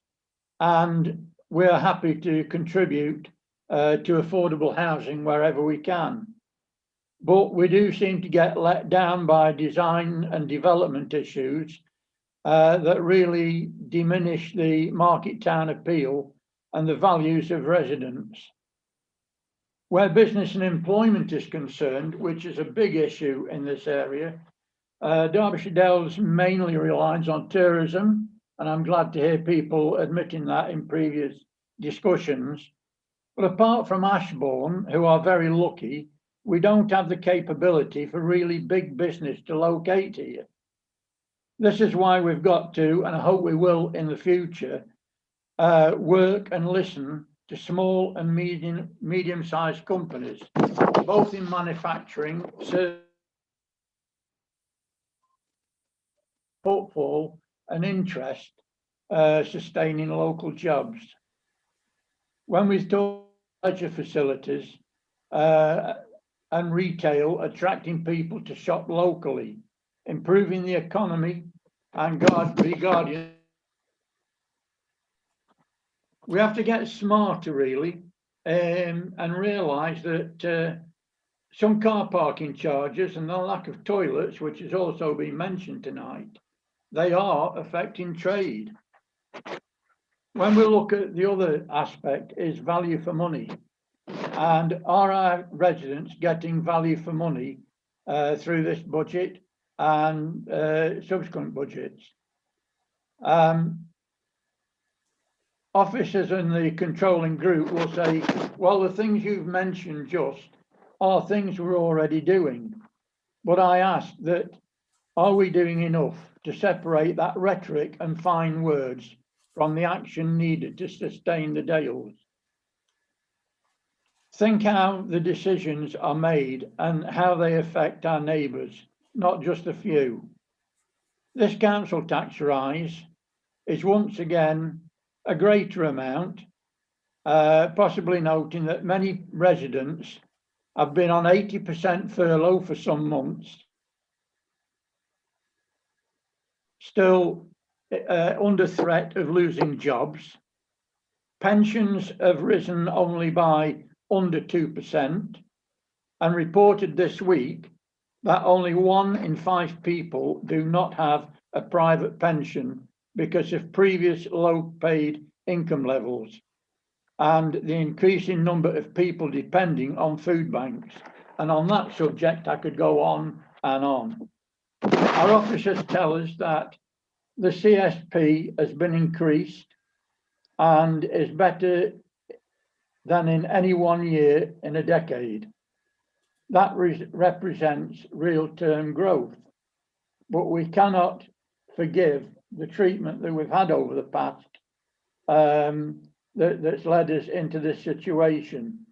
S21: and we're happy to contribute to affordable housing wherever we can. But we do seem to get let down by design and development issues that really diminish the market town appeal and the values of residents. Where business and employment is concerned, which is a big issue in this area, Derbyshire Dales mainly relies on tourism, and I'm glad to hear people admitting that in previous discussions. But apart from Ashburn, who are very lucky, we don't have the capability for really big business to locate here. This is why we've got to, and I hope we will in the future, work and listen to small and medium-sized companies, both in manufacturing, footfall and interest, sustaining local jobs. When we talk leisure facilities and retail, attracting people to shop locally, improving the economy and guardian. We have to get smarter really and realise that some car parking charges and the lack of toilets, which has also been mentioned tonight, they are affecting trade. When we look at the other aspect is value for money, and are our residents getting value for money through this budget and subsequent budgets? Officers in the controlling group will say, well, the things you've mentioned just are things we're already doing. But I ask that, are we doing enough to separate that rhetoric and fine words from the action needed to sustain the Dales? Think how the decisions are made and how they affect our neighbours, not just a few. This council tax rise is once again a greater amount, possibly noting that many residents have been on 80% furlough for some months, still under threat of losing jobs. Pensions have risen only by under 2%, and reported this week that only 1 in 5 people do not have a private pension because of previous low paid income levels and the increasing number of people depending on food banks. And on that subject, I could go on and on. Our officers tell us that the CSP has been increased and is better than in any 1 year in a decade. That represents real-term growth, but we cannot forgive the treatment that we've had over the past that's led us into this situation.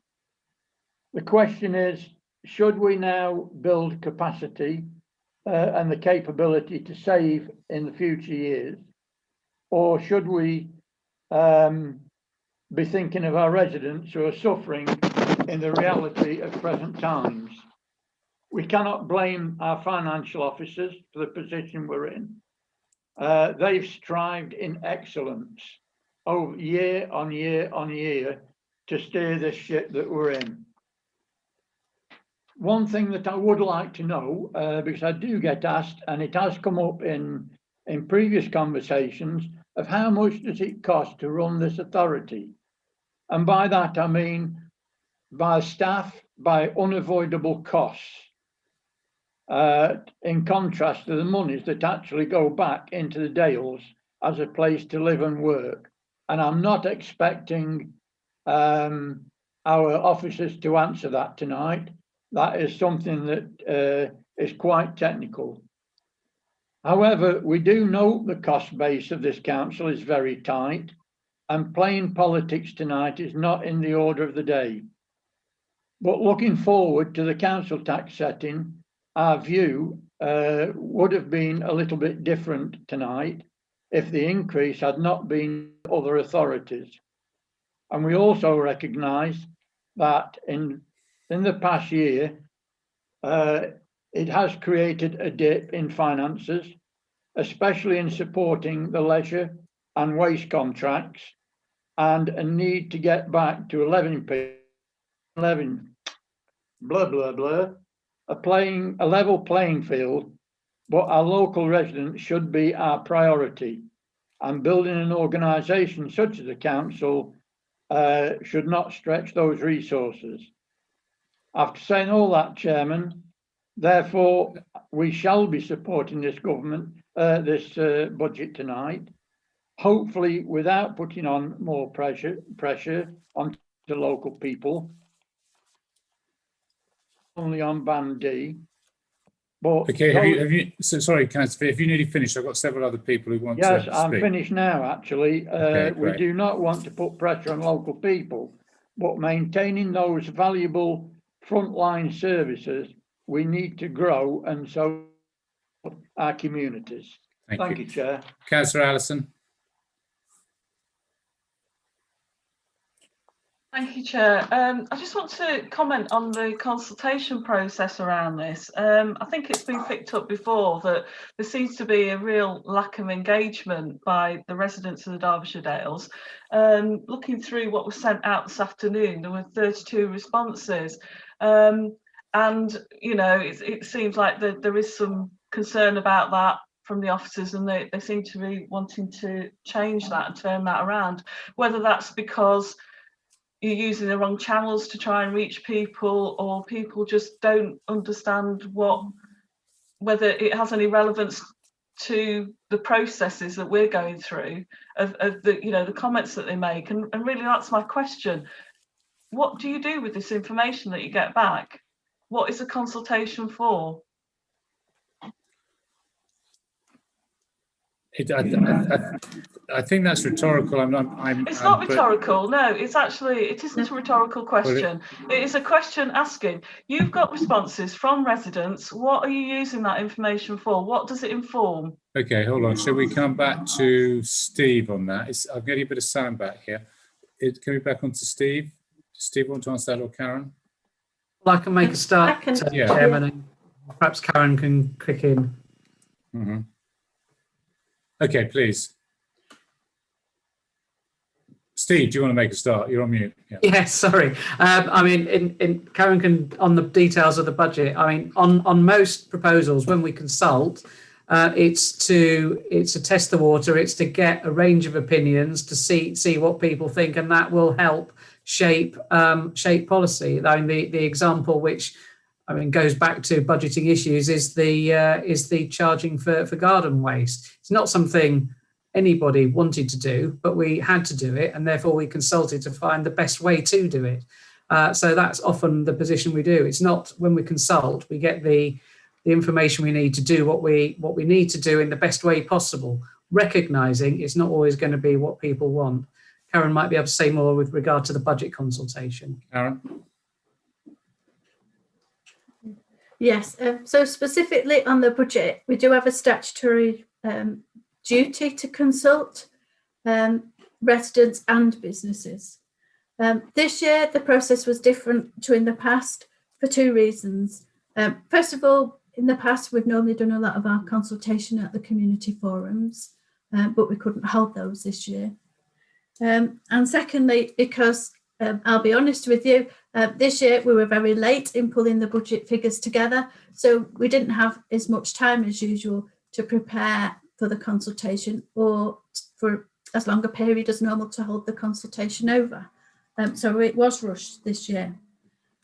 S21: The question is, should we now build capacity and the capability to save in the future years, or should we be thinking of our residents who are suffering in the reality of present times? We cannot blame our financial officers for the position we're in. They've strived in excellence over year on year on year to steer this ship that we're in. One thing that I would like to know, because I do get asked, and it has come up in previous conversations, of how much does it cost to run this authority? And by that, I mean by staff, by unavoidable costs, in contrast to the monies that actually go back into the Dales as a place to live and work. And I'm not expecting our officers to answer that tonight. That is something that is quite technical. However, we do know the cost base of this council is very tight, and playing politics tonight is not in the order of the day. But looking forward to the council tax setting, our view would have been a little bit different tonight if the increase had not been other authorities. And we also recognise that in the past year, it has created a dip in finances, especially in supporting the leisure and waste contracts, and a need to get back to 11 a level playing field, but our local residents should be our priority, and building an organisation such as the council should not stretch those resources. After saying all that, Chairman, therefore we shall be supporting this government, this budget tonight, hopefully without putting on more pressure on the local people, only on Band D. But
S1: okay, have you so sorry, Councillor, have you nearly finished? I've got several other people who want to speak.
S21: Yes, I'm finished now, actually.
S1: Okay,
S21: we do not want to put pressure on local people, but maintaining those valuable frontline services, we need to grow and so our communities. Thank you, Chair.
S1: Councillor Allison.
S14: Thank you, Chair. I just want to comment on the consultation process around this. I think it's been picked up before that there seems to be a real lack of engagement by the residents of the Derbyshire Dales. Looking through what was sent out this afternoon, there were 32 responses. And, you know, it seems like there is some concern about that from the officers, and they seem to be wanting to change that and turn that around. Whether that's because you're using the wrong channels to try and reach people, or people just don't understand whether it has any relevance to the processes that we're going through of the, you know, the comments that they make. And really that's my question. What do you do with this information that you get back? What is a consultation for?
S1: I think that's rhetorical.
S14: It's not rhetorical. No, it isn't a rhetorical question. It is a question asking. You've got responses from residents. What are you using that information for? What does it inform?
S1: Okay, hold on. Shall we come back to Steve on that? I'm getting a bit of sound back here. Can we back on to Steve? Does Steve want to answer that, or Karen?
S11: Well, I can make a start, Chairman, and perhaps Karen can kick in.
S1: Mm-hmm. Okay, please. Steve, do you want to make a start? You're on mute. Yeah.
S11: Yes, sorry. I mean, Karen can, on the details of the budget, I mean, on most proposals, when we consult, It's to test the water. It's to get a range of opinions to see what people think, and that will help shape policy. I mean, the example which goes back to budgeting issues is the charging for garden waste. It's not something anybody wanted to do, but we had to do it, and therefore we consulted to find the best way to do it. So that's often the position we do. It's not when we consult, we get the information we need to do what we need to do in the best way possible, recognising it's not always going to be what people want. Karen might be able to say more with regard to the budget consultation.
S1: Karen?
S9: Yes, so specifically on the budget, we do have a statutory duty to consult residents and businesses. This year, the process was different to in the past for two reasons. First of all, in the past, we've normally done a lot of our consultation at the community forums, but we couldn't hold those this year. And secondly, because I'll be honest with you, this year we were very late in pulling the budget figures together, so we didn't have as much time as usual to prepare for the consultation or for as long a period as normal to hold the consultation over. So it was rushed this year.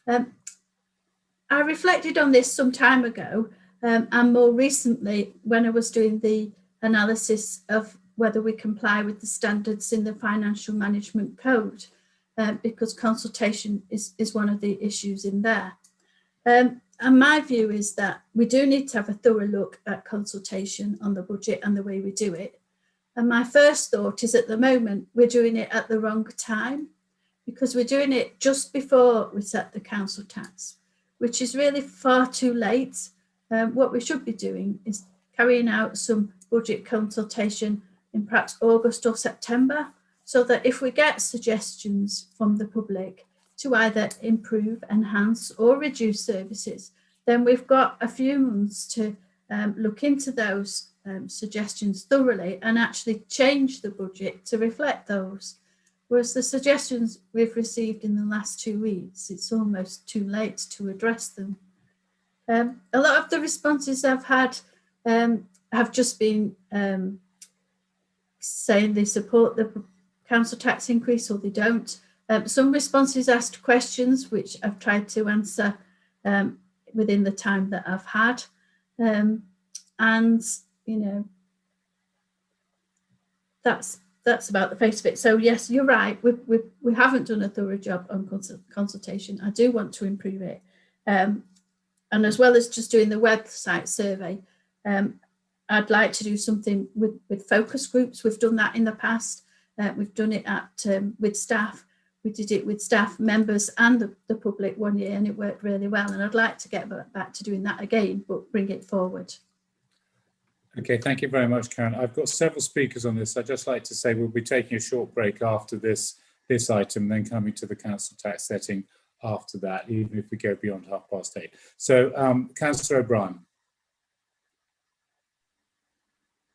S9: I reflected on this some time ago, and more recently when I was doing the analysis of whether we comply with the standards in the Financial Management Code, because consultation is one of the issues in there. And my view is that we do need to have a thorough look at consultation on the budget and the way we do it. And my first thought is at the moment we're doing it at the wrong time, because we're doing it just before we set the council tax, which is really far too late. What we should be doing is carrying out some budget consultation in perhaps August or September, so that if we get suggestions from the public to either improve, enhance or reduce services, then we've got a few months to look into those suggestions thoroughly and actually change the budget to reflect those. Whereas the suggestions we've received in the last 2 weeks, it's almost too late to address them. A lot of the responses I've had have just been saying they support the council tax increase or they don't. Some responses asked questions which I've tried to answer within the time that I've had. And, you know, that's about the face of it. So yes, you're right. We haven't done a thorough job on consultation. I do want to improve it. And as well as just doing the website survey, I'd like to do something with focus groups. We've done that in the past. We've done it with staff. We did it with staff members and the public one year, and it worked really well. And I'd like to get back to doing that again, but bring it forward.
S1: Okay, thank you very much, Karen. I've got several speakers on this. I'd just like to say we'll be taking a short break after this item, then coming to the council tax setting after that, even if we go beyond 8:30. So, Councillor O'Brien.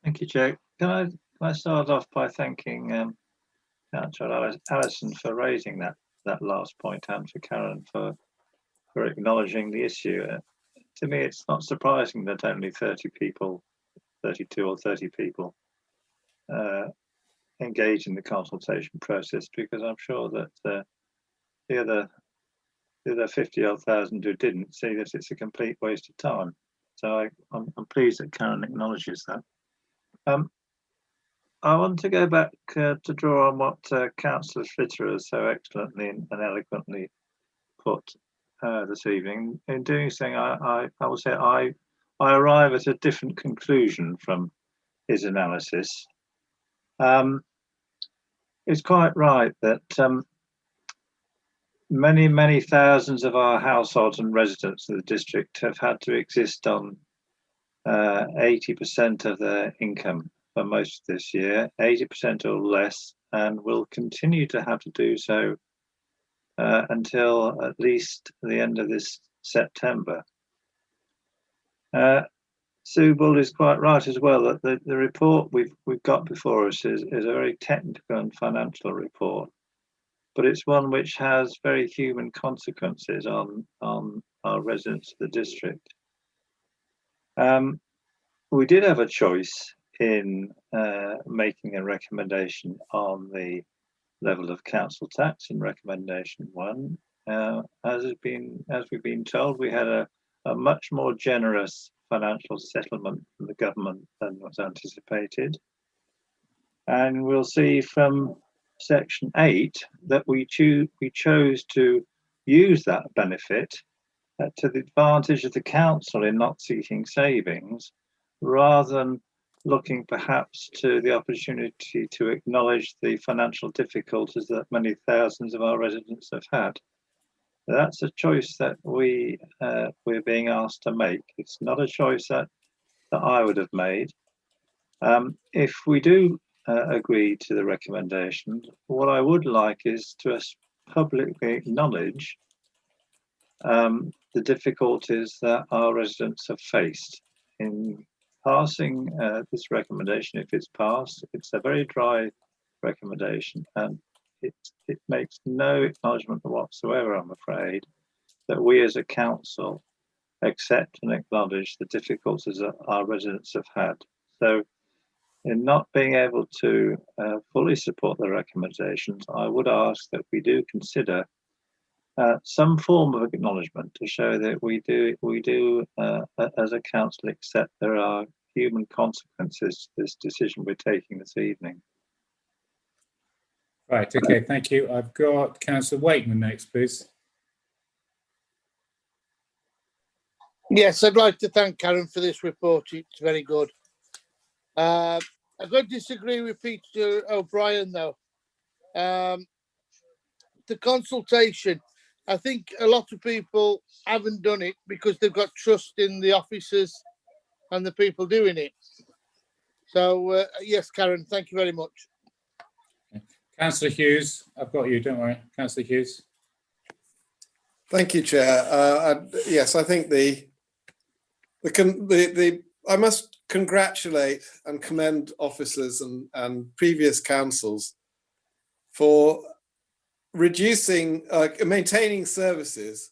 S5: Thank you, Chair. Can I start off by thanking Councillor Allison for raising that last point, and for Karen for acknowledging the issue. To me, it's not surprising that only 30 people, 32 or 30 people engage in the consultation process, because I'm sure that the other 50-odd thousand who didn't see that it's a complete waste of time. So I'm pleased that Karen acknowledges that. I want to go back to draw on what Councillor Fitter has so excellently and eloquently put this evening. In doing so, I will say I arrive at a different conclusion from his analysis. It's quite right that many thousands of our households and residents of the district have had to exist on 80% of their income for most of this year, 80% or less, and will continue to have to do so until at least the end of this September. Sue Bull is quite right as well that the report we've got before us is a very technical and financial report, but it's one which has very human consequences on our residents of the district. we did have a choice in making a recommendation on the level of council tax in recommendation 1. As we've been told, we had a much more generous financial settlement from the government than was anticipated. And we'll see from section 8 that we chose to use that benefit to the advantage of the council in not seeking savings, rather than looking perhaps to the opportunity to acknowledge the financial difficulties that many thousands of our residents have had. That's a choice that we're being asked to make. It's not a choice that I would have made. If we do agree to the recommendation, what I would like is to publicly acknowledge the difficulties that our residents have faced in passing this recommendation. If it's passed, it's a very dry recommendation, and it makes no acknowledgement whatsoever, I'm afraid, that we as a council accept and acknowledge the difficulties that our residents have had. So in not being able to fully support the recommendations, I would ask that we do consider some form of acknowledgement to show that we do as a council accept there are human consequences to this decision we're taking this evening.
S1: Right, okay, thank you. I've got Councillor Wakeman next, please.
S7: Yes, I'd like to thank Karen for this report. It's very good. I could disagree with Peter O'Brien though. The consultation, I think a lot of people haven't done it because they've got trust in the officers and the people doing it. So yes, Karen, thank you very much.
S1: Councillor Hughes, I've got you, don't worry. Councillor Hughes.
S3: Thank you, Chair. Yes, I think I must congratulate and commend officers and previous councils for maintaining services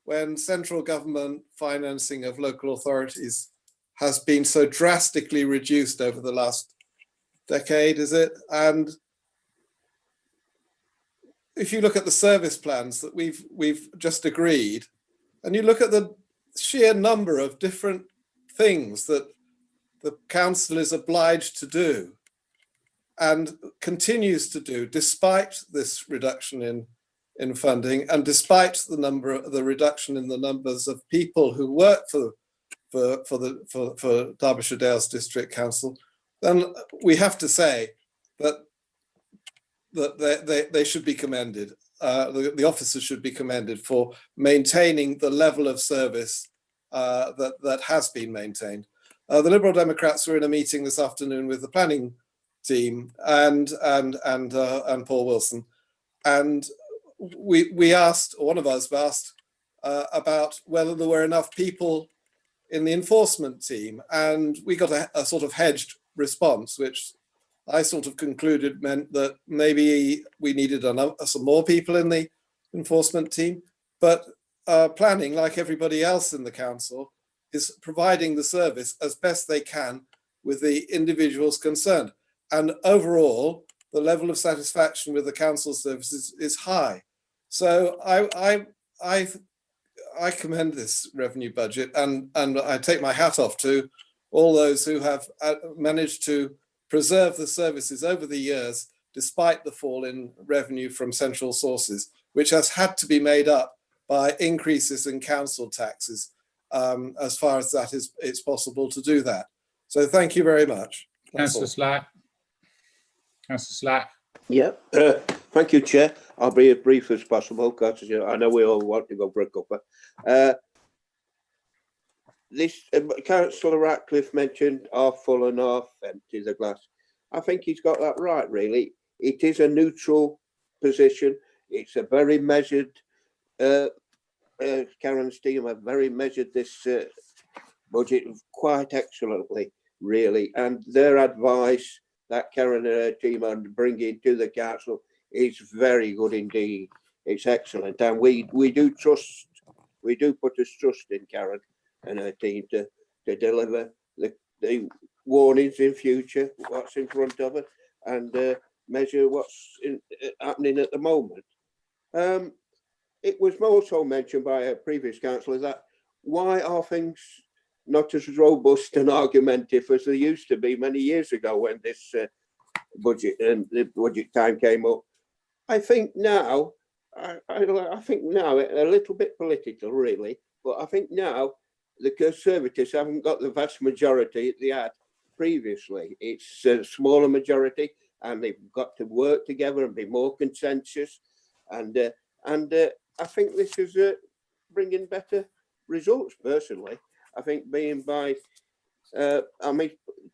S3: when central government financing of local authorities has been so drastically reduced over the last decade, is it? And if you look at the service plans that we've just agreed, and you look at the sheer number of different things that the council is obliged to do and continues to do despite this reduction in funding and despite the reduction in the numbers of people who work for Derbyshire Dales District Council, then we have to say that they should be commended. The officers should be commended for maintaining the level of service that has been maintained. The Liberal Democrats were in a meeting this afternoon with the planning team and Paul Wilson, and we asked, or one of us asked, about whether there were enough people in the enforcement team, and we got a sort of hedged response, which I sort of concluded meant that maybe we needed some more people in the enforcement team. But planning, like everybody else in the council, is providing the service as best they can with the individuals concerned. And overall, the level of satisfaction with the council services is high. So I commend this revenue budget, and I take my hat off to all those who have managed to preserve the services over the years, despite the fall in revenue from central sources, which has had to be made up by increases in council taxes, as far as that it's possible to do that. So thank you very much.
S1: Councillor Slack. Councillor Slack.
S4: Yeah, thank you, Chair. I'll be as brief as possible because I know we all want to go for a cuppa. This Councillor Ratcliffe mentioned half full and half empty the glass. I think he's got that right, really. It is a neutral position. It's a very measured, Karen's team have very measured this budget quite excellently, really. And their advice that Karen and her team are bringing to the council is very good indeed. It's excellent. And we do trust, we do put a trust in Karen and her team to deliver the warnings in future, what's in front of us, and measure what's happening at the moment. It was also mentioned by a previous councillor that why are things not as robust and argumentative as they used to be many years ago when this budget and the budget time came up. I think now, I think now a little bit political really, but I think now the Conservatives haven't got the vast majority they had previously. It's a smaller majority, and they've got to work together and be more consensus. And I think this is bringing better results. Personally, I think being by, I mean,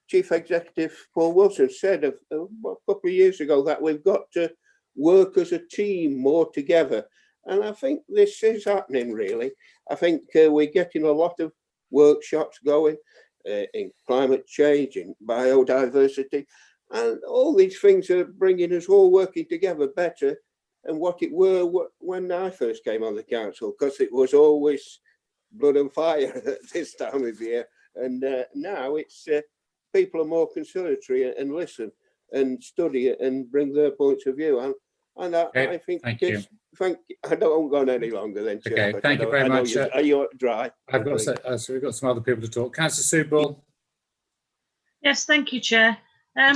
S4: Chief Executive Paul Wilson said a couple of years ago that we've got to work as a team more together. And I think this is happening really. I think we're getting a lot of workshops going in climate change, in biodiversity, and all these things are bringing us all working together better than what it were when I first came on the council, because it was always blood and fire at this time of year. And now it's people are more conciliatory and listen and study it and bring their points of view. And I think this, I don't go on any longer then, Chair.
S1: Okay, thank you very much.
S4: Are you dry?
S1: I've got so we've got some other people to talk. Councillor Subel.
S18: Yes, thank you, Chair.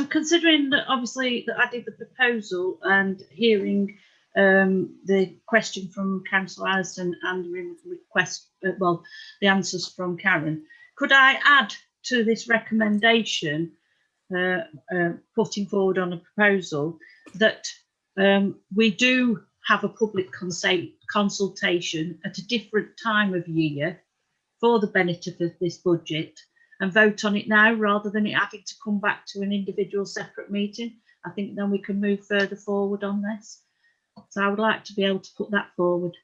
S18: Considering that obviously that I did the proposal and hearing the question from Councillor Allison and the request, well, the answers from Karen, could I add to this recommendation putting forward on a proposal that we do have a public consultation at a different time of year for the benefit of this budget and vote on it now rather than it having to come back to an individual separate meeting? I think then we can move further forward on this. So I would like to be able to put that forward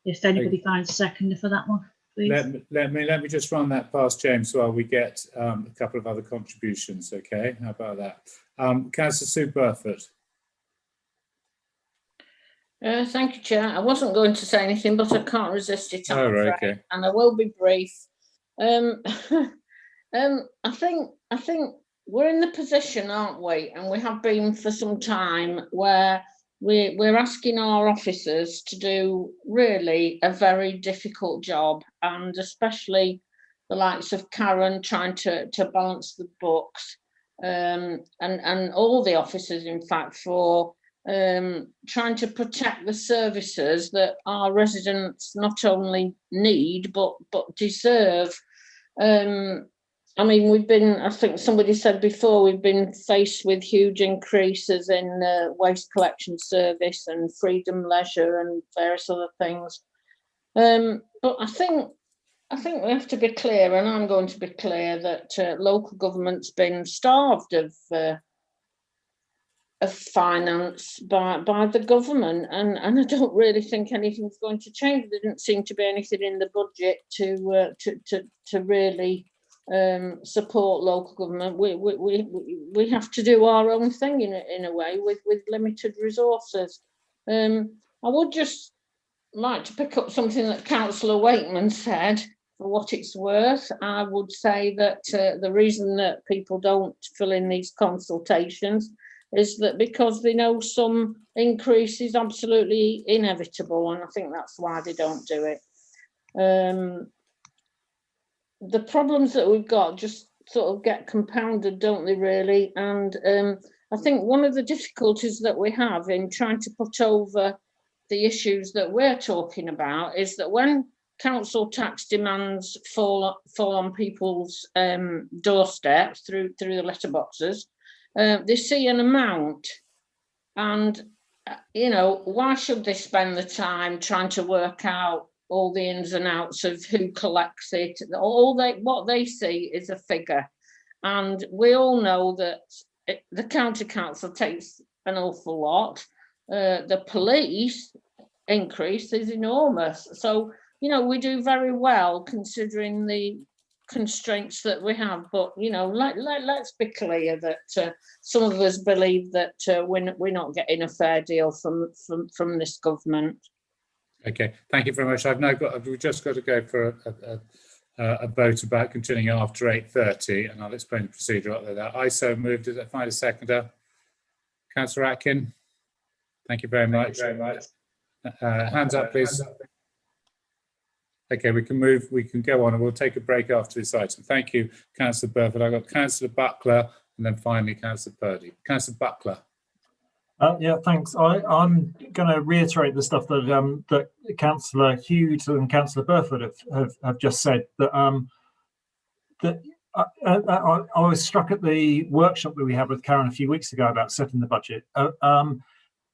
S18: if anybody finds a seconder for that one, please.
S1: Let me just run that past James while we get a couple of other contributions. Okay, how about that? Councillor Sue Burford.
S8: Thank you, Chair. I wasn't going to say anything, but I can't resist it.
S1: Oh, right, okay.
S8: And I will be brief. I think we're in the position, aren't we? And we have been for some time, where we're asking our officers to do really a very difficult job, and especially the likes of Karen trying to balance the books, and all the officers, in fact, for trying to protect the services that our residents not only need but deserve. I mean, we've been, I think somebody said before, we've been faced with huge increases in waste collection service and freedom leisure and various other things. But I think we have to be clear, and I'm going to be clear, that local government's been starved of finance by the government, and I don't really think anything's going to change. There didn't seem to be anything in the budget to really support local government. We have to do our own thing in a way with limited resources. I would just like to pick up something that Councillor Wakeman said. For what it's worth, I would say that the reason that people don't fill in these consultations is that because they know some increase is absolutely inevitable, and I think that's why they don't do it. The problems that we've got just sort of get compounded, don't they, really? And I think one of the difficulties that we have in trying to put over the issues that we're talking about is that when council tax demands fall on people's doorsteps through the letterboxes, they see an amount, and you know, why should they spend the time trying to work out all the ins and outs of who collects it? What they see is a figure, and we all know that the county council takes an awful lot. The police increase is enormous, so you know, we do very well considering the constraints that we have. But you know, let's be clear that some of us believe that we're not getting a fair deal from this government.
S1: Okay, thank you very much. We've just got to go for a vote about continuing after 8:30, and I'll explain the procedure after that. I so moved. Did I find a seconder? Councillor Atkin. Thank you very much. Hands up, please. Okay, we can move. We can go on, and we'll take a break after this item. Thank you, Councillor Burford. I've got Councillor Buckler, and then finally Councillor Purdy. Councillor Buckler.
S6: Yeah, thanks. I'm going to reiterate the stuff that that Councillor Hughes and Councillor Burford have just said. That I was struck at the workshop that we had with Karen a few weeks ago about setting the budget.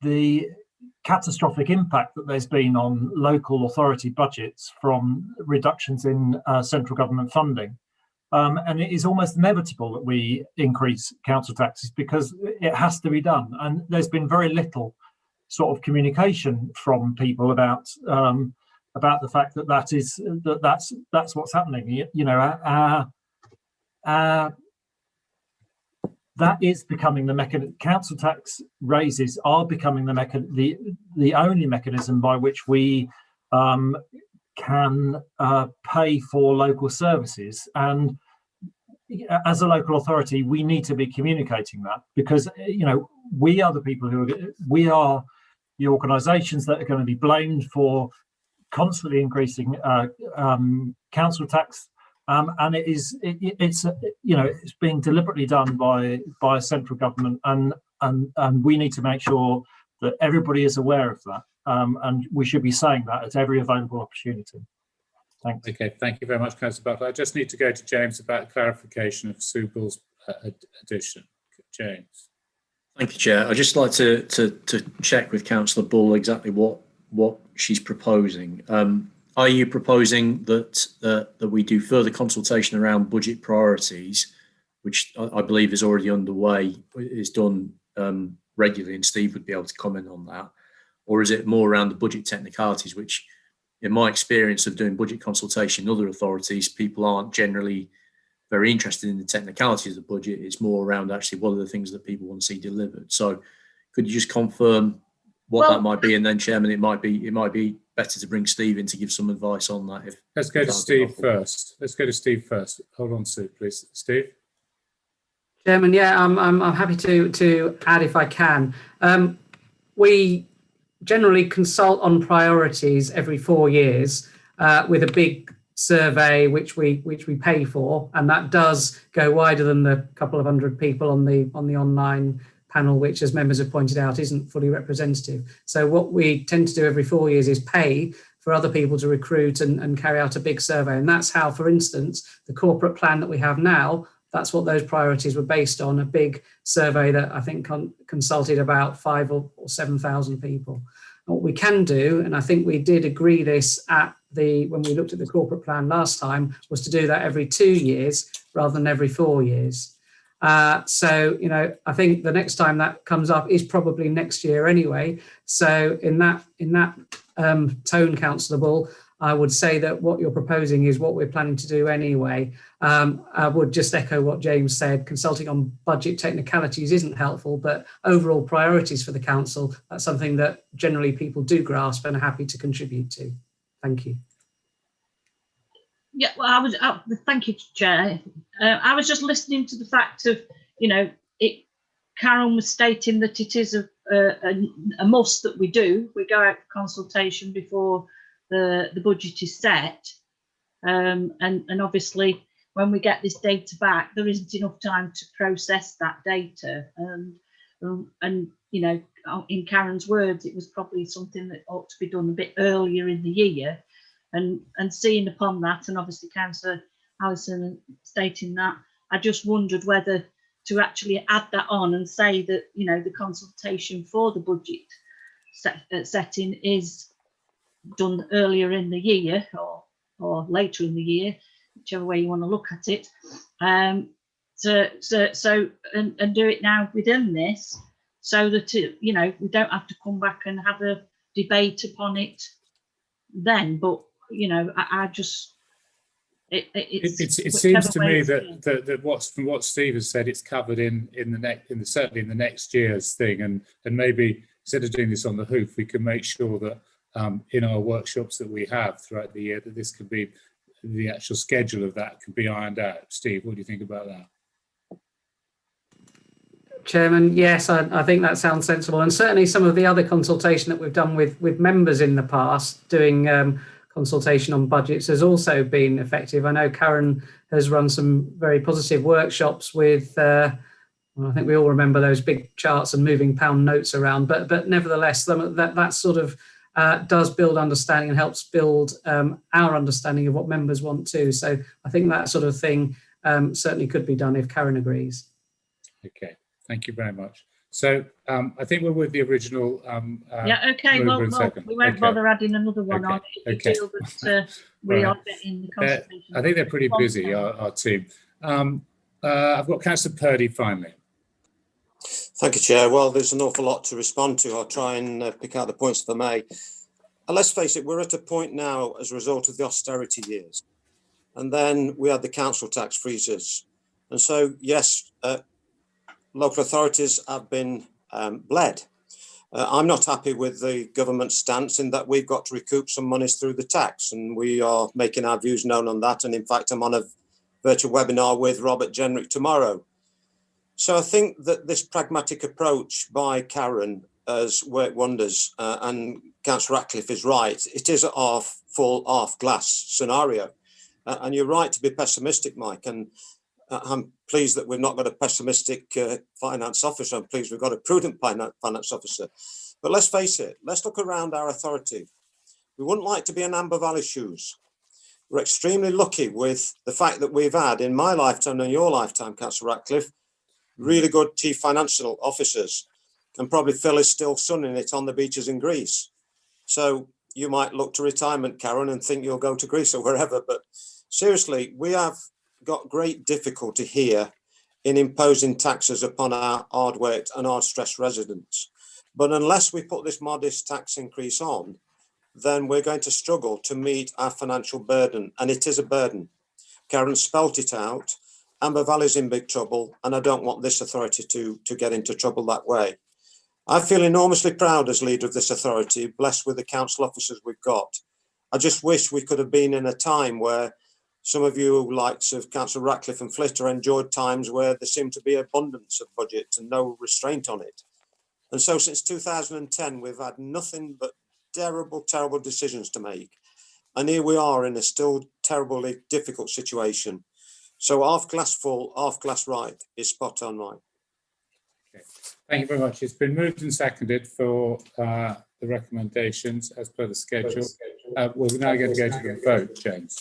S6: The catastrophic impact that there's been on local authority budgets from reductions in central government funding. And it is almost inevitable that we increase council taxes because it has to be done. And there's been very little sort of communication from people about the fact that that's what's happening. You know, that is becoming the mechanism. Council tax raises are becoming the only mechanism by which we can pay for local services. And as a local authority, we need to be communicating that, because you know, we are the people we are the organisations that are going to be blamed for constantly increasing council tax. And it's you know, it's being deliberately done by central government, and we need to make sure that everybody is aware of that, and we should be saying that at every available opportunity. Thanks.
S1: Okay, thank you very much, Councillor Buckler. I just need to go to James about clarification of Sue Bull's addition. James.
S22: Thank you, Chair. I'd just like to check with Councillor Bull exactly what she's proposing. Are you proposing that we do further consultation around budget priorities, which I believe is already underway, is done regularly, and Steve would be able to comment on that? Or is it more around the budget technicalities, which in my experience of doing budget consultation in other authorities, people aren't generally very interested in the technicalities of the budget. It's more around actually what are the things that people want to see delivered. So could you just confirm what that might be? And then, Chairman, it might be better to bring Steve in to give some advice on that.
S1: Let's go to Steve first. Let's go to Steve first. Hold on, Sue, please. Steve.
S11: Chairman, yeah, I'm happy to add if I can. We generally consult on priorities every 4 years with a big survey which we pay for, and that does go wider than the couple of hundred people on the online panel, which, as members have pointed out, isn't fully representative. So what we tend to do every 4 years is pay for other people to recruit and carry out a big survey. And that's how, for instance, the corporate plan that we have now, that's what those priorities were based on, a big survey that I think consulted about 5,000 or 7,000 people. What we can do, and I think we did agree this when we looked at the corporate plan last time, was to do that every 2 years rather than every 4 years. So, you know, I think the next time that comes up is probably next year anyway. So in that tone, Councillor Bull, I would say that what you're proposing is what we're planning to do anyway. I would just echo what James said. Consulting on budget technicalities isn't helpful, but overall priorities for the council, that's something that generally people do grasp and are happy to contribute to. Thank you.
S18: Yeah, well, thank you, Chair. I was just listening to the fact of, you know, Karen was stating that it is a must that we do. We go out for consultation before the budget is set, and obviously when we get this data back, there isn't enough time to process that data, and you know, in Karen's words, it was probably something that ought to be done a bit earlier in the year. And seeing upon that, and obviously Councillor Allison stating that, I just wondered whether to actually add that on and say that, you know, the consultation for the budget setting is done earlier in the year or later in the year, whichever way you want to look at it. So do it now within this, so that you know, we don't have to come back and have a debate upon it then. But you know, I just it
S1: seems to me that from what Steve has said, it's covered certainly in the next year's thing, and maybe instead of doing this on the hoof, we can make sure that in our workshops that we have throughout the year, that this can be the actual schedule of that can be ironed out. Steve, what do you think about that?
S11: Chairman, yes, I think that sounds sensible, and certainly some of the other consultation that we've done with members in the past, doing consultation on budgets, has also been effective. I know Karen has run some very positive workshops with, well, I think we all remember those big charts and moving pound notes around, but nevertheless, that sort of does build understanding and helps build our understanding of what members want to. So I think that sort of thing certainly could be done if Karen agrees.
S1: Okay. Thank you very much. So I think we're with the original.
S18: Yeah, okay, well, we won't bother adding another one on if you feel that we are getting the consultation.
S1: I think they're pretty busy, our team. I've got Councillor Purdy finally.
S10: Thank you, Chair. Well, there's an awful lot to respond to. I'll try and pick out the points if I may. Let's face it, we're at a point now as a result of the austerity years. And then we had the council tax freezes. And so, yes, local authorities have been bled. I'm not happy with the government stance in that we've got to recoup some monies through the tax, and we are making our views known on that. And in fact, I'm on a virtual webinar with Robert Jenrick tomorrow. So I think that this pragmatic approach by Karen has worked wonders, and Councillor Ratcliffe is right. It is a full half glass scenario. And you're right to be pessimistic, Mike. And I'm pleased that we've not got a pessimistic finance officer. I'm pleased we've got a prudent finance officer. But let's face it, let's look around our authority. We wouldn't like to be in Amber Valley shoes. We're extremely lucky with the fact that we've had, in my lifetime and your lifetime, Councillor Ratcliffe, really good chief financial officers. And probably Phil is still sunning it on the beaches in Greece. So you might look to retirement, Karen, and think you'll go to Greece or wherever. But seriously, we have got great difficulty here in imposing taxes upon our hard-worked and hard-stressed residents. But unless we put this modest tax increase on, then we're going to struggle to meet our financial burden. And it is a burden. Karen spelt it out. Amber Valley's in big trouble, and I don't want this authority to get into trouble that way. I feel enormously proud as leader of this authority, blessed with the council officers we've got. I just wish we could have been in a time where some of you, likes of Councillor Ratcliffe and Flitter, enjoyed times where there seemed to be abundance of budget and no restraint on it. And so since 2010, we've had nothing but terrible, terrible decisions to make. And here we are in a still terribly difficult situation. So half glass full, half glass right is spot on, Mike.
S1: Okay. Thank you very much. It's been moved and seconded for the recommendations as per the schedule. We're now going to go to the vote, James.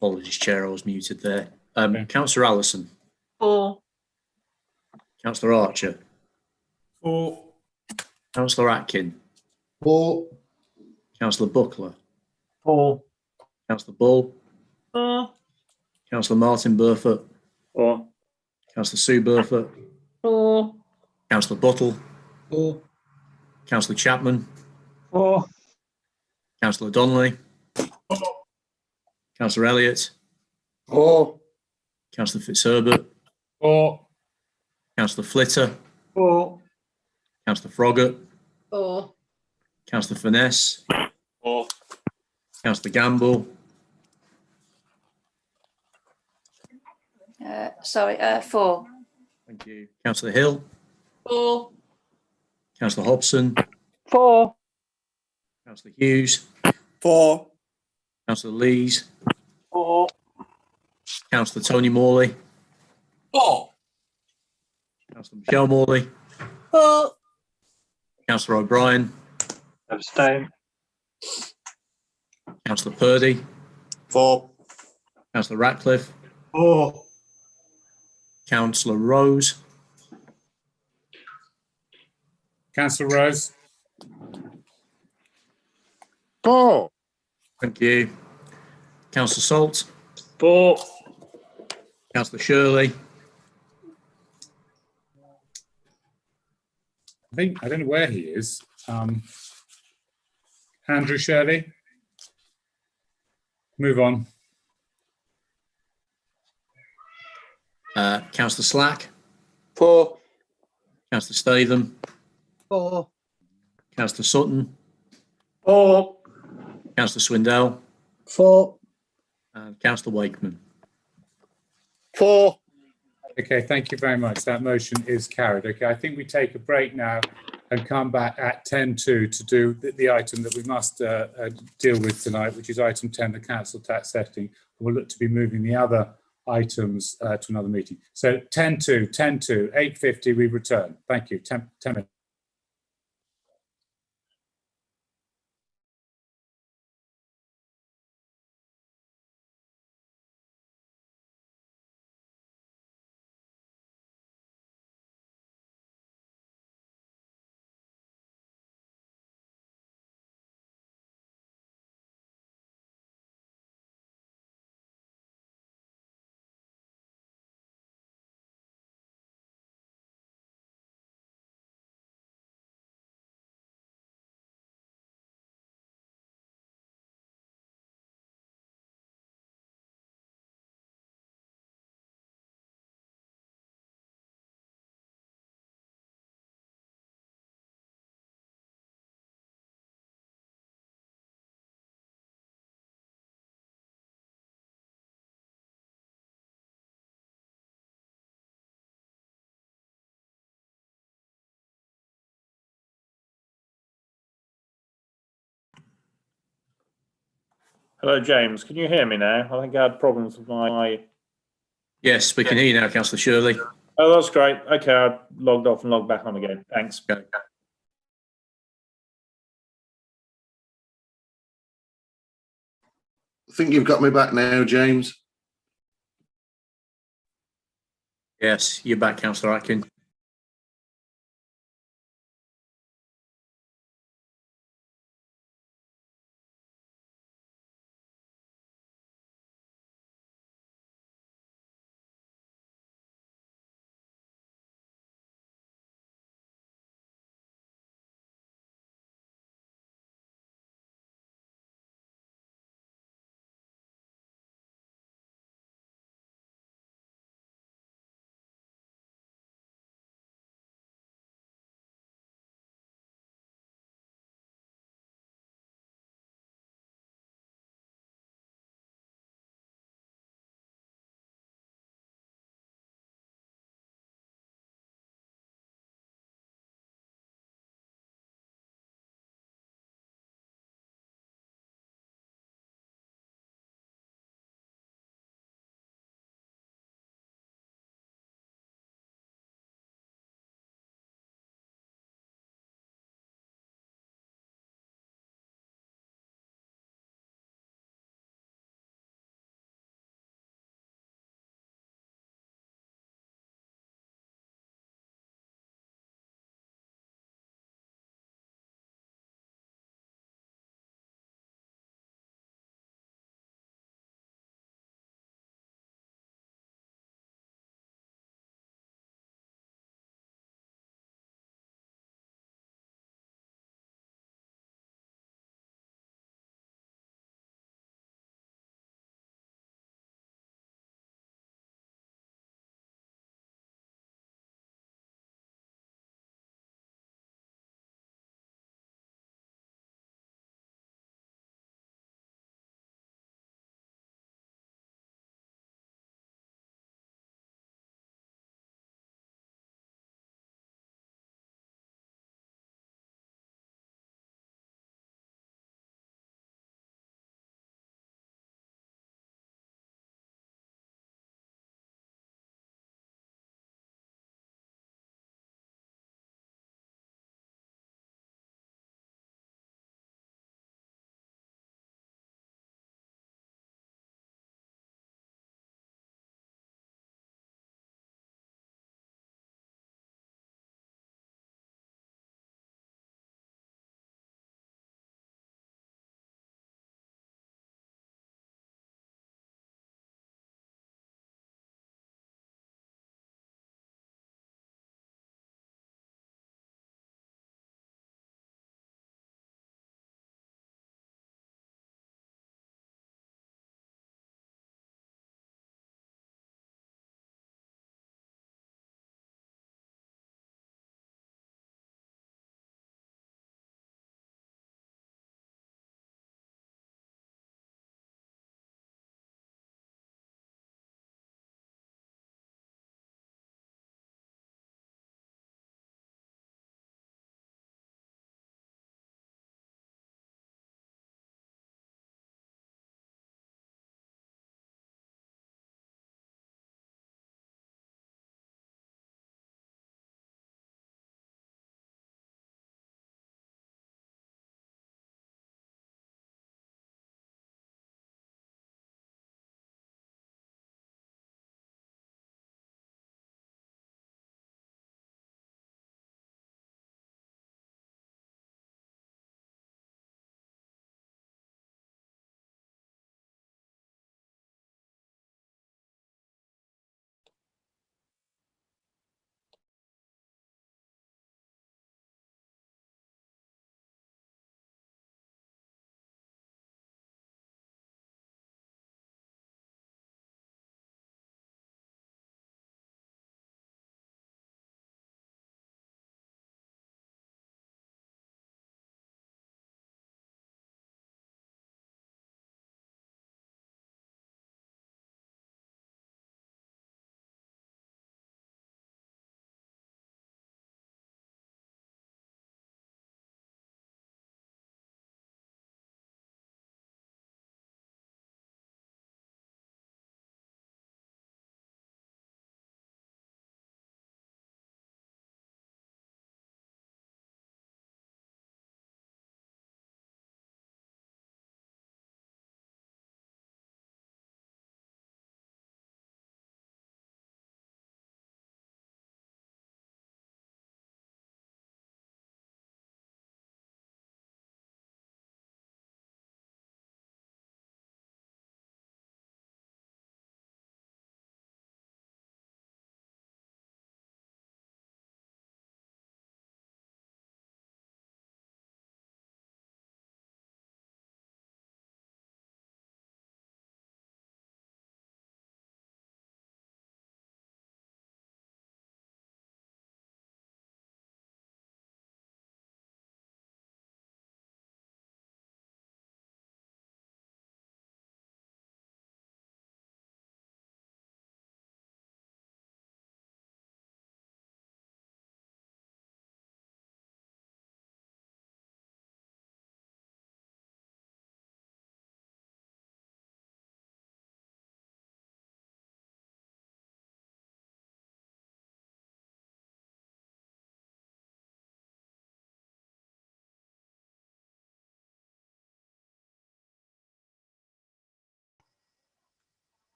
S22: Apologies, Chair, I was muted there. Councillor Allison.
S14: For.
S22: Councillor Archer.
S12: For.
S22: Councillor Atkin.
S12: For.
S22: Councillor Buckler.
S6: For.
S22: Councillor Bull.
S14: For.
S22: Councillor Martin Burfoot.
S2: For.
S22: Councillor Sue Burfoot.
S8: For.
S22: Councillor Buttle.
S12: For.
S22: Councillor Chapman.
S21: For.
S22: Councillor Donnelly.
S12: For.
S22: Councillor Elliott.
S12: For.
S22: Councillor Fitzherbert.
S1: For.
S22: Councillor Flitter.
S21: For.
S22: Councillor Froggatt.
S20: For.
S22: Councillor Finesse.
S19: For.
S22: Councillor Gamble.
S17: For.
S22: Thank you. Councillor Hill.
S20: For.
S22: Councillor Hobson.
S16: For.
S22: Councillor Hughes.
S3: For.
S22: Councillor Lees.
S16: For.
S22: Councillor Tony Morley.
S12: For.
S22: Councillor Michelle Morley.
S20: For.
S22: Councillor O'Brien.
S5: Abstain.
S22: Councillor Purdy.
S3: For.
S22: Councillor Ratcliffe.
S12: For.
S22: Councillor Rose.
S1: Councillor Rose.
S12: For.
S22: Thank you. Councillor Salt.
S2: For.
S22: Councillor Shirley.
S1: I don't know where he is. Andrew Shirley. Move on.
S22: Councillor Slack.
S4: For.
S22: Councillor Statham,
S7: 4.
S22: Councillor Sutton,
S21: 4.
S22: Councillor Swindell,
S15: 4.
S22: and Councillor Wakeman.
S7: 4.
S1: Okay, thank you very much. That motion is carried. Okay, I think we take a break now and come back at 10:02 to do the item that we must deal with tonight, which is item 10, the council tax setting. We'll look to be moving the other items to another meeting. So 10:02, 8:50, we return. Thank you. 10 minutes.
S13: Hello, James. Can you hear me now? I think I had problems with my...
S22: Yes, we can hear you now, Councillor Shirley.
S13: Oh, that's great. Okay, I logged off and logged back on again. Thanks.
S22: Okay.
S17: I think you've got me back now, James.
S22: Yes, you're back, Councillor Atkin.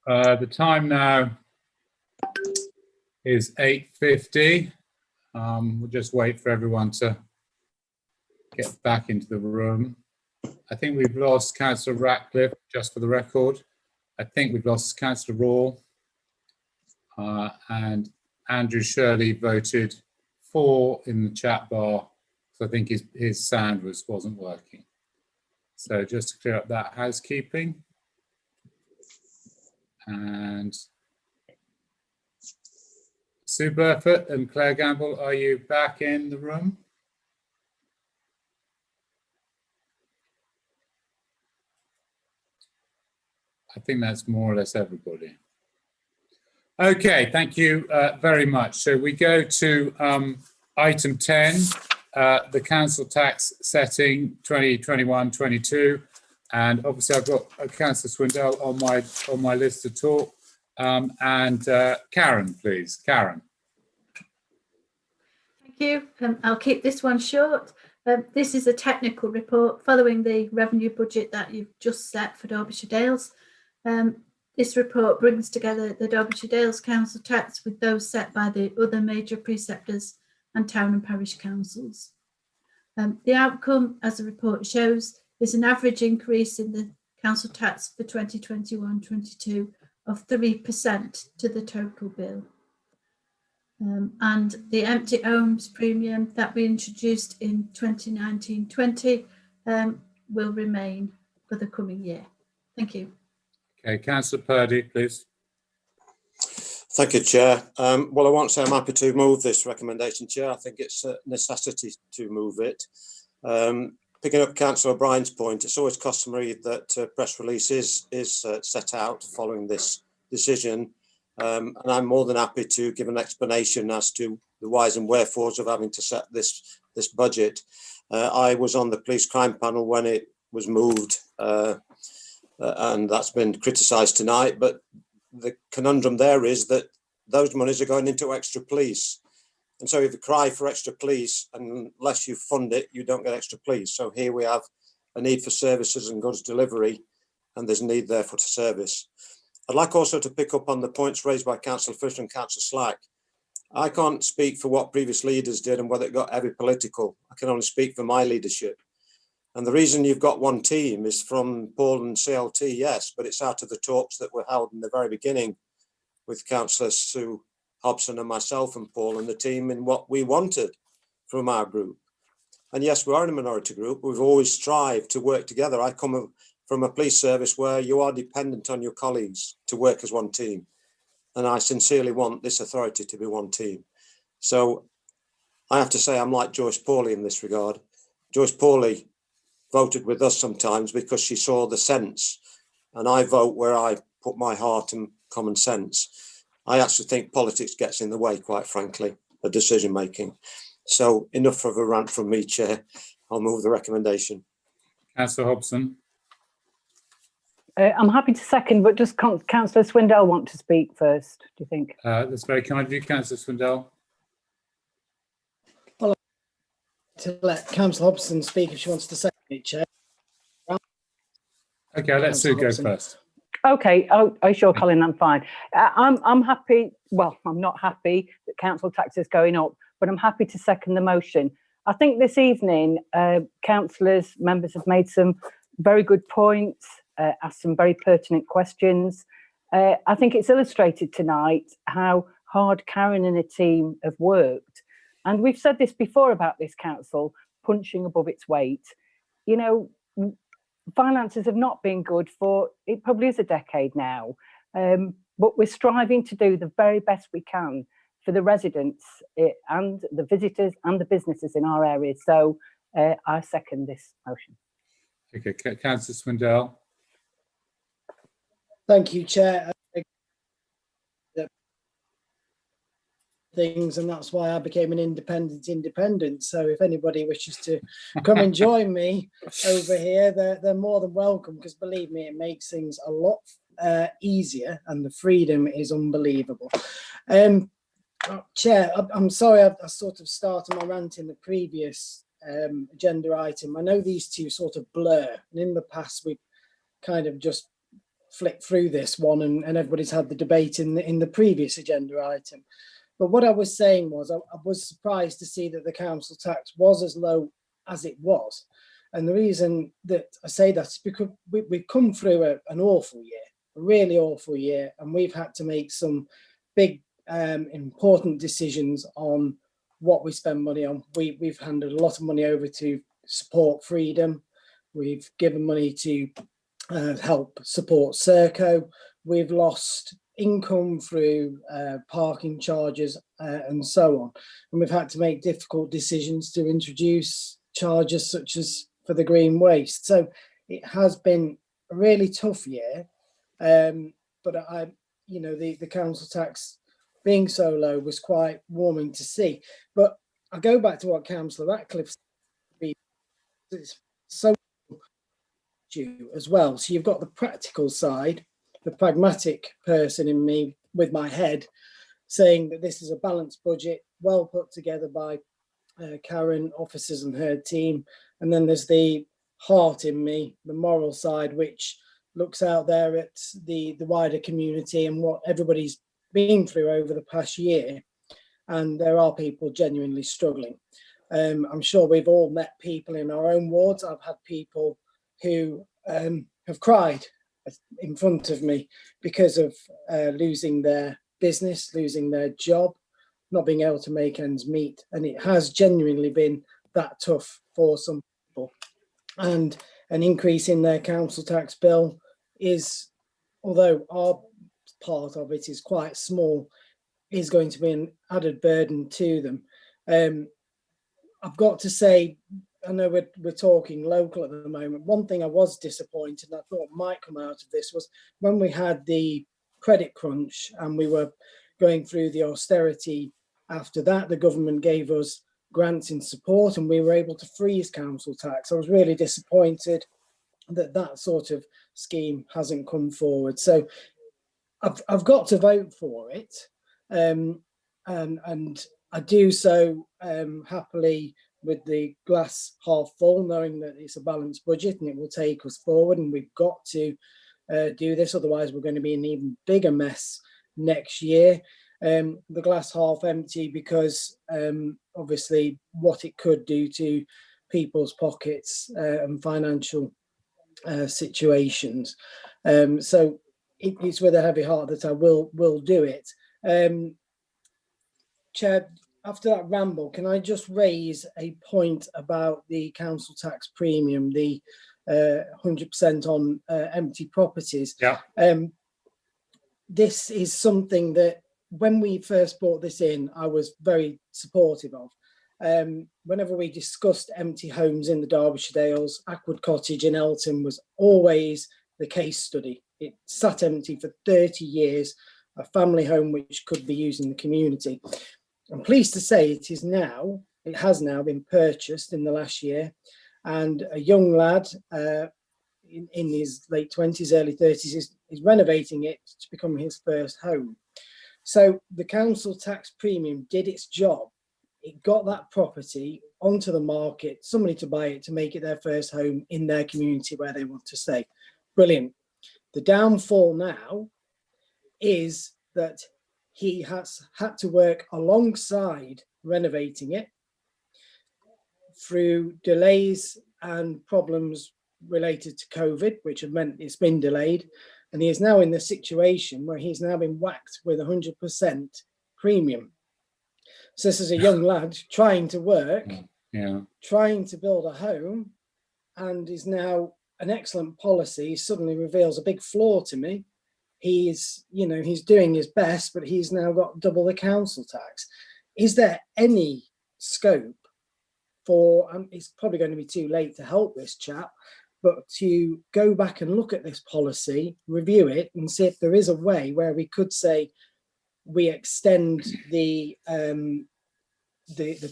S1: The time now is 8:50. We'll just wait for everyone to get back into the room. I think we've lost Councillor Ratcliffe, just for the record. I think we've lost Councillor Raw. And Andrew Shirley voted 4 in the chat bar, so I think his sound wasn't working. So just to clear up that housekeeping. And Sue Burfoot and Claire Gamble, are you back in the room? I think that's more or less everybody. Okay, thank you very much. So we go to item 10, the council tax setting 2021-22. And obviously I've got Councillor Swindell on my list to talk. And Karen, please. Karen.
S9: Thank you. I'll keep this one short. This is a technical report following the revenue budget that you've just set for Derbyshire Dales. This report brings together the Derbyshire Dales council tax with those set by the other major preceptors and town and parish councils. The outcome, as the report shows, is an average increase in the council tax for 2021-22 of 3% to the total bill. And the empty homes premium that we introduced in 2019-20 will remain for the coming year. Thank you.
S1: Okay, Councillor Purdy, please.
S10: Thank you, Chair. Well, I won't say I'm happy to move this recommendation, Chair. I think it's a necessity to move it. Picking up Councillor O'Brien's point, it's always customary that press release is set out following this decision. And I'm more than happy to give an explanation as to the whys and wherefores of having to set this budget. I was on the police crime panel when it was moved, and that's been criticised tonight. But the conundrum there is that those monies are going into extra police. And so if you cry for extra police, and unless you fund it, you don't get extra police. So here we have a need for services and goods delivery, and there's a need therefore to service. I'd like also to pick up on the points raised by Councillor Fisher and Councillor Slack. I can't speak for what previous leaders did and whether it got heavy political. I can only speak for my leadership. And the reason you've got one team is from Paul and CLT, yes, but it's out of the talks that were held in the very beginning with Councillor Sue Hobson and myself and Paul and the team in what we wanted from our group. And yes, we are in a minority group. We've always strived to work together. I come from a police service where you are dependent on your colleagues to work as one team. And I sincerely want this authority to be one team. So I have to say I'm like Joyce Pawley in this regard. Joyce Pawley voted with us sometimes because she saw the sense, and I vote where I put my heart and common sense. I actually think politics gets in the way, quite frankly, of decision making. So enough of a rant from me, Chair. I'll move the recommendation.
S1: Councillor Hobson.
S16: I'm happy to second, but does Councillor Swindell want to speak first, do you think?
S1: That's very kind of you, Councillor Swindell.
S15: Well, to let Councillor Hobson speak if she wants to second it, Chair.
S1: Okay, let's Sue go first.
S16: Okay, oh, sure, Colin, I'm fine. I'm happy, well, I'm not happy that council tax is going up, but I'm happy to second the motion. I think this evening, councillors, members have made some very good points, asked some very pertinent questions. I think it's illustrated tonight how hard Karen and her team have worked. And we've said this before about this council punching above its weight. You know, finances have not been good for, it probably is a decade now, but we're striving to do the very best we can for the residents and the visitors and the businesses in our area. So I second this motion.
S1: Okay, Councillor Swindell.
S15: Thank you, Chair. Things, and that's why I became an independent. So if anybody wishes to come and join me over here, they're more than welcome, because believe me, it makes things a lot easier and the freedom is unbelievable. Chair, I'm sorry I sort of started my rant in the previous agenda item. I know these two sort of blur, and in the past we've kind of just flick through this one, and everybody's had the debate in the previous agenda item. But what I was saying was I was surprised to see that the council tax was as low as it was. And the reason that I say that is because we've come through an awful year, a really awful year, and we've had to make some big important decisions on what we spend money on. We've handed a lot of money over to support freedom. We've given money to help support Serco. We've lost income through parking charges and so on. And we've had to make difficult decisions to introduce charges such as for the green waste. So it has been a really tough year. But the council tax being so low was quite warming to see. But I go back to what Councillor Ratcliffe said. It's so due as well. So you've got the practical side, the pragmatic person in me with my head saying that this is a balanced budget, well put together by Karen, officers and her team. And then there's the heart in me, the moral side, which looks out there at the wider community and what everybody's been through over the past year. And there are people genuinely struggling. I'm sure we've all met people in our own wards. I've had people who have cried in front of me because of losing their business, losing their job, not being able to make ends meet. And it has genuinely been that tough for some people. And an increase in their council tax bill is, although our part of it is quite small, is going to be an added burden to them. I've got to say, I know we're talking local at the moment. One thing I was disappointed and I thought might come out of this was when we had the credit crunch and we were going through the austerity. After that, the government gave us grants in support and we were able to freeze council tax. I was really disappointed that that sort of scheme hasn't come forward. So I've got to vote for it, and I do so happily with the glass half full, knowing that it's a balanced budget and it will take us forward, and we've got to do this, otherwise we're going to be in an even bigger mess next year. The glass half empty because obviously what it could do to people's pockets and financial situations. So it's with a heavy heart that I will do it. Chair, after that ramble, can I just raise a point about the council tax premium, the 100% on empty properties?
S1: Yeah.
S15: This is something that when we first brought this in, I was very supportive of. Whenever we discussed empty homes in the Derbyshire Dales, Ackwood Cottage in Elton was always the case study. It sat empty for 30 years, a family home which could be used in the community. I'm pleased to say it has now been purchased in the last year, and a young lad in his late 20s, early 30s is renovating it to become his first home. So the council tax premium did its job. It got that property onto the market, somebody to buy it, to make it their first home in their community where they want to stay. Brilliant. The downfall now is that he has had to work alongside renovating it through delays and problems related to COVID, which have meant it's been delayed. And he is now in the situation where he's now been whacked with 100% premium. So this is a young lad trying to work, trying to build a home, and is now an excellent policy suddenly reveals a big flaw to me. He's doing his best, but he's now got double the council tax. Is there any scope for, it's probably going to be too late to help this chap, but to go back and look at this policy, review it, and see if there is a way where we could say we extend the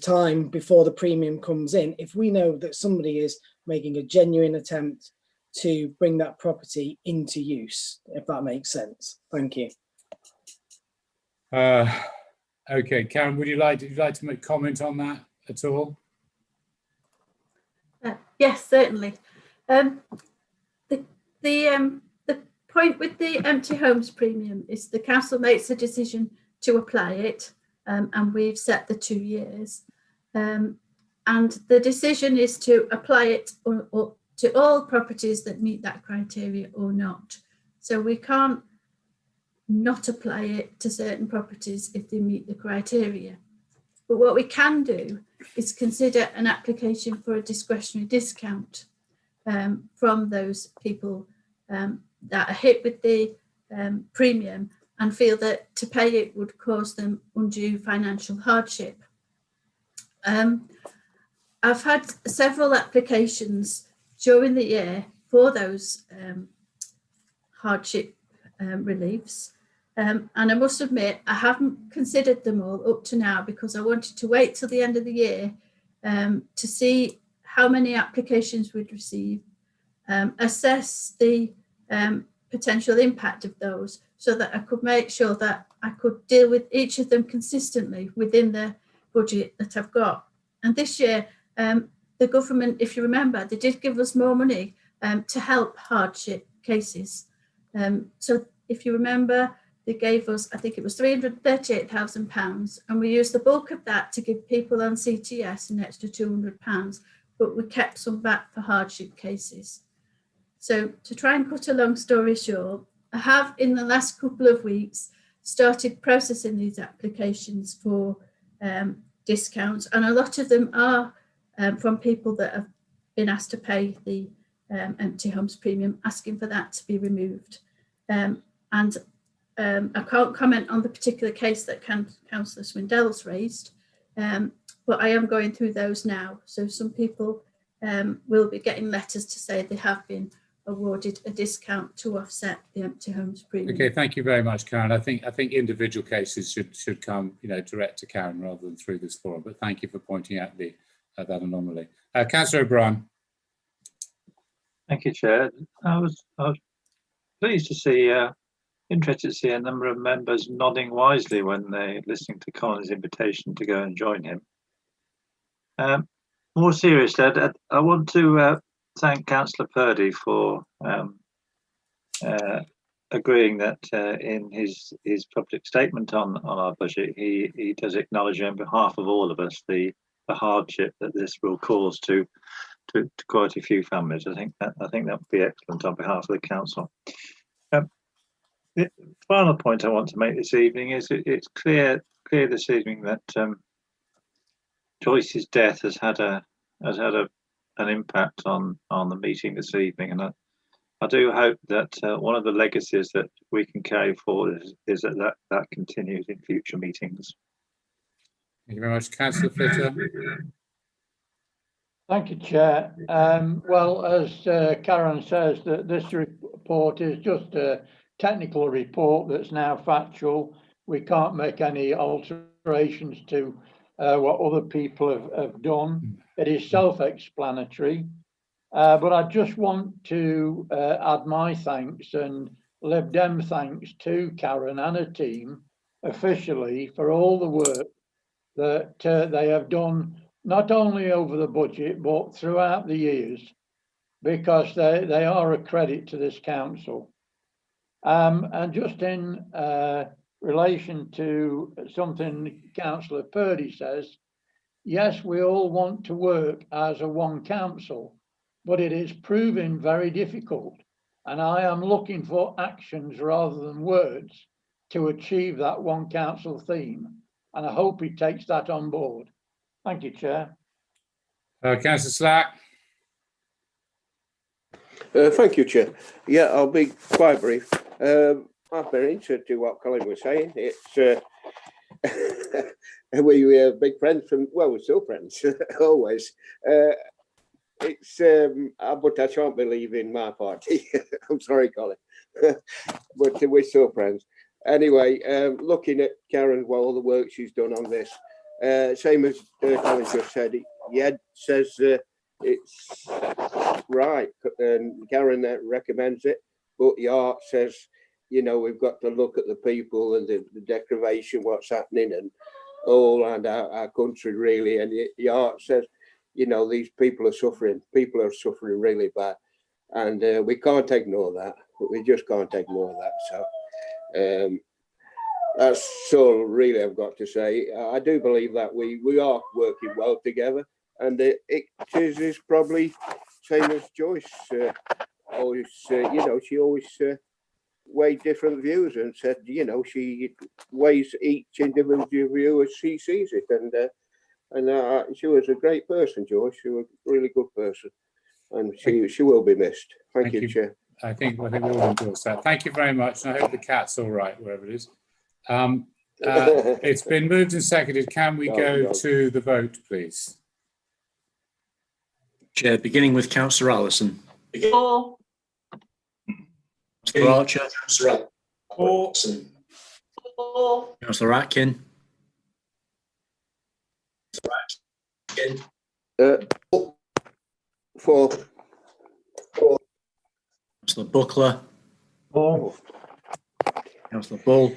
S15: time before the premium comes in, if we know that somebody is making a genuine attempt to bring that property into use, if that makes sense. Thank you.
S1: Okay, Karen, would you like to make comment on that at all?
S9: Yes, certainly. The point with the empty homes premium is the council makes a decision to apply it, and we've set the 2 years. And the decision is to apply it or to all properties that meet that criteria or not. So we can't not apply it to certain properties if they meet the criteria. But what we can do is consider an application for a discretionary discount from those people that are hit with the premium and feel that to pay it would cause them undue financial hardship. I've had several applications during the year for those hardship reliefs. And I must admit, I haven't considered them all up to now because I wanted to wait till the end of the year to see how many applications we'd receive, assess the potential impact of those so that I could make sure that I could deal with each of them consistently within the budget that I've got. And this year, the government, if you remember, they did give us more money to help hardship cases. So if you remember, they gave us, I think it was £338,000, and we used the bulk of that to give people on CTS an extra £200, but we kept some back for hardship cases. So to try and cut a long story short, I have in the last couple of weeks started processing these applications for discounts, and a lot of them are from people that have been asked to pay the empty homes premium, asking for that to be removed. I can't comment on the particular case that Councillor Swindell's raised, but I am going through those now. So some people will be getting letters to say they have been awarded a discount to offset the empty homes premium.
S1: Okay, thank you very much, Karen. I think individual cases should come, direct to Karen rather than through this forum. But thank you for pointing out that anomaly. Councillor O'Brien.
S5: Thank you, Chair. I was pleased to see, interested to see a number of members nodding wisely when they're listening to Colin's invitation to go and join him. More seriously, I want to thank Councillor Purdy for agreeing that in his public statement on our budget, he does acknowledge on behalf of all of us the hardship that this will cause to quite a few families. I think that would be excellent on behalf of the council. The final point I want to make this evening is it's clear this evening that Joyce's death has had an impact on the meeting this evening, and I do hope that one of the legacies that we can carry forward is that continues in future meetings.
S1: Thank you very much, Councillor Fitter.
S21: Thank you, Chair. Well, as Karen says, that this report is just a technical report that's now factual. We can't make any alterations to what other people have done. It is self-explanatory, but I just want to add my thanks and Lib Dem thanks to Karen and her team officially for all the work that they have done, not only over the budget, but throughout the years, because they are a credit to this council. And just in relation to something Councillor Purdy says, yes, we all want to work as a one council, but it is proving very difficult. And I am looking for actions rather than words to achieve that one council theme. And I hope he takes that on board. Thank you, Chair.
S1: Councillor Slack.
S4: Thank you, Chair. Yeah, I'll be quite brief. I've been interested to what Colin was saying. It's we are big friends from, well, we're still friends, always. It's but I shan't be leaving my party. I'm sorry, Colin, but we're still friends. Anyway, looking at Karen, well, all the work she's done on this, same as Colin just said, Yed says it's right, and Karen recommends it, but Yart says, we've got to look at the people and the deprivation, what's happening, and all around our country, really. And Yart says, these people are suffering. People are suffering really bad, and we can't ignore that. but we just can't take more of that. So that's all really I've got to say. I do believe that we are working well together, and it is probably same as Joyce. Always, she always weighed different views and said, she weighs each individual view as she sees it, and she was a great person, Joyce. She was a really good person, and she will be missed. Thank you, Chair.
S1: I think we all endorse that. Thank you very much, and I hope the cat's all right wherever it is. It's been moved and seconded. Can we go to the vote, please?
S22: Chair, beginning with Councillor Allison.
S14: For.
S22: Councillor Archer.
S14: For.
S22: Councillor Atkin.
S4: For.
S22: Councillor Buckler.
S12: For.
S22: Councillor Bull.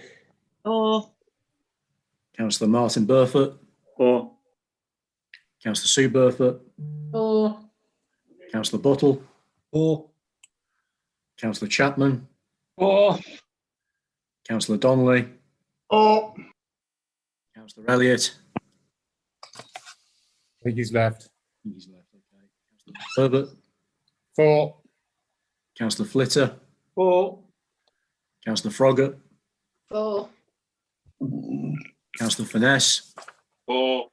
S14: For.
S22: Councillor Martin Burfoot.
S2: For.
S22: Councillor Sue Burfoot.
S8: For.
S22: Councillor Buttle.
S12: For.
S22: Councillor Chapman.
S21: For.
S22: Councillor Donnelly.
S21: For.
S22: Councillor Elliott.
S1: I think he's left.
S22: He's left, okay. Councillor Herbert.
S1: For.
S22: Councillor Flitter.
S21: For.
S22: Councillor Froggatt.
S8: For.
S22: Councillor Finesse.
S19: For.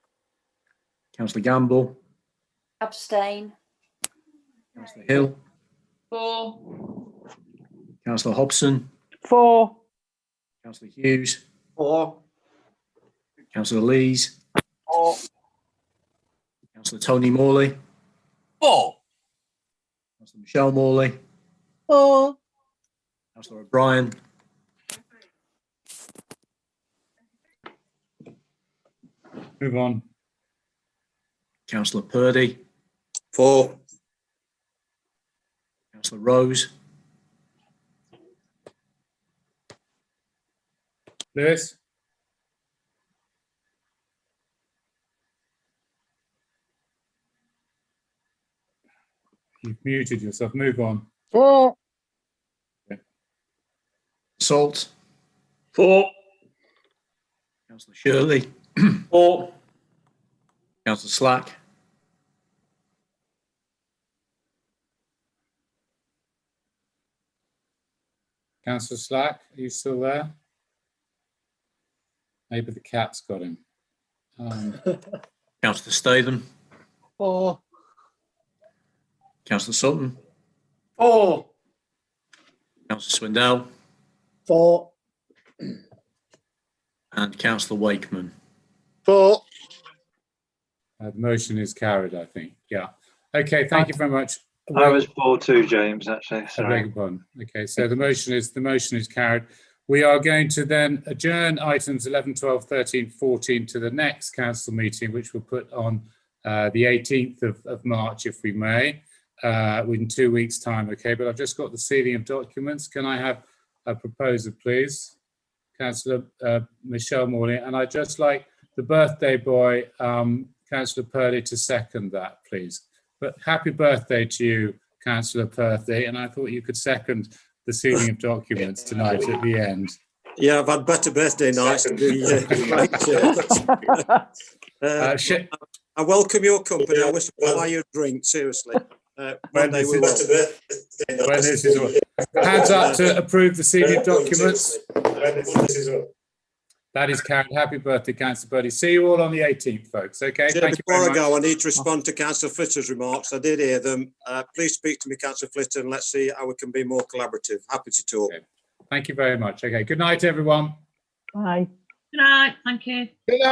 S22: Councillor Gamble.
S11: Abstain.
S22: Councillor Hill.
S14: For.
S22: Councillor Hobson.
S16: For.
S22: Councillor Hughes.
S21: For.
S22: Councillor Lees.
S21: For.
S22: Councillor Tony Morley.
S21: For.
S22: Councillor Michelle Morley.
S16: For.
S22: Councillor O'Brien.
S1: Move on.
S22: Councillor Purdy.
S10: For.
S22: Councillor Rose.
S1: Lewis. You've muted yourself. Move on.
S16: For.
S22: Salt.
S13: For.
S22: Councillor Shirley.
S13: For.
S22: Councillor Slack.
S1: Councillor Slack, are you still there? Maybe the cat's got him.
S22: Councillor Statham.
S21: For.
S22: Councillor Sutton.
S21: For.
S22: Councillor Swindell.
S15: For.
S22: And Councillor Wakeman.
S7: For.
S1: The motion is carried, I think. Yeah. Okay, thank you very much.
S5: I was for too, James, actually.
S1: I
S5: Sorry.
S1: beg your pardon. Okay, so the motion is carried. We are going to then adjourn items 11, 12, 13, 14 to the next council meeting, which we'll put on the 18th of March, if we may, within 2 weeks' time. Okay, but I've just got the sealing of documents. Can I have a proposer, please? Councillor Michelle Morley, and I'd just like the birthday boy, Councillor Purdy, to second that, please. But happy birthday to you, Councillor Purdy, and I thought you could second the sealing of documents tonight at the end.
S10: Yeah, I've had better birthday nights to be I welcome your company. I wish to buy you a drink, seriously.
S1: Hands up to approve the sealing of documents. That is carried. Happy birthday, Councillor Purdy. See you all on the 18th, folks. Okay.
S10: Yeah,
S1: thank you
S10: before
S1: very
S10: I go,
S1: much.
S10: I need to respond to Councillor Flitter's remarks. I did hear them. Please speak to me, Councillor Flitter, and let's see how we can be more collaborative. Happy to talk.
S1: Okay. Thank you very much. Okay. Good night, everyone.
S16: Bye.
S14: Good night. Thank you.
S7: Good night.